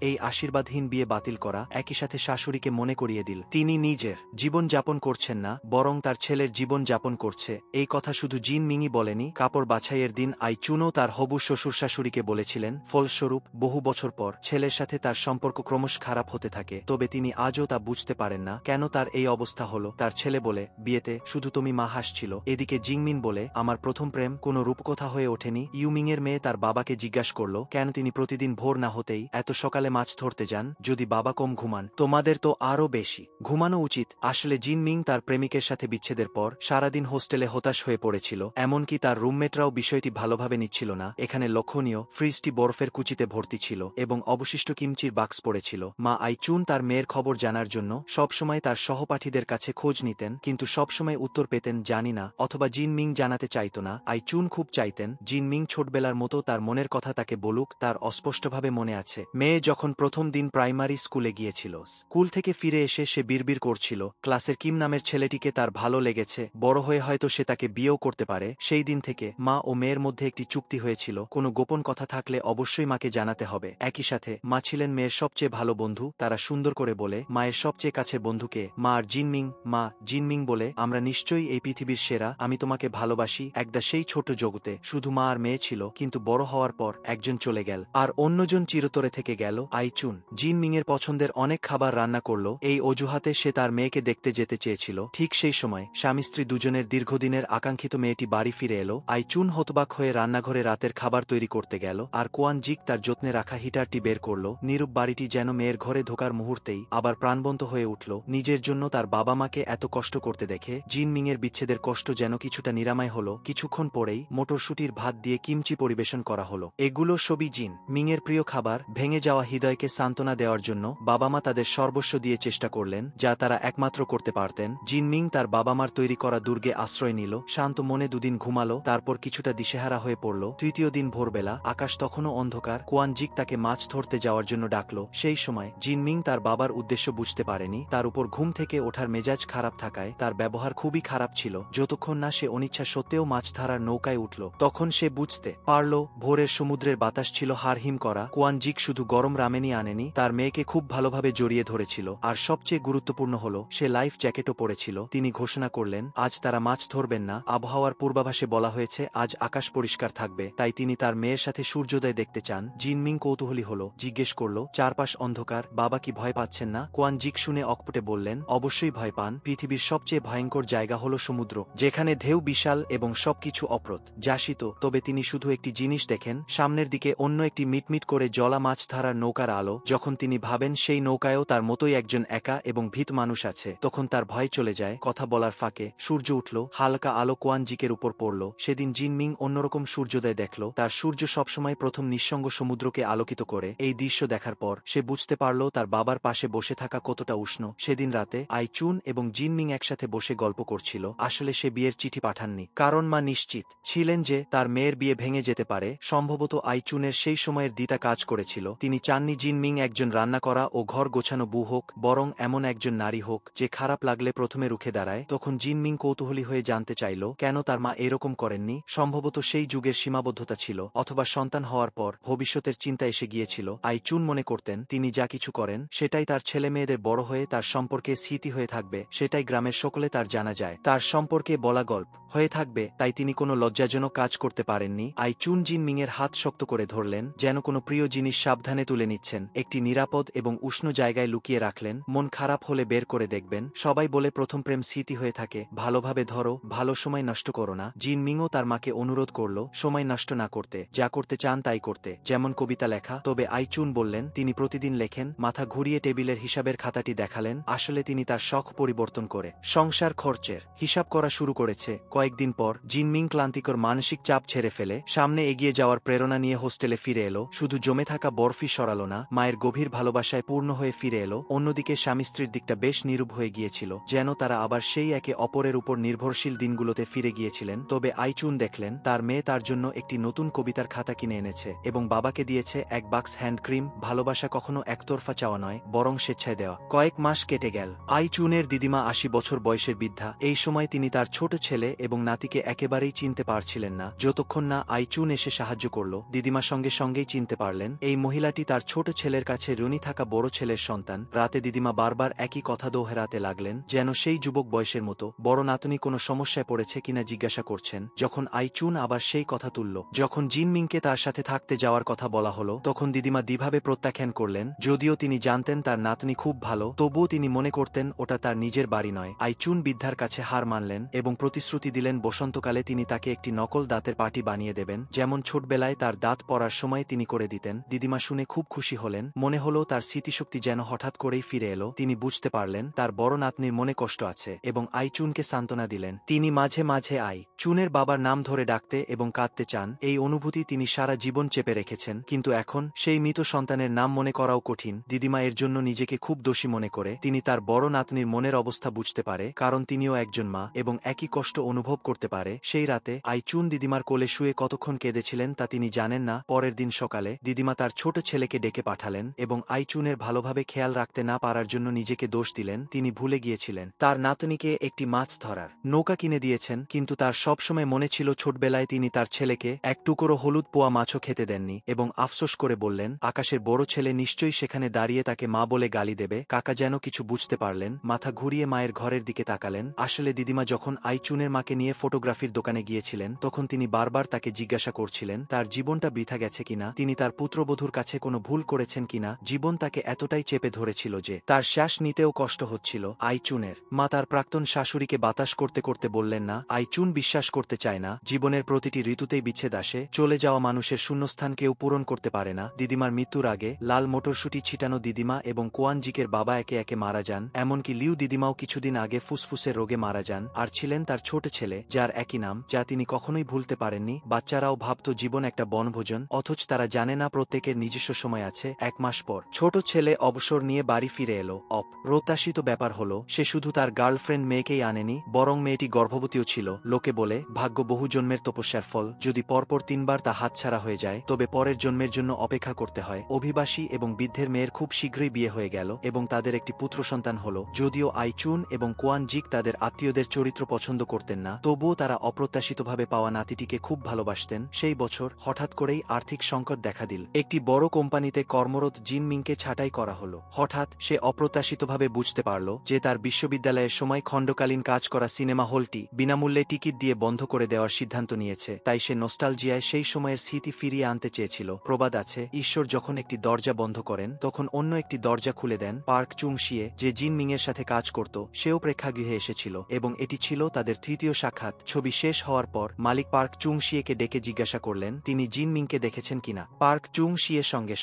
এই আশীর্বাদহীন বিয়ে বাতিল করা। একই সাথে শাশুড়িকে মনে করিয়ে দিল তিনি নিজের জীবন যাপন করছেন না, বরং তার ছেলের জীবন যাপন করছে। এই কথা শুধু জিন মিংই বলেনি, কাপড় বাছাইয়ের দিন আইচুনও তার হবু শ্বশুর শাশুড়িকে বলেছিলেন। ফলস্বরূপ বহু বছর পর ছেলের সাথে তার সম্পর্ক ক্রমশ খারাপ হতে থাকে। তবে তিনি আজও তা বুঝতে পারেন না কেন তার এই অবস্থা হলো। তার ছেলে বলে বিয়েতে শুধু তুমি মা হাসছিল। এদিকে জিংমিন বলে আমার প্রথম প্রেম কোনো রূপকথা হয়ে ওঠেনি। ইউমিং এর মেয়ে তার বাবাকে জিজ্ঞাসা করল কেন তিনি প্রতিদিন ভোর না হতেই এত সকালে মাছ ধরতে যান। যদি বাবা কম ঘুমান তোমাদের তো আরও বেশি ঘুমানো উচিত। আসলে জিনমিং তার প্রেমিকের সাথে বিচ্ছেদের পর সারাদিন হোস্টেলে হতাশ হয়ে পড়েছিল। এমনকি তার রুমমেটরাও বিষয়টি ভালোভাবে নিচ্ছিল না। এখানে লক্ষণীয় ফ্রিজটি বরফের কুচিতে ভর্তি ছিল এবং অবশিষ্ট কিমচির বাক্স পড়েছিল। মা আইচুন তার মেয়ের খবর জানার জন্য সবসময় তার সহপাঠীদের কাছে খোঁজ নিতেন, কিন্তু সবসময় উত্তর পেতেন জানি না, অথবা জিনমিং জানাতে চাইত না। আইচুন খুব চাইতেন জিনমিং ছোটবেলার মতো তার মনের কথা তাকে বলুক। তার অস্পষ্টভাবে মনে আছে মেয়ে যখন প্রথম দিন প্রাইমারি তাড়াতাড়ি স্কুলে গিয়েছিল। স্কুল থেকে ফিরে এসে সে বিড়বিড় করছিল ক্লাসের কিম নামের ছেলেটিকে তার ভালো লেগেছে, বড় হয়ে হয়তো সে তাকে বিয়েও করতে পারে। সেই দিন থেকে মা ও মেয়ের মধ্যে একটি চুক্তি হয়েছিল, কোনো গোপন কথা থাকলে অবশ্যই মাকে জানাতে হবে। একই সাথে মা ছিলেন মেয়ের সবচেয়ে ভালো বন্ধু। তারা সুন্দর করে বলে, মায়ের সবচেয়ে কাছের বন্ধুকে মা আর জিনমিং। মা জিনমিং বলে, আমরা নিশ্চয়ই এই পৃথিবীর সেরা, আমি তোমাকে ভালোবাসি। একদা সেই ছোট জগতে শুধু মা আর মেয়ে ছিল, কিন্তু বড় হওয়ার পর একজন চলে গেল আর অন্যজন চিরতরে থেকে গেল, আইচুন। জিনমিং এর পছন্দের অনেক খাবার রান্না করল, এই অজুহাতে সে তার মেয়েকে দেখতে যেতে চেয়েছিল। ঠিক সেই সময় স্বামী স্ত্রী দুজনের দীর্ঘদিনের আকাঙ্ক্ষিত মেয়েটি বাড়ি ফিরে এলো। আইচুন হতবাক হয়ে রান্নাঘরে রাতের খাবার তৈরি করতে গেল, আর কোয়ান জিক তার যত্নে রাখা হিটারটি বের করল। নীরব বাড়িটি যেন মেয়ের ঘরে ঢোকার মুহূর্তেই আবার প্রাণবন্ত হয়ে উঠল। নিজের জন্য তার বাবা মাকে এত কষ্ট করতে দেখে জিনমিং এর বিচ্ছেদের কষ্ট যেন কিছুটা নিরাময় হলো। কিছুক্ষণ পরেই মটরশুটির ভাত দিয়ে কিমচি পরিবেশন করা হলো। এগুলো সবই জিন মিং এর প্রিয় খাবার। ভেঙে যাওয়া হৃদয়কে সান্ত্বনা দেওয়ার জন্য বাবা মা তাদের সর্বস্ব দিয়ে চেষ্টা করলেন, যা তারা একমাত্র করতে পারতেন। জিনমিং তার বাবা মার তৈরি করা দুর্গে আশ্রয় নিল, শান্ত মনে দুদিন ঘুমালো, তারপর কিছুটা দিশেহারা হয়ে পড়ল। তৃতীয় দিন ভোরবেলা, আকাশ তখনও অন্ধকার। কোয়ান জিক তাকে মাছ ধরতে যাওয়ার জন্য ডাকল। সেই সময় জিনমিং তার বাবার উদ্দেশ্য বুঝতে পারেনি, তার উপর ঘুম থেকে ওঠার মেজাজ খারাপ থাকায় তার ব্যবহার খুবই খারাপ ছিল। যতক্ষণ না সে অনিচ্ছা সত্ত্বেও মাছ ধরার নৌকায় উঠল, তখন সে বুঝতে পারল ভোরের সমুদ্রের বাতাস ছিল হাড়হিম করা। কোয়ান জিক শুধু গরম রামেনই আনেনি, তার মেয়েকে খুব ভালোভাবে জড়িয়ে ধরেছিল, আর সবচেয়ে গুরুত্বপূর্ণ হল সে লাইফ জ্যাকেটও পরেছিল। তিনি ঘোষণা করলেন, আজ তারা মাছ ধরবেন না। আবহাওয়ার পূর্বাভাসে বলা হয়েছে আজ আকাশ পরিষ্কার থাকবে, তাই তিনি তার মেয়ের সাথে সূর্যোদয় দেখতে চান। জিনমিং কৌতূহলী হল, জিজ্ঞেস করল, চারপাশ অন্ধকার, বাবা কি ভয় পাচ্ছেন না? কোয়ান জিক শুনে অকপটে বললেন, অবশ্যই ভয় পান। পৃথিবীর সবচেয়ে ভয়ঙ্কর জায়গা হল সমুদ্র, যেখানে ঢেউ বিশাল এবং সবকিছু অপ্রত্যাশিত। তবে তিনি শুধু একটি জিনিস দেখেন, সামনের দিকে অন্য একটি মিটমিট করে জ্বলা মাছ ধরার নৌকার আলো। যখন তিনি ভাবেন সেই নৌকায়ও তার মতোই একজন একা এবং ভীত মানুষ আছে, তখন তার ভয় চলে যায়। কথা বলার ফাঁকে সূর্য উঠল, হালকা আলো কোয়ান জিকের উপর পড়ল। সেদিন জিনমিং অন্যরকম সূর্যোদয় দেখল, তার সূর্য সবসময় প্রথম নিঃসঙ্গ সমুদ্রকে আলোকিত করে। এই দৃশ্য দেখার পর সে বুঝতে পারল তার বাবার পাশে বসে থাকা কতটা উষ্ণ। সেদিন রাতে আইচুন এবং জিনমিং একসাথে বসে গল্প করছিল। আসলে সে বিয়ের চিঠি পাঠাননি, কারণ মা নিশ্চিত ছিলেন যে তার মেয়ের বিয়ে ভেঙে যেতে পারে। সম্ভবত আইচুনের সেই সময়ের দ্বিধা কাজ করেছিল। তিনি চাননি জিনমিং একজন রান্না করা ও ঘর গোছানো বউ হোক, বরং এমন একজন নারী হোক যে খারাপ লাগলে প্রথমে রুখে দাঁড়ায়। তখন জিনমিং কৌতূহলী হয়ে জানতে চাইল কেন তার মা এরকম করেননি। সম্ভবত সেই যুগের সীমাবদ্ধতা ছিল, অথবা সন্তান হওয়ার পর ভবিষ্যতের চিন্তা এসে গিয়েছিল। আইচুন মনে করতেন তিনি যা কিছু করেন সেটাই তার ছেলে মেয়েদের বড় হয়ে তার সম্পর্কে স্মৃতি হয়ে থাকবে, সেটাই গ্রামের সকলে তার জানা যায়, তার সম্পর্কে বলা গল্প হয়ে থাকবে। তাই তিনি কোনো লজ্জাজনক কাজ করতে পারেননি। আইচুন জিনমিং এর হাত শক্ত করে ধরলেন, যেন কোনো প্রিয় জিনিস সাবধানে তুলে নিচ্ছেন। একটি নিরাপদ এবং উষ্ণ জায়গায় লুকিয়ে রাখলেন। মন খারাপ হলে বের করে দেখবেন। সবাই বলে প্রথম প্রেম স্মৃতি হয়ে থাকে, ভালোভাবে ধরো, ভালো সময় নষ্ট করো না। জিনমিংও তার মাকে অনুরোধ করল সময় নষ্ট না করতে, যা করতে চান তাই করতে, যেমন কবিতা লেখা। তবে আইচুন বললেন তিনি প্রতিদিন লেখেন। মাথা ঘুরিয়ে টেবিলের হিসাবের খাতাটি দেখালেন। আসলে তিনি তার শখ পরিবর্তন করে সংসার খরচের হিসাব করা শুরু করেছে। কয়েকদিন পর জিনমিং ক্লান্তিকর মানসিক চাপ ছেড়ে ফেলে সামনে এগিয়ে যাওয়ার প্রেরণা নিয়ে হোস্টেলে ফিরে এলো। শুধু জমে থাকা বরফি সরালো না, মায়ের গভীর ভালোবাসায় পূর্ণ হয়ে ফিরে এলো। অন্যদিকে স্বামী স্ত্রীর দিকটা বেশ নীরব হয়ে গিয়েছিল, যেন তারা আবার সেই একে অপরের উপর নির্ভরশীল দিনগুলোতে ফিরে গিয়েছিলেন। তবে আইচুন দেখলেন তার মেয়ে তার জন্য একটি নতুন কবিতার খাতা কিনে এনেছে এবং বাবাকে দিয়েছে এক বাক্স হ্যান্ড ক্রিম। ভালোবাসা কখনো একতরফা চাওয়া নয়, বরং স্বেচ্ছায় দেওয়া। কয়েক মাস কেটে গেল। আইচুনের দিদিমা ৮০ বছর বয়সের বৃদ্ধা। এই সময় তিনি তার ছোট ছেলে এবং নাতিকে একেবারেই চিনতে পারছিলেন না। যতক্ষণ না আইচুন এসে সাহায্য করল, দিদিমা সঙ্গে সঙ্গেই চিনতে পারলেন এই মহিলাটি তার ছোট ছেলের কাছে ঋণী থাকা বড় ছেলের সন্তান। রাতে দিদিমা বারবার একই কথা দোহরাতে লাগলেন, যেন সেই যুবক বয়সের মতো বড় নাতনি কোনো সমস্যায় পড়েছে কিনা জিজ্ঞাসা করছেন। যখন আইচুন আবার সেই কথা তুলল, যখন জিনমিংকে তার সাথে থাকতে যাওয়ার কথা বলা হলো, তখন দিদিমা দ্বিভাবে প্রত্যাখ্যান করলেন। যদিও তিনি জানতেন তার নাতনি খুব ভালো, তবুও তিনি মনে করতেন ওটা তার নিজের বাড়ি নয়। আইচুন বৃদ্ধার কাছে হার মানলেন এবং প্রতিশ্রুতি দিলেন বসন্তকালে তিনি তাকে একটি নকল দাঁতের পাটি বানিয়ে দেবেন, যেমন ছোটবেলায় তার দাঁত পড়ার সময় তিনি করে দিতেন। দিদিমা শুনে খুব খুশি হলেন। মনে হলো তার স্মৃতিশক্তি যেন হঠাৎ করেই ফিরে এলো। তিনি বুঝতে পারলেন তার বড় নাতনির মনে কষ্ট আছে এবং আইচুনকে সান্ত্বনা দিলেন। তিনি মাঝে মাঝে আইচুনের বাবার নাম ধরে ডাকতে এবং কাঁদতে চান। এই অনুভূতি তিনি সারা জীবন চেপে রেখেছেন, কিন্তু এখন সেই মৃত সন্তানের নাম মনে করাও কঠিন। দিদিমা এর জন্য নিজেকে খুব দোষী মনে করে। তিনি তার বড় নাতনির মনের অবস্থা বুঝতে পারে, কারণ তিনিও একজন মা এবং একই কষ্ট অনুভব করতে পারে। সেই রাতে আইচুন দিদিমার কোলে শুয়ে কতক্ষণ কেঁদেছিলেন তা তিনি জানেন না। পরের দিন সকালে দিদিমা তার ছোট ছেলেকে ডেকে পাঠালেন এবং আইচুনের ভালোভাবে খেয়াল রাখতে না পারার জন্য নিজেকে দোষ দিলেন। তিনি ভুলে গিয়েছিলেন তার নাতনিকে একটি মাছ ধরার নৌকা কিনে দিয়েছেন, কিন্তু তার সবসময় মনে ছিল ছোটবেলায় তিনি তার ছেলেকে এক টুকরো হলুদ পোয়া মাছও খেতে দেননি, এবং আফসোস করে বললেন, আকাশের বড় ছেলে নিশ্চয়ই সেখানে দাঁড়িয়ে তাকে মা বলে গালি দেবে। কাকা যেন কিছু বুঝতে পারলেন, মাথা ঘুরিয়ে মায়ের ঘরের দিকে তাকালেন। আসলে দিদিমা যখন আইচুনের মাকে নিয়ে ফটোগ্রাফির দোকানে গিয়েছিলেন, তখন তিনি বারবার তাকে জিজ্ঞাসা করছিলেন তার জীবনটা বৃথা গেছে কিনা, তিনি তার পুত্রবধূর কাছে কোনো ভুল করেছেন কিনা। জীবন তাকে এতটাই চেপে ধরেছিল যে তার শ্বাস নিতেও কষ্ট হচ্ছিল। আইচুনের মা তার প্রাক্তন শাশুড়িকে বাতাস করতে করতে বললেন, না, আইচুন বিশ্বাস করতে চায় না, জীবনের প্রতিটি ঋতুতেই বিচ্ছেদ আসে, চলে যাওয়া মানুষের শূন্যস্থান কেউ পূরণ করতে পারে না। দিদিমার মৃত্যুর আগে লাল মটরশুঁটি ছিটানো দিদিমা এবং কোয়ানজিকের বাবা একে একে মারা যান, এমনকি লিউ দিদিমাও কিছুদিন আগে ফুসফুসের রোগে মারা যান। আর ছিলেন তার ছোট ছেলে, যার একই নাম, যা তিনি কখনোই ভুলতে পারেননি। বাচ্চারাও ভাবত জীবন একটা বনভোজন, অথচ তারা জানে না প্রত্যেকের নিজস্ব সময় আছে। 1 মাস পর ছোট ছেলে অবসর নিয়ে বাড়ি ফিরে এলো। অপ্রত্যাশিত ব্যাপার হলো, সে শুধু তার গার্লফ্রেন্ড মেয়েকেই আনেনি, বরং মেয়েটি গর্ভবতীও ছিল। লোকে বলে ভাগ্য বহু জন্মের তপস্যার ফল, যদি পরপর 3 বার তা হাতছাড়া হয়ে যায় তবে পরের জন্মের জন্য অপেক্ষা করতে হয়। অভিবাসী এবং বৃদ্ধের মেয়ের খুব শীঘ্রই বিয়ে হয়ে গেল এবং তাদের একটি পুত্র সন্তান হল। যদিও আইচুন এবং কোয়ানজিক তাদের আত্মীয়দের চরিত্র পছন্দ করতেন না, তবুও তারা অপ্রত্যাশিতভাবে পাওয়া নাতিটিকে খুব ভালোবাসতেন। সেই বছর হঠাৎ করেই আর্থিক সংকট দেখা দিল। একটি বড় কোম্পানিতে কর্মরত জিন মিংকে ছাঁটাই করা হলো। হঠাৎ সে অপ্রত্যাশিতভাবে বুঝতে পারল যে তার বিশ্ববিদ্যালয়ের সময় খণ্ডকালীন কাজ করা সিনেমা হলটি বিনামূল্যে টিকিট দিয়ে বন্ধ করে দেওয়ার সিদ্ধান্ত নিয়েছে। তাই সে নস্টালজিয়ায় সেই সময়ের স্মৃতি ফিরিয়ে আনতে চেয়েছিল। প্রবাদ আছে, ঈশ্বর যখন একটি দরজা বন্ধ করেন তখন অন্য একটি দরজা খুলে দেন। পার্ক চুং শিয়ে, যে জিন মিং এর সাথে কাজ করত, সেও প্রেক্ষাগৃহে এসেছিল এবং এটি ছিল তাদের তৃতীয় সাক্ষাৎ। ছবি শেষ হওয়ার পর মালিক পার্ক চুং শিয়েকে ডেকে জিজ্ঞাসা করলেন তিনি জিন মিংকে দেখেছেন কিনা। পার্ক চুং শিয়ের সঙ্গে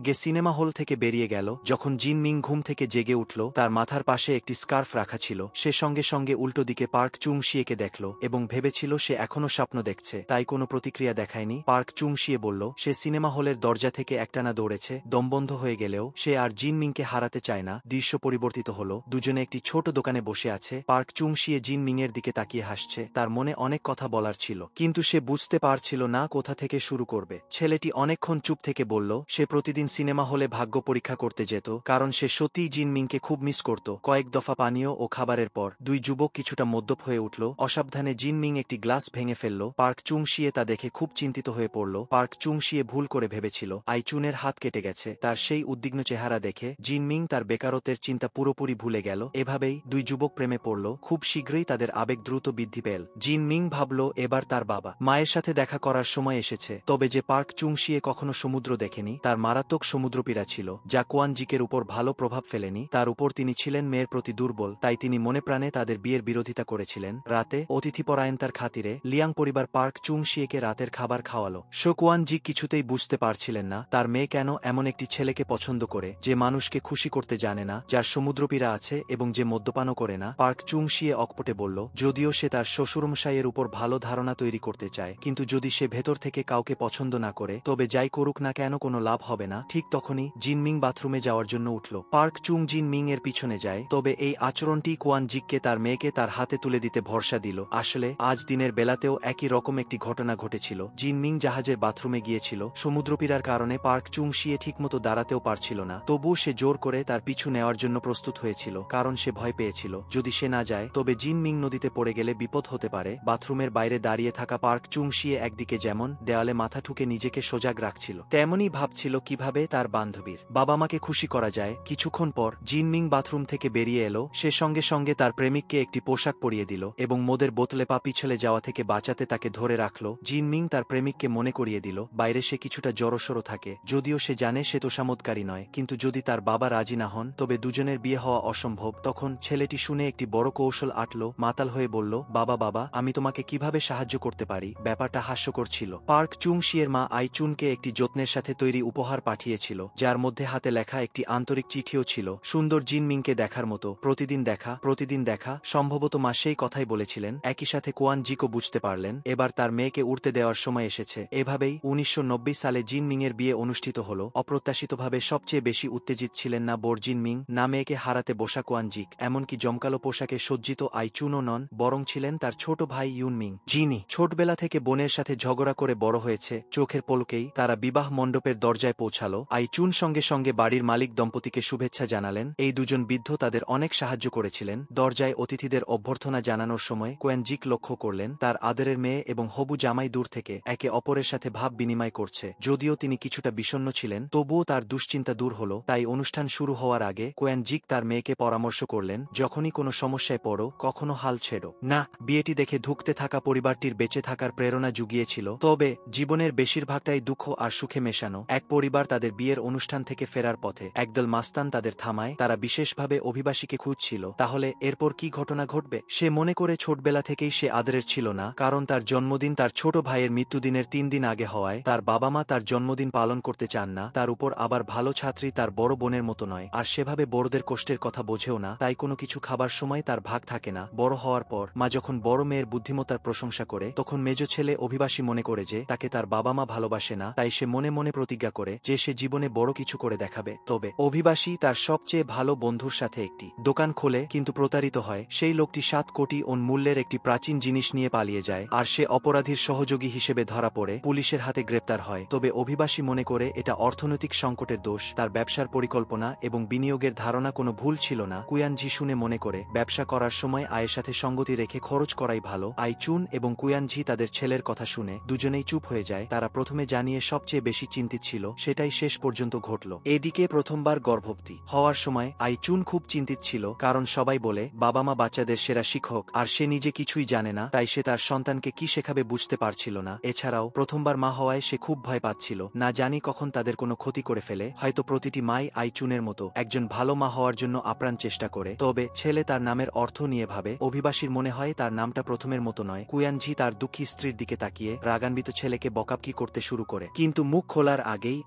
গে সিনেমা হল থেকে বেরিয়ে গেল। যখন জিন মিং ঘুম থেকে জেগে উঠল, তার মাথার পাশে একটি স্কার্ফ রাখা ছিল। সে সঙ্গে সঙ্গে উল্টো দিকে পার্ক চুং শিয়েকে দেখল এবং ভেবেছিল সে এখনো স্বপ্ন দেখছে, তাই কোনো প্রতিক্রিয়া দেখায়নি। পার্ক চুং শিয়ে বলল সে সিনেমা হলের দরজা থেকে একটানা দৌড়েছে, দমবন্ধ হয়ে গেলেও সে আর জিন মিংকে হারাতে চায় না। দৃশ্য পরিবর্তিত হল, দুজনে একটি ছোট দোকানে বসে আছে। পার্ক চুং শিয়ে জিন মিং এর দিকে তাকিয়ে হাসছে। তার মনে অনেক কথা বলার ছিল, কিন্তু সে বুঝতে পারছিল না কোথা থেকে শুরু করবে। ছেলেটি অনেকক্ষণ চুপ থেকে বলল সে প্রতিদিন সিনেমা হলে ভাগ্য পরীক্ষা করতে যেত, কারণ সে সত্যিই জিন মিংকে খুব মিস করত। কয়েক দফা পানীয় ও খাবারের পর দুই যুবক কিছুটা মদ্যপ হয়ে উঠল। অসাবধানে জিন মিং একটি গ্লাস ভেঙে ফেলল। পার্ক চুং শিয়ে তা দেখে খুব চিন্তিত হয়ে পড়ল। পার্ক চুং শিয়ে ভুল করে ভেবেছিল আইচুনের হাত কেটে গেছে। তার সেই উদ্বিগ্ন চেহারা দেখে জিন মিং তার বেকারত্বের চিন্তা পুরোপুরি ভুলে গেল। এভাবেই দুই যুবক প্রেমে পড়ল। খুব শীঘ্রই তাদের আবেগ দ্রুত বৃদ্ধি পেল। জিন মিং ভাবল এবার তার বাবা মায়ের সাথে দেখা করার সময় এসেছে। তবে যে পার্ক চুং শিয়ে কখনো সমুদ্র দেখেনি, তার মারাত্মক সমুদ্রপীড়া ছিল, যা কোয়ানজিকের উপর ভালো প্রভাব ফেলেনি। তার উপর তিনি ছিলেন মেয়ের প্রতি দুর্বল, তাই তিনি মনে প্রাণে তাদের বিয়ের বিরোধিতা করেছিলেন। রাতে অতিথিপরায়ণতার খাতিরে লিয়াং পরিবার পার্ক চুং শিয়েকে রাতের খাবার খাওয়ালো। কোয়ানজিক কিছুতেই বুঝতে পারছিলেন না তার মেয়ে কেন এমন একটি ছেলেকে পছন্দ করে, যে মানুষকে খুশি করতে জানে না, যার সমুদ্রপীড়া আছে এবং যে মদ্যপানও করে না। পার্ক চুং শিয়ে অকপটে বলল, যদিও সে তার শ্বশুরমশাইয়ের উপর ভালো ধারণা তৈরি করতে চায়, কিন্তু যদি সে ভেতর থেকে কাউকে পছন্দ না করে তবে যাই করুক না কেন কোনো লাভ হবে না। ঠিক তখনই জিন মিং বাথরুমে যাওয়ার জন্য উঠল। পার্ক চুং জিন মিং এর পিছনে যায়, তবে এই আচরণটি কোয়ানজিককে তার মেয়েকে তার হাতে তুলে দিতে ভরসা দিল। আসলে আজ দিনের বেলাতেও একই রকম একটি ঘটনা ঘটেছিল। জিন মিং জাহাজের বাথরুমে গিয়েছিল। সমুদ্রপীড়ার কারণে পার্ক চুং শিয়ে ঠিকমতো দাঁড়াতেও পারছিল না, তবুও সে জোর করে তার পিছু নেওয়ার জন্য প্রস্তুত হয়েছিল, কারণ সে ভয় পেয়েছিল যদি সে না যায় তবে জিন মিং নদীতে পড়ে গেলে বিপদ হতে পারে। বাথরুমের বাইরে দাঁড়িয়ে থাকা পার্ক চুং শিয়ে একদিকে যেমন দেওয়ালে মাথা ঠুকে নিজেকে সজাগ রাখছিল, তেমনই ভাবছিল কিভাবে তার বান্ধবীর বাবা মাকে খুশি করা যায়। কিছুক্ষণ পর জিন মিং বাথরুম থেকে বেরিয়ে এলো। সে সঙ্গে সঙ্গে তার প্রেমিককে একটি পোশাক পরিয়ে দিল এবং মদের বোতলে পা পিছলে যাওয়া থেকে বাঁচাতে তাকে ধরে রাখল। জিন মিং তার প্রেমিককে মনে করিয়ে দিল বাইরে সে কিছুটা জড়সড় থাকে, যদিও সে জানে সে তোষামোদকারী নয়, কিন্তু যদি তার বাবা রাজি না হন তবে দুজনের বিয়ে হওয়া অসম্ভব। তখন ছেলেটি শুনে একটি বড় কৌশল আটল। মাতাল হয়ে বলল, বাবা বাবা আমি তোমাকে কিভাবে সাহায্য করতে পারি। ব্যাপারটা হাস্যকর ছিল। পার্ক চুং শিয়ের মা আইচুনকে একটি যত্নের সাথে তৈরি উপহার পাঠিয়েছিল, যার মধ্যে হাতে লেখা একটি আন্তরিক চিঠিও ছিল। সুন্দর জিন মিংকে দেখার মতো, প্রতিদিন দেখা প্রতিদিন দেখা। সম্ভবত মা সেই কথাই বলেছিলেন। একই সাথে কোয়ানজিকও বুঝতে পারলেন এবার তার মেয়েকে উড়তে দেওয়ার সময় এসেছে। এভাবেই 1990 সালে জিন মিং এর বিয়ে অনুষ্ঠিত হল। অপ্রত্যাশিতভাবে সবচেয়ে বেশি উত্তেজিত ছিলেন না বোর জিন মিং, না মেয়েকে হারাতে বসা কোয়ানজিক, এমনকি জমকালো পোশাকে সজ্জিত আইচুনও নন, বরং ছিলেন তার ছোট ভাই ইউন মিং, যিনি ছোটবেলা থেকে বোনের সাথে ঝগড়া করে বড় হয়েছে। চোখের পলকেই তারা বিবাহ মণ্ডপের দরজায় পৌঁছালো। আইচুন সঙ্গে সঙ্গে বাড়ির মালিক দম্পতিকে শুভেচ্ছা জানালেন। এই দুজন বৃদ্ধ তাদের অনেক সাহায্য করেছিলেন। দরজায় অতিথিদের অভ্যর্থনা জানানোর সময় কোয়েনজিক লক্ষ্য করলেন তার আদরের মেয়ে এবং হবু জামাই দূর থেকে একে অপরের সাথে ভাব বিনিময় করছে। যদিও তিনি কিছুটা বিষণ্ণ ছিলেন, তবুও তার দুশ্চিন্তা দূর হল। তাই অনুষ্ঠান শুরু হওয়ার আগে কোয়েনজিক তার মেয়েকে পরামর্শ করলেন, যখনই কোনো সমস্যায় পড়ো কখনো হাল ছেড়ো না। বিয়েটি দেখে ধুঁকতে থাকা পরিবারটির বেঁচে থাকার প্রেরণা জুগিয়েছিল। তবে জীবনের বেশিরভাগটাই দুঃখ আর সুখে মেশানো। এক পরিবার তাদের বিয়ের অনুষ্ঠান থেকে ফেরার পথে একদল মাস্তান তাদের থামায়। তারা বিশেষভাবে অভিবাসীকে খুঁজছিল। তাহলে এরপর কি ঘটনা ঘটবে? সে মনে করে ছোটবেলা থেকেই সে আদরের ছিল না, কারণ তার জন্মদিন তার ছোট ভাইয়ের মৃত্যুদিনের 3 দিন আগে হওয়ায় তার বাবা মা তার জন্মদিন পালন করতে চান না। তার উপর আবার ভালো ছাত্রী তার বড় বোনের মতো নয়, আর সেভাবে বড়দের কষ্টের কথা বোঝেও না। তাই কোনো কিছু খাবার সময় তার ভাগ থাকে না। বড় হওয়ার পর মা যখন বড় মেয়ের বুদ্ধিমত্তার প্রশংসা করে, তখন মেজ ছেলে অভিবাসী মনে করে যে তাকে তার বাবা মা ভালোবাসে না। তাই সে মনে মনে প্রতিজ্ঞা করে যে সে জীবনে বড় কিছু করে দেখাবে। তবে অভিবাসী তার সবচেয়ে ভালো বন্ধুর সাথে একটি দোকান খোলে, কিন্তু প্রতারিত হয়। সেই লোকটি 7 কোটি ওন মূল্যের একটি প্রাচীন জিনিস নিয়ে পালিয়ে যায়, আর সে অপরাধীর সহযোগী হিসেবে ধরা পড়ে পুলিশের হাতে গ্রেপ্তার হয়। তবে অভিবাসী মনে করে এটা অর্থনৈতিক সংকটের দোষ, তার ব্যবসার পরিকল্পনা এবং বিনিয়োগের ধারণা কোনো ভুল ছিল না। কুয়ানজি শুনে মনে করে ব্যবসা করার সময় আয়ের সাথে সঙ্গতি রেখে খরচ করাই ভালো। আইচুন এবং কুয়ানজি তাদের ছেলের কথা শুনে দুজনেই চুপ হয়ে যায়। তারা প্রথমে জানিয়ে সবচেয়ে বেশি চিন্তিত ছিল, সেটাই শেষ পর্যন্ত ঘটল। এদিকে প্রথমবার গর্ভবতী হওয়ার সময় আইচুন খুব চিন্তিত ছিল, কারণ সবাই বলে বাবা মা বাচ্চাদের সেরা শিক্ষক, আর সে নিজে কিছুই জানে না। তাই সে তার সন্তানকে কি শেখাবে বুঝতে পারছিল না। এছাড়াও প্রথমবার মা হওয়ায় সে খুব ভয় পাচ্ছিল, না জানি কখন তাদের কোনো ক্ষতি করে ফেলে। হয়তো প্রতিটি মাই আইচুনের মতো একজন ভালো মা হওয়ার জন্য আপ্রাণ চেষ্টা করে। তবে ছেলে তার নামের অর্থ নিয়ে ভাবে। অভিবাসীর মনে হয় তার নামটা প্রথমের মতো নয়। কুয়ানজি তার দুঃখী স্ত্রীর দিকে তাকিয়ে রাগান্বিত ছেলেকে বকাবকি করতে শুরু করে, কিন্তু মুখ খোলার আগেই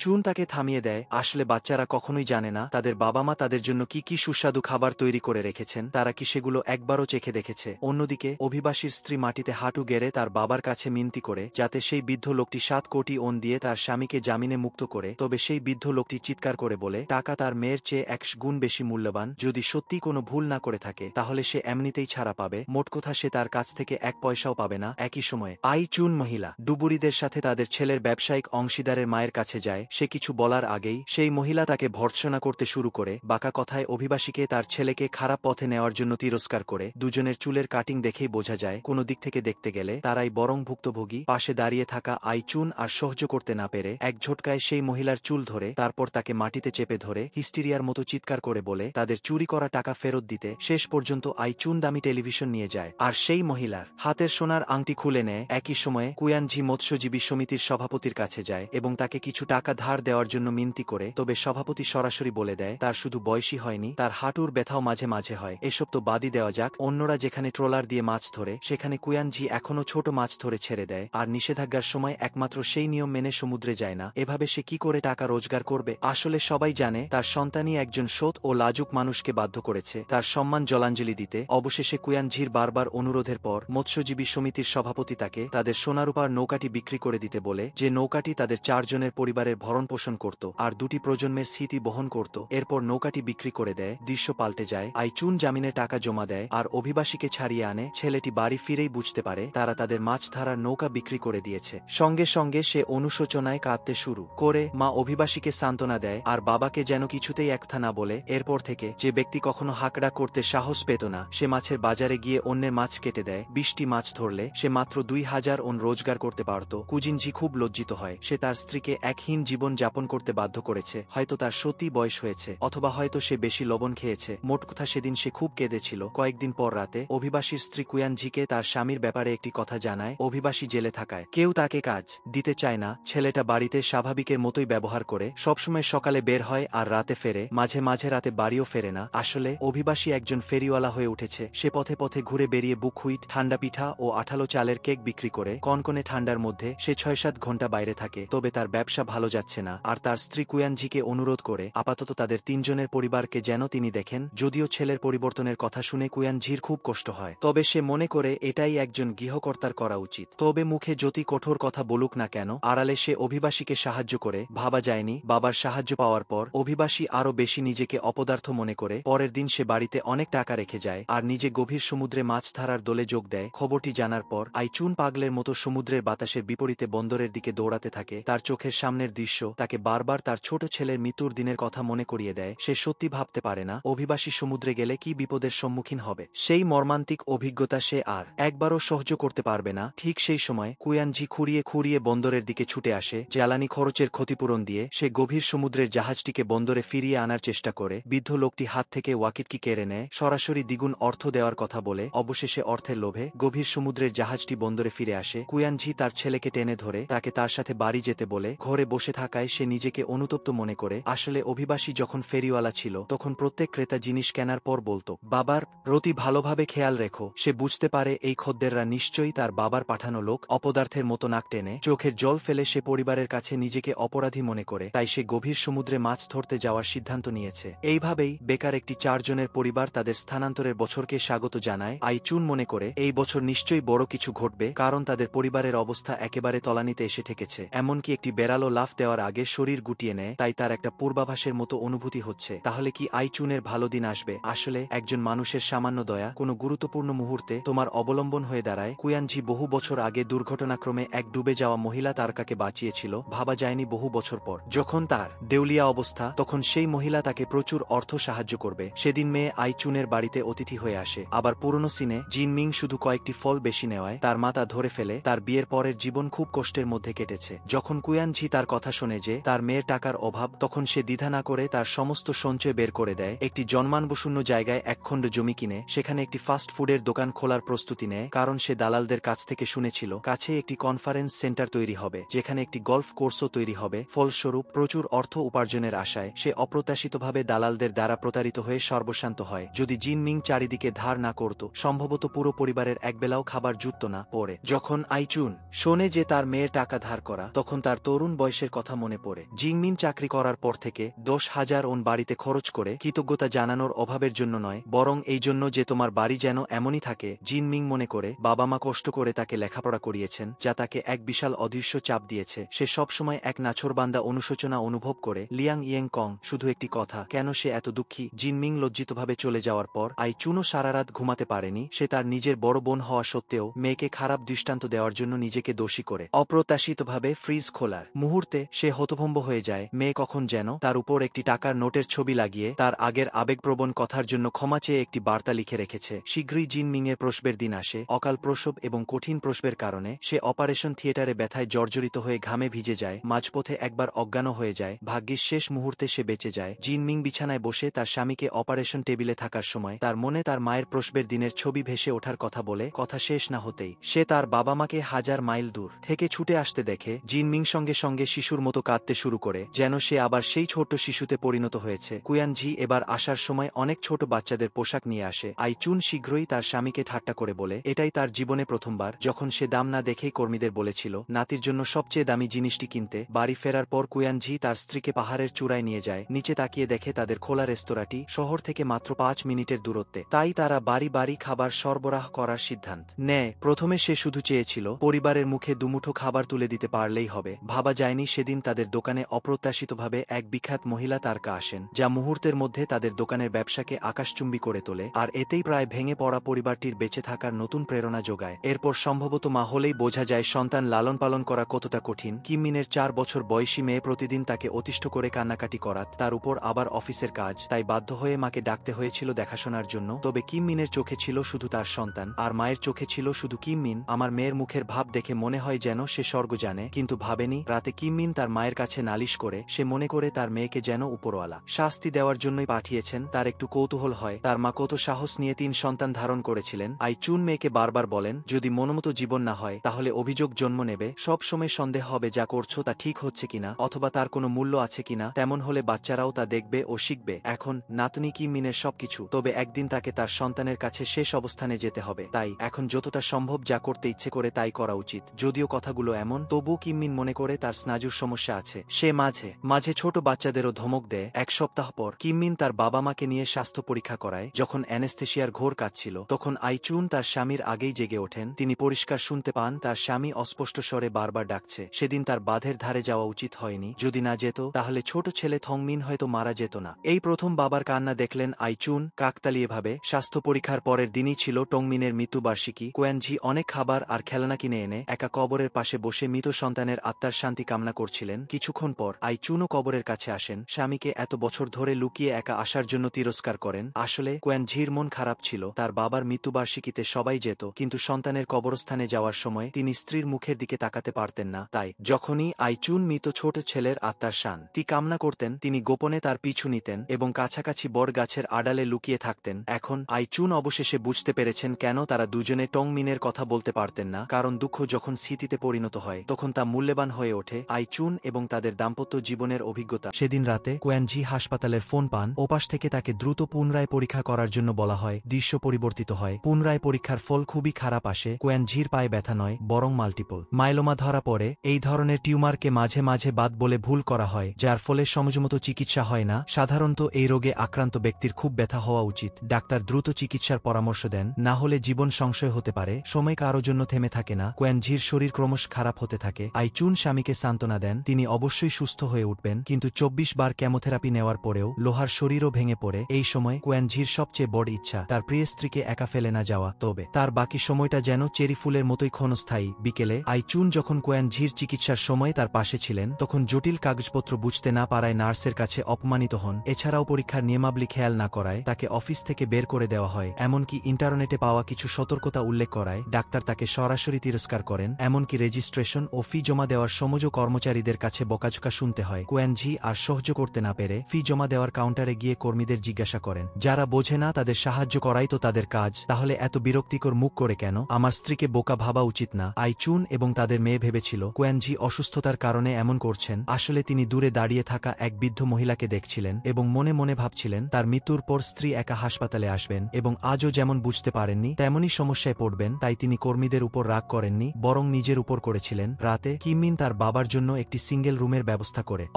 চুন তাকে থামিয়ে দেয়। আসলে বাচ্চারা কখনোই জানে না তাদের বাবা মা তাদের জন্য কি কি সুস্বাদু খাবার তৈরি করে রেখেছেন, তারা কি সেগুলো একবারও চেখে দেখেছে। অন্যদিকে অভিবাসীর স্ত্রী মাটিতে হাঁটু গেড়ে তার বাবার কাছে মিনতি করে যাতে সেই বৃদ্ধ লোকটি 7 কোটি ওন দিয়ে তার স্বামীকে জামিনে মুক্ত করে। তবে সেই বৃদ্ধ লোকটি চিৎকার করে বলে টাকা তার মেয়ের চেয়ে 100 গুণ বেশি মূল্যবান। যদি সত্যি কোনো ভুল না করে থাকে তাহলে সে এমনিতেই ছাড়া পাবে। মোট কথা সে তার কাছ থেকে 1 পয়সাও পাবে না। একই সময়ে আইচুন মহিলা ডুবুরিদের সাথে তাদের ছেলের ব্যবসায়িক অংশীদারের মায়ের কাছে যায়। সে কিছু বলার আগেই সেই মহিলা তাকে ভর্ৎসনা করতে শুরু করে। বাঁকা কথায় অভিবাসীকে তার ছেলেকে খারাপ পথে নেওয়ার জন্য তিরস্কার করে। দুজনের চুলের কাটিং দেখেই বোঝা যায় কোনো দিক থেকে দেখতে গেলে তারাই বরং ভুক্তভোগী। পাশে দাঁড়িয়ে থাকা আইচুন আর সহ্য করতে না পেরে এক ঝটকায় সেই মহিলার চুল ধরে তারপর তাকে মাটিতে চেপে ধরে হিস্টিরিয়ার মতো চিৎকার করে বলে তাদের চুরি করা টাকা ফেরত দিতে। শেষ পর্যন্ত আইচুন দামি টেলিভিশন নিয়ে যায়, আর সেই মহিলার হাতের সোনার আংটি খুলে নেয়। একই সময়ে কুয়ানজি মৎস্যজীবী সমিতির সভাপতির কাছে যায় এবং তাকে কিছু টাকা ধার দেওয়ার জন্য মিনতি করে। তবে সভাপতি সরাসরি বলে দেয় তার শুধু বয়সই হয়নি, তার হাঁটুর ব্যথাও মাঝে মাঝে হয়। এসব তো বাদই দেওয়া যাক, অন্যরা যেখানে ট্রলার দিয়ে মাছ ধরে সেখানে কুয়ানজি এখনো ছোট মাছ ধরে ছেড়ে দেয়, আর নিষেধাজ্ঞার সময় একমাত্র সেই নিয়ম মেনে সমুদ্রে যায় না। এভাবে সে কি করে টাকা রোজগার করবে? আসলে সবাই জানে তার সন্তানই একজন সৎ ও লাজুক মানুষকে বাধ্য করেছে তার সম্মান জলাঞ্জলি দিতে। অবশেষে কুয়ানজির বারবার অনুরোধের পর মৎস্যজীবী সমিতির সভাপতি তাকে তাদের সোনারূপার নৌকাটি বিক্রি করে দিতে বলে, যে নৌকাটি তাদের 4 জনের পরিবারের ভরণ পোষণ করত আর 2টি প্রজন্মের স্মৃতি বহন করত। এরপর নৌকাটি বিক্রি করে দেয়। দৃশ্য পাল্টে যায়। আইচুন জামিনে টাকা জমা দেয় আর অভিবাসীকে ছাড়িয়ে আনে। ছেলেটি বাড়ি ফিরেই বুঝতে পারে তারা তাদের মাছ ধরার নৌকা বিক্রি করে দিয়েছে। সঙ্গে সঙ্গে সে অনুশোচনায় কাঁদতে শুরু করে। মা অভিবাসীকে সান্ত্বনা দেয় আর বাবাকে যেন কিছুতেই একথা না বলে। এরপর থেকে যে ব্যক্তি কখনো হাঁকড়া করতে সাহস পেত না সে মাছের বাজারে গিয়ে অন্যের মাছ কেটে দেয়। 20টি মাছ ধরলে সে মাত্র 2000 ওন রোজগার করতে পারত। কুজিনজি খুব লজ্জিত হয়। সে তার স্ত্রীকে একহীন জীবন যাপন করতে বাধ্য করেছে। হয়তো তার সত্যি বয়স হয়েছে, অথবা হয়তো সে বেশি লবণ খেয়েছে। মোট কথা সেদিন সে খুব কেঁদেছিল। কয়েকদিন পর রাতে অভিবাসীর স্ত্রী কুয়ানজিকে তার স্বামীর ব্যাপারে একটি কথা জানায়। অভিবাসী জেলে থাকায় কেউ তাকে কাজ দিতে চায় না। ছেলেটা বাড়িতে স্বাভাবিকের মতোই ব্যবহার করে, সবসময় সকালে বের হয় আর রাতে ফেরে, মাঝে মাঝে রাতে বাড়িও ফেরে না। আসলে অভিবাসী একজন ফেরিওয়ালা হয়ে উঠেছে। সে পথে পথে ঘুরে বেরিয়ে বুকহুইট, ঠান্ডা পিঠা ও আঠালো চালের কেক বিক্রি করে। কনকনে ঠান্ডার মধ্যে সে 6-7 ঘন্টা বাইরে থাকে। তবে তার ব্যবসা ভালো যাচ্ছে না, আর তার স্ত্রী কুয়ানজিকে অনুরোধ করে আপাতত তাদের 3 জনের পরিবারকে যেন তিনি দেখেন। যদিও ছেলের পরিবর্তনের কথা শুনে কুয়ানজির খুব কষ্ট হয়, তবে সে মনে করে এটাই একজন গৃহকর্তার করা উচিত। তবে মুখে যতই কঠোর কথা বলুক না কেন, আড়ালে সে অভিবাসীকে সাহায্য করে। ভাবা যায়নি বাবার সাহায্য পাওয়ার পর অভিবাসী আরো বেশি নিজেকে অপদার্থ মনে করে। পরের দিন সে বাড়িতে অনেক টাকা রেখে যায় আর নিজে গভীর সমুদ্রে মাছ ধরার দলে যোগ দেয়। খবরটি জানার পর আইচুন পাগলের মতো সমুদ্রের বাতাসের বিপরীতে বন্দরের দিকে দৌড়াতে থাকে। তার চোখের সামনের দৃশ্য তাকে বারবার তার ছোট ছেলের মৃত্যুর দিনের কথা মনে করিয়ে দেয়। সে সত্যি ভাবতে পারে না অভিবাসী সমুদ্রে গেলে কি বিপদের সম্মুখীন হবে। সেই মর্মান্তিক অভিজ্ঞতা সে আর একবারও সহ্য করতে পারবে না। ঠিক সেই সময় কুয়ানজি খুঁড়িয়ে খুঁড়িয়ে বন্দরের দিকে ছুটে আসে। জ্বালানি খরচের ক্ষতিপূরণ দিয়ে সে গভীর সমুদ্রের জাহাজটিকে বন্দরে ফিরিয়ে আনার চেষ্টা করে। বৃদ্ধ লোকটি হাত থেকে ওয়াকিটকি কেড়ে নেয়, সরাসরি দ্বিগুণ অর্থ দেওয়ার কথা বলে। অবশেষে অর্থের লোভে গভীর সমুদ্রের জাহাজটি বন্দরে ফিরে আসে। কুয়ানজি তার ছেলেকে টেনে ধরে তাকে তার সাথে বাড়ি যেতে বলে। ঘরে বসে থাকায় সে নিজেকে অনুতপ্ত মনে করে। আসলে অভিবাসী যখন ফেরিওয়ালা ছিল তখন প্রত্যেক ক্রেতা জিনিস কেনার পর বলতো, বাবার প্রতি ভালোভাবে খেয়াল রেখো। সে বুঝতে পারে এই খদ্দেররা নিশ্চয়ই তার বাবার পাঠানো লোক। অপদার্থের মতো নাক টেনে চোখের জল ফেলে সে পরিবারের কাছে নিজেকে অপরাধী মনে করে। তাই সে গভীর সমুদ্রে মাছ ধরতে যাওয়ার সিদ্ধান্ত নিয়েছে। এইভাবেই বেকার একটি 4 জনের পরিবার তাদের স্থানান্তরের বছরকে স্বাগত জানায়। আইচুন মনে করে এই বছর নিশ্চয়ই বড় কিছু ঘটবে, কারণ তাদের পরিবারের অবস্থা একেবারে তলানিতে এসে ঠেকেছে। এমনকি একটি বেড়ালও লাফ দেওয়ার আগে শরীর গুটিয়ে নেয়। তাই তার একটা পূর্বাভাসের মতো অনুভূতি হচ্ছে। তাহলে কি আইচুনের ভালো দিন আসবে? আসলে একজন মানুষের সামান্য দয়া কোনো গুরুত্বপূর্ণ মুহূর্তে তোমার অবলম্বন হয়ে দাঁড়ায়। কুয়ানজি বহু বছর আগে দুর্ঘটনাক্রমে এক ডুবে যাওয়া মহিলা তারকাকে বাঁচিয়েছিল। ভাবা যায়নি বহু বছর পর যখন তার দেউলিয়া অবস্থা, তখন সেই মহিলা তাকে প্রচুর অর্থ সাহায্য করবে। সেদিন মেয়ে আইচুনের বাড়িতে অতিথি হয়ে আসে। আবার পুরনো সিনে জিনমিং শুধু কয়েকটি ফল বেশি নেওয়ায় তার মা তা ধরে ফেলে। তার বিয়ের পরের জীবন খুব কষ্টের মধ্যে কেটেছে। যখন কুয়ানজি তার কথা শোনে যে তার মেয়ের টাকার অভাব, তখন সে দ্বিধা না করে তার সমস্ত সঞ্চয় বের করে দেয়। একটি জন্মানবশূন্য জায়গায় একখণ্ড জমি কিনে সেখানে একটি ফাস্ট ফুডের দোকান খোলার প্রস্তুতি নেয়। কারণ সে দালালদের কাছ থেকে শুনেছিল কাছে একটি কনফারেন্স সেন্টার তৈরি হবে, যেখানে একটি গল্ফ কোর্সও তৈরি হবে। ফলস্বরূপ প্রচুর অর্থ উপার্জনের আশায় সে অপ্রত্যাশিতভাবে দালালদের দ্বারা প্রতারিত হয়ে সর্বশান্ত হয়। যদি জিনমিং চারিদিকে ধার না করত, সম্ভবত পুরো পরিবারের একবেলাও খাবার জুটত না। পরে যখন আইচুন শোনে যে তার মেয়ের টাকা ধার করা, তখন তার তরুণ বয়সের কথা মনে পড়ে। জিনমিং চাকরি করার পর থেকে 10,000 ওন বাড়িতে খরচ করে কৃতজ্ঞতা জানানোর অভাবের জন্য নয়, বরং এই জন্য যে তোমার বাড়ি যেন এমনই থাকে। জিনমিং মনে করে বাবা মা কষ্ট করে তাকে লেখাপড়া করিয়েছেন, যা তাকে এক বিশাল অদৃশ্য চাপ দিয়েছে। সে সবসময় এক নাছোড়বান্দা অনুশোচনা অনুভব করে। লিয়াং ইয়েং কং শুধু একটি কথা, কেন সে এত দুঃখী? জিনমিং লজ্জিতভাবে চলে যাওয়ার পর আইচুনও সারা রাত ঘুমাতে পারেনি। সে তার নিজের বড় বোন হওয়া সত্ত্বেও মেয়েকে খারাপ দৃষ্টান্ত দেওয়ার জন্য নিজেকে দোষী করে। অপ্রত্যাশিতভাবে ফ্রিজ খোলার মুহূর্তে সে হতভম্ব হয়ে যায়। মেয়ে কখন যেন তার উপর একটি টাকার নোটের ছবি লাগিয়ে তার আগের আবেগপ্রবণ কথার জন্য ক্ষমা চেয়ে একটি বার্তা লিখে রেখেছে। শীঘ্রই জিনমিং এর প্রসবের দিন আসে। অকাল প্রসব এবং কঠিন প্রসবের কারণে সে অপারেশন থিয়েটারে ব্যথায় জর্জরিত হয়ে ঘামে ভিজে যায়। মাঝপথে একবার অজ্ঞানও হয়ে যায়। ভাগ্যিস শেষ মুহূর্তে সে বেঁচে যায়। জিনমিং বিছানায় বসে তার স্বামীকে অপারেশন টেবিলে থাকার সময় তার মনে তার মায়ের প্রসবের দিনের ছবি ভেসে ওঠার কথা বলে। কথা শেষ না হতেই সে তার বাবা মাকে 1000 মাইল দূর থেকে ছুটে আসতে দেখে। জিনমিং সঙ্গে সঙ্গে শিশুর মতো কাঁদতে শুরু করে, যেন সে আবার সেই ছোট্ট শিশুতে পরিণত হয়েছে। কুয়ানজি এবার আসার সময় অনেক ছোট বাচ্চাদের পোশাক নিয়ে আসে। আইচুন শীঘ্রই তার স্বামীকে ঠাট্টা করে বলে এটাই তার জীবনে প্রথমবার যখন সে দাম না দেখেই কর্মীদের বলেছিল নাতির জন্য সবচেয়ে দামি জিনিসটি কিনতে। বাড়ি ফেরার পর কুয়ানজি তার স্ত্রীকে পাহাড়ের চূড়ায় নিয়ে যায়। নিচে তাকিয়ে দেখে তাদের খোলা রেস্তোরাঁটি শহর থেকে মাত্র 5 মিনিটের দূরত্বে। তাই তারা বাড়ি বাড়ি খাবার সরবরাহ করার সিদ্ধান্ত নেয়। প্রথমে সে শুধু চেয়েছিল পরিবারের মুখে দুমুঠো খাবার তুলে দিতে পারলেই হবে। ভাবা যায়নি সেদিন তাদের দোকানে অপ্রত্যাশিতভাবে এক বিখ্যাত মহিলা তারকা আসেন, যা মুহূর্তের মধ্যে তাদের দোকানের ব্যবসাকে আকাশচুম্বী করে তোলে। আর এতেই প্রায় ভেঙে পড়া পরিবারটির বেঁচে থাকার নতুন প্রেরণা যোগায়। এরপর সম্ভবত মা হলেই বোঝা যায় সন্তান লালন পালন করা কতটা কঠিন। কিমমিনের 4 বছর বয়সী মেয়ে প্রতিদিন তাকে অতিষ্ঠ করে কান্নাকাটি করাত, তার উপর আবার অফিসের কাজ। তাই বাধ্য হয়ে মাকে ডাকতে হয়েছিল দেখাশোনার জন্য। তবে কিমমিনের চোখে ছিল শুধু তার সন্তান, আর মায়ের চোখে ছিল শুধু কিমমিন। আমার মেয়ের মুখের ভাব দেখে মনে হয় যেন সে স্বর্গ জানে, কিন্তু ভাবেনি রাতে কিমমিন তার মায়ের কাছে নালিশ করে। সে মনে করে তার মেয়েকে যেন উপরওয়ালা শাস্তি দেওয়ার জন্যই পাঠিয়েছেন। তার একটু কৌতূহল হয় তার মা কত সাহস নিয়ে 3 সন্তান ধারণ করেছিলেন। আইচুন মেয়েকে বারবার বলেন যদি মনোমতো জীবন না হয় তাহলে অভিযোগ জন্ম নেবে। সব সময় সন্দেহ হবে যা করছো তা ঠিক হচ্ছে কিনা, অথবা তার কোনো মূল্য আছে কিনা। তেমন হলে বাচ্চারাও তা দেখবে ও শিখবে। এখন নাতনি কিমমিনের সবকিছু, তবে একদিন তাকে তার সন্তানের কাছে শেষ অবস্থানে যেতে হবে। তাই এখন যতটা সম্ভব যা করতে ইচ্ছে করে তাই করা উচিত। যদিও কথাগুলো এমন, তবু কিমমিন মনে করে তার স্নায়ুর সমস্যা আছে। সে মাঝে মাঝে ছোট বাচ্চাদেরও ধমক দেয়। 1 সপ্তাহ পর কিমমিন তার বাবা মাকে নিয়ে স্বাস্থ্য পরীক্ষা করায়। যখন অ্যানেস্থেশিয়ার ঘোর কাটছিল তখন আইচুন তার স্বামীর আগেই জেগে ওঠেন। তিনি পরিষ্কার শুনতে পান তার স্বামী অস্পষ্ট স্বরে বারবার ডাকছে। সেদিন তার বাঁধের ধারে যাওয়া উচিত হয়নি। যদি না যেত তাহলে ছোট ছেলে থংমিন হয়তো মারা যেত না। এই প্রথম বাবার কান্না দেখলেন আইচুন কাকতালীয়ভাবে। স্বাস্থ্য পরীক্ষার পরের দিনই ছিল টংমিনের মৃত্যুবার্ষিকী। কুয়ানজি অনেক খাবার আর খেলনা কিনে এনে একা কবরের পাশে বসে মৃত সন্তানের আত্মার শান্তি কামনা করছিলেন। কিছুক্ষণ পর আইচুনও কবরের কাছে আসেন, স্বামীকে এত বছর ধরে লুকিয়ে একা আসার জন্য তিরস্কার করেন। আসলে কোয়েনঝির মন খারাপ ছিল, তার বাবার মৃত্যুবার্ষিকীতে সবাই যেত, কিন্তু সন্তানের কবরস্থানে যাওয়ার সময় তিনি স্ত্রীর মুখের দিকে তাকাতে পারতেন না। তাই যখনই আইচুন মৃত ছোট ছেলের আত্মার শান্তি কামনা করতেন, তিনি গোপনে তার পিছু নিতেন এবং কাছাকাছি বড় গাছের আড়ালে লুকিয়ে থাকতেন। এখন আইচুন অবশেষে বুঝতে পেরেছেন কেন তারা দুজনে টংমিনের কথা বলতে পারতেন না, কারণ দুঃখ যখন স্মৃতিতে পরিণত হয় তখন তা মূল্যবান হয়ে ওঠে। আইচুন এবং তাদের দাম্পত্য জীবনের অভিজ্ঞতা। সেদিন রাতে কোয়েনঝি হাসপাতালের ফোন পান, ওপাশ থেকে তাকে দ্রুত পুনরায় পরীক্ষা করার জন্য বলা হয়। দৃশ্য পরিবর্তিত হয়, পুনরায় পরীক্ষার ফল খুবই খারাপ আসে। কোয়েনঝির পায়ে ব্যথা নয়, বরং মাল্টিপল মাইলোমা ধরা পড়ে। এই ধরনের টিউমারকে মাঝে মাঝে বাত বলে ভুল করা হয়, যার ফলে সময়মতো চিকিৎসা হয় না। সাধারণত এই রোগে আক্রান্ত ব্যক্তির খুব ব্যথা হওয়া উচিত, ডাক্তার দ্রুত চিকিৎসার পরামর্শ দেন, না হলে জীবন সংশয় হতে পারে। সময় কারো জন্য থেমে থাকে না, কোয়েনঝির শরীর ক্রমশ খারাপ হতে থাকে। আইচুন স্বামীকে সান্ত্বনা দেন, তিনি অবশ্যই সুস্থ হয়ে উঠবেন, কিন্তু 24 বার কেমোথেরাপি নেওয়ার পরেও লোহার শরীরও ভেঙে পড়ে। এই সময় কোয়েনঝির সবচেয়ে বড় ইচ্ছা তার প্রিয় স্ত্রীকে একা ফেলে না যাওয়া, তবে তার বাকি সময়টা যেন চেরি ফুলের মতোই ক্ষণস্থায়ী। বিকেলে আইচুন যখন কোয়েনঝির চিকিৎসার সময় তার পাশে ছিলেন, তখন জটিল কাগজপত্র বুঝতে না পারায় নার্সের কাছে অপমানিত হন। এছাড়াও পরীক্ষার নিয়মাবলী খেয়াল না করায় তাকে অফিস থেকে বের করে দেওয়া হয়। এমনকি ইন্টারনেটে পাওয়া কিছু সতর্কতা উল্লেখ করায় ডাক্তার তাকে সরাসরি তিরস্কার করেন। এমনকি রেজিস্ট্রেশন ও ফি জমা দেওয়ার সময় কর্মচারীদের কাছে বকাঝকা শুনতে হয়। কোয়েনঝি আর সহ্য করতে না পেরে ফি জমা দেওয়ার কাউন্টারে গিয়ে কর্মীদের জিজ্ঞাসা করেন, যারা বোঝে না তাদের সাহায্য করাই তো তাদের কাজ, তাহলে এত বিরক্তিকর মুখ করে কেন? আমার স্ত্রীকে বোকা ভাবা উচিত না। আইচুন এবং তাদের মেয়ে ভেবেছিল কোয়েনঝি অসুস্থতার কারণে এমন করছেন। আসলে তিনি দূরে দাঁড়িয়ে থাকা এক বৃদ্ধ মহিলাকে দেখছিলেন এবং মনে মনে ভাবছিলেন তার মৃত্যুর পর স্ত্রী একা হাসপাতালে আসবেন এবং আজও যেমন বুঝতে পারেননি তেমনই সমস্যায় পড়বেন। তাই তিনি কর্মীদের উপর রাগ করেননি, বরং নিজের উপর করেছিলেন। রাতে কিমমিন তার বাবার জন্য একটি সিঙ্গেল রুমের ব্যবস্থা করে।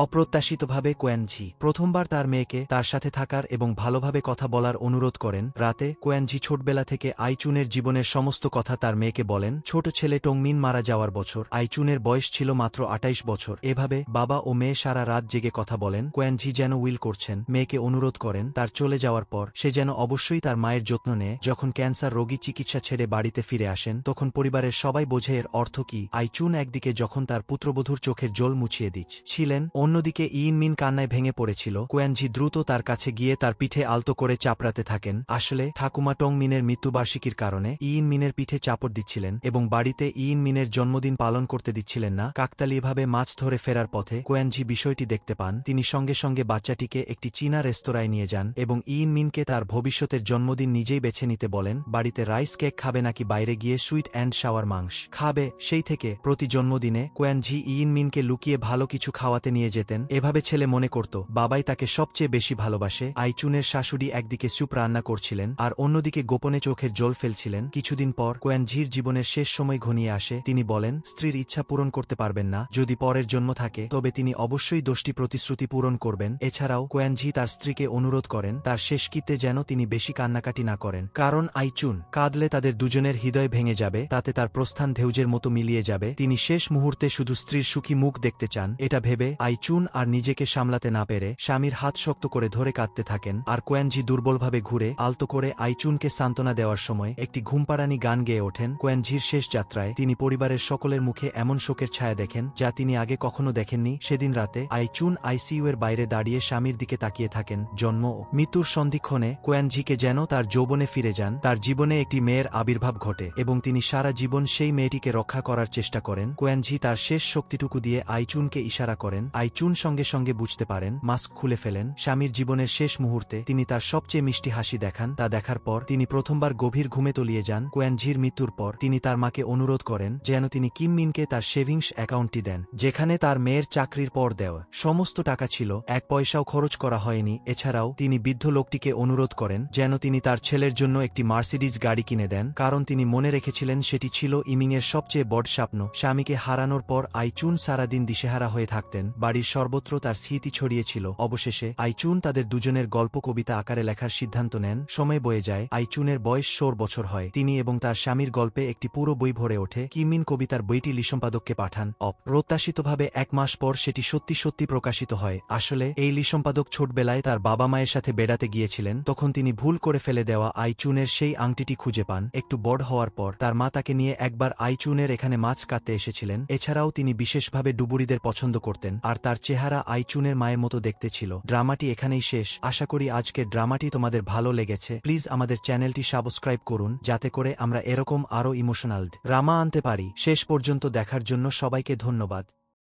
অপ্রত্যাশিতভাবে কোয়েনঝি প্রথমবার তার মেয়েকে তার সাথে থাকার এবং ভালোভাবে কথা বলার অনুরোধ করেন। রাতে কোয়েনঝি ছোটবেলা থেকে আইচুনের জীবনের সমস্ত কথা তার মেয়েকে বলেন। ছোট ছেলে টংমিন মারা যাওয়ার বছর আইচুনের বয়স ছিল মাত্র 28 বছর। এভাবে বাবা ও মেয়ে সারা রাত জেগে কথা বলেন। কোয়েনঝি যেন উইল করছেন, মেয়েকে অনুরোধ করেন তার চলে যাওয়ার পর সে যেন অবশ্যই তার মায়ের যত্ন নেয়। যখন ক্যান্সার রোগী চিকিৎসা ছেড়ে বাড়িতে ফিরে আসেন, তখন পরিবারের সবাই বোঝে এর অর্থ কি। আইচুন একদিকে যখন তার পুত্রবধূর চোখের জল মুছিয়ে দিচ্ছিলেন, অন্যদিকে ইনমিন কান্নায় ভেঙে পড়েছিল। কোয়েনঝি দ্রুত তার কাছে গিয়ে তার পিঠে আলতো করে চাপড়াতে থাকেন। আসলে ঠাকুমা টংমিনের মৃত্যুবার্ষিকীর কারণে ইনমিনের পিঠে চাপড় দিচ্ছিলেন এবং বাড়িতে ইনমিনের জন্মদিন পালন করতে দিচ্ছিলেন না। কাকতালীয়ভাবে মাছ ধরে ফেরার পথে কোয়েনঝি বিষয়টি দেখতে পান। তিনি সঙ্গে সঙ্গে বাচ্চাটিকে একটি চীনা রেস্তোরাঁয় নিয়ে যান এবং ইনমিনকে তার ভবিষ্যতের জন্মদিন নিজেই বেছে নিতে বলেন। বাড়িতে রাইস কেক খাবে নাকি বাইরে গিয়ে সুইট অ্যান্ড শাওয়ার মাংস খাবে? সেই থেকে প্রতি জন্মদিনে কোয়েনঝি ইনমিনকে লুকিয়ে ভালো কিছু খাওয়াতে নিয়ে যেতেন। এভাবে ছেলে মনে করত বাবাই তাকে সবচেয়ে বেশি ভালোবাসে। আইচুনের শাশুড়ি একদিকে স্যুপ রান্না করছিলেন আর অন্যদিকে গোপনে চোখের জল ফেলছিলেন। কিছুদিন পর কোয়েনঝির জীবনের শেষ সময় ঘনিয়ে আসে। তিনি বলেন স্ত্রীর ইচ্ছা পূরণ করতে পারবেন না, যদি পরের জন্ম থাকে তবে তিনি অবশ্যই 10টি প্রতিশ্রুতি পূরণ করবেন। এছাড়াও কোয়েনঝি তার স্ত্রীকে অনুরোধ করেন তার শেষকৃত্যে যেন তিনি বেশি কান্নাকাটি না করেন, কারণ আইচুন কাঁদলে তাদের দুজনের হৃদয় ভেঙে যাবে, তাতে তার প্রস্থান ঢেউজের মতো মিলিয়ে যাবে। তিনি শেষ মুহূর্তে শুধু স্ত্রীর সুখী মুখ দেখতে চান। এটা ভেবে আইচুন আর নিজেকে সামলাতে না পেরে স্বামীর হাত শক্ত করে ধরে কাঁদতে থাকেন। আর কোয়েনঝি দুর্বলভাবে ঘুরে আলতো করে আইচুনকে সান্ত্বনা দেওয়ার সময় একটি ঘুমপাড়ানি গান গেয়ে ওঠেন। কোয়েনঝির শেষ যাত্রায় তিনি পরিবারের সকলের মুখে এমন শোকের ছায়া দেখেন যা তিনি আগে কখনো দেখেননি। সেদিন রাতে আইচুন আইসিইউ এর বাইরে দাঁড়িয়ে স্বামীর দিকে তাকিয়ে থাকেন। জন্ম ও মৃত্যুর সন্ধিক্ষণে কোয়েনঝিকে যেন তার যৌবনে ফিরে যান। তার জীবনে একটি মেয়ের আবির্ভাব ঘটে এবং তিনি সারা জীবন সেই মেয়েটিকে রক্ষা করার চেষ্টা করেন। কোয়েনঝি তার শেষ শক্তিটুকু দিয়ে আইচুনকে ইশারা করেন। আইচুন সঙ্গে সঙ্গে বুঝতে পারেন, মাস্ক খুলে ফেলেন। স্বামীর জীবনের শেষ মুহূর্তে তিনি তার সবচেয়ে মিষ্টি হাসি দেখান। তা দেখার পর তিনি প্রথমবার গভীর ঘুমে তলিয়ে যান। কোয়েনঝির মৃত্যুর পর তিনি তার মাকে অনুরোধ করেন যেন তিনি কিমমিনকে তার সেভিংস অ্যাকাউন্টটি দেন, যেখানে তার মেয়ের চাকরির পর দেওয়া সমস্ত টাকা ছিল, এক পয়সাও খরচ করা হয়নি। এছাড়াও তিনি বৃদ্ধ লোকটিকে অনুরোধ করেন যেন তিনি তার ছেলের জন্য একটি মার্সিডিজ গাড়ি কিনে দেন, কারণ তিনি মনে রেখেছিলেন সেটি ছিল ইমিংয়ের সবচেয়ে বড় স্বপ্ন। স্বামীকে হারানোর পর আইচুন সারাদিন দিশেহারা হয়ে থাকতেন। বাড়ির সর্বত্র তার স্মৃতি ছড়িয়েছিল। অবশেষে আইচুন তাদের দুজনের গল্প কবিতা আকারে লেখার সিদ্ধান্ত নেন। সময় বয়ে যায়, আইচুনের বয়স 16 বছর হয়। তিনি এবং তার স্বামীর গল্পে একটি পুরো বই ভরে ওঠে। কিমমিন কবিতার বইটি লিসম্পাদককে পাঠান। অপ্রত্যাশিতভাবে 1 মাস পর সেটি সত্যি সত্যি প্রকাশিত হয়। আসলে এই লিসম্পাদক ছোটবেলায় তার বাবা মায়ের সাথে বেড়াতে গিয়েছিলেন, তখন তিনি ভুল করে ফেলে দেওয়া আইচুনের সেই আংটিটি খুঁজে পান। একটু বড় হওয়ার পর তার মা তাকে নিয়ে একবার আইচুনের এখানে মাছ কাটতে এসেছিলেন। এছাড়াও তিনি বিশেষভাবে ডুবুরিদের পছন্দ করতেন। করতেন আর তার চেহারা আইচুনের মায়ের মতো দেখতে ছিল। ড্রামাটি এখানেই শেষ। আশা করি আজকের ড্রামাটি তোমাদের ভালো লেগেছে। প্লিজ আমাদের চ্যানেলটি সাবস্ক্রাইব করুন যাতে করে আমরা এরকম আরও ইমোশনাল ড্রামা আনতে পারি। শেষ পর্যন্ত দেখার জন্য সবাইকে ধন্যবাদ।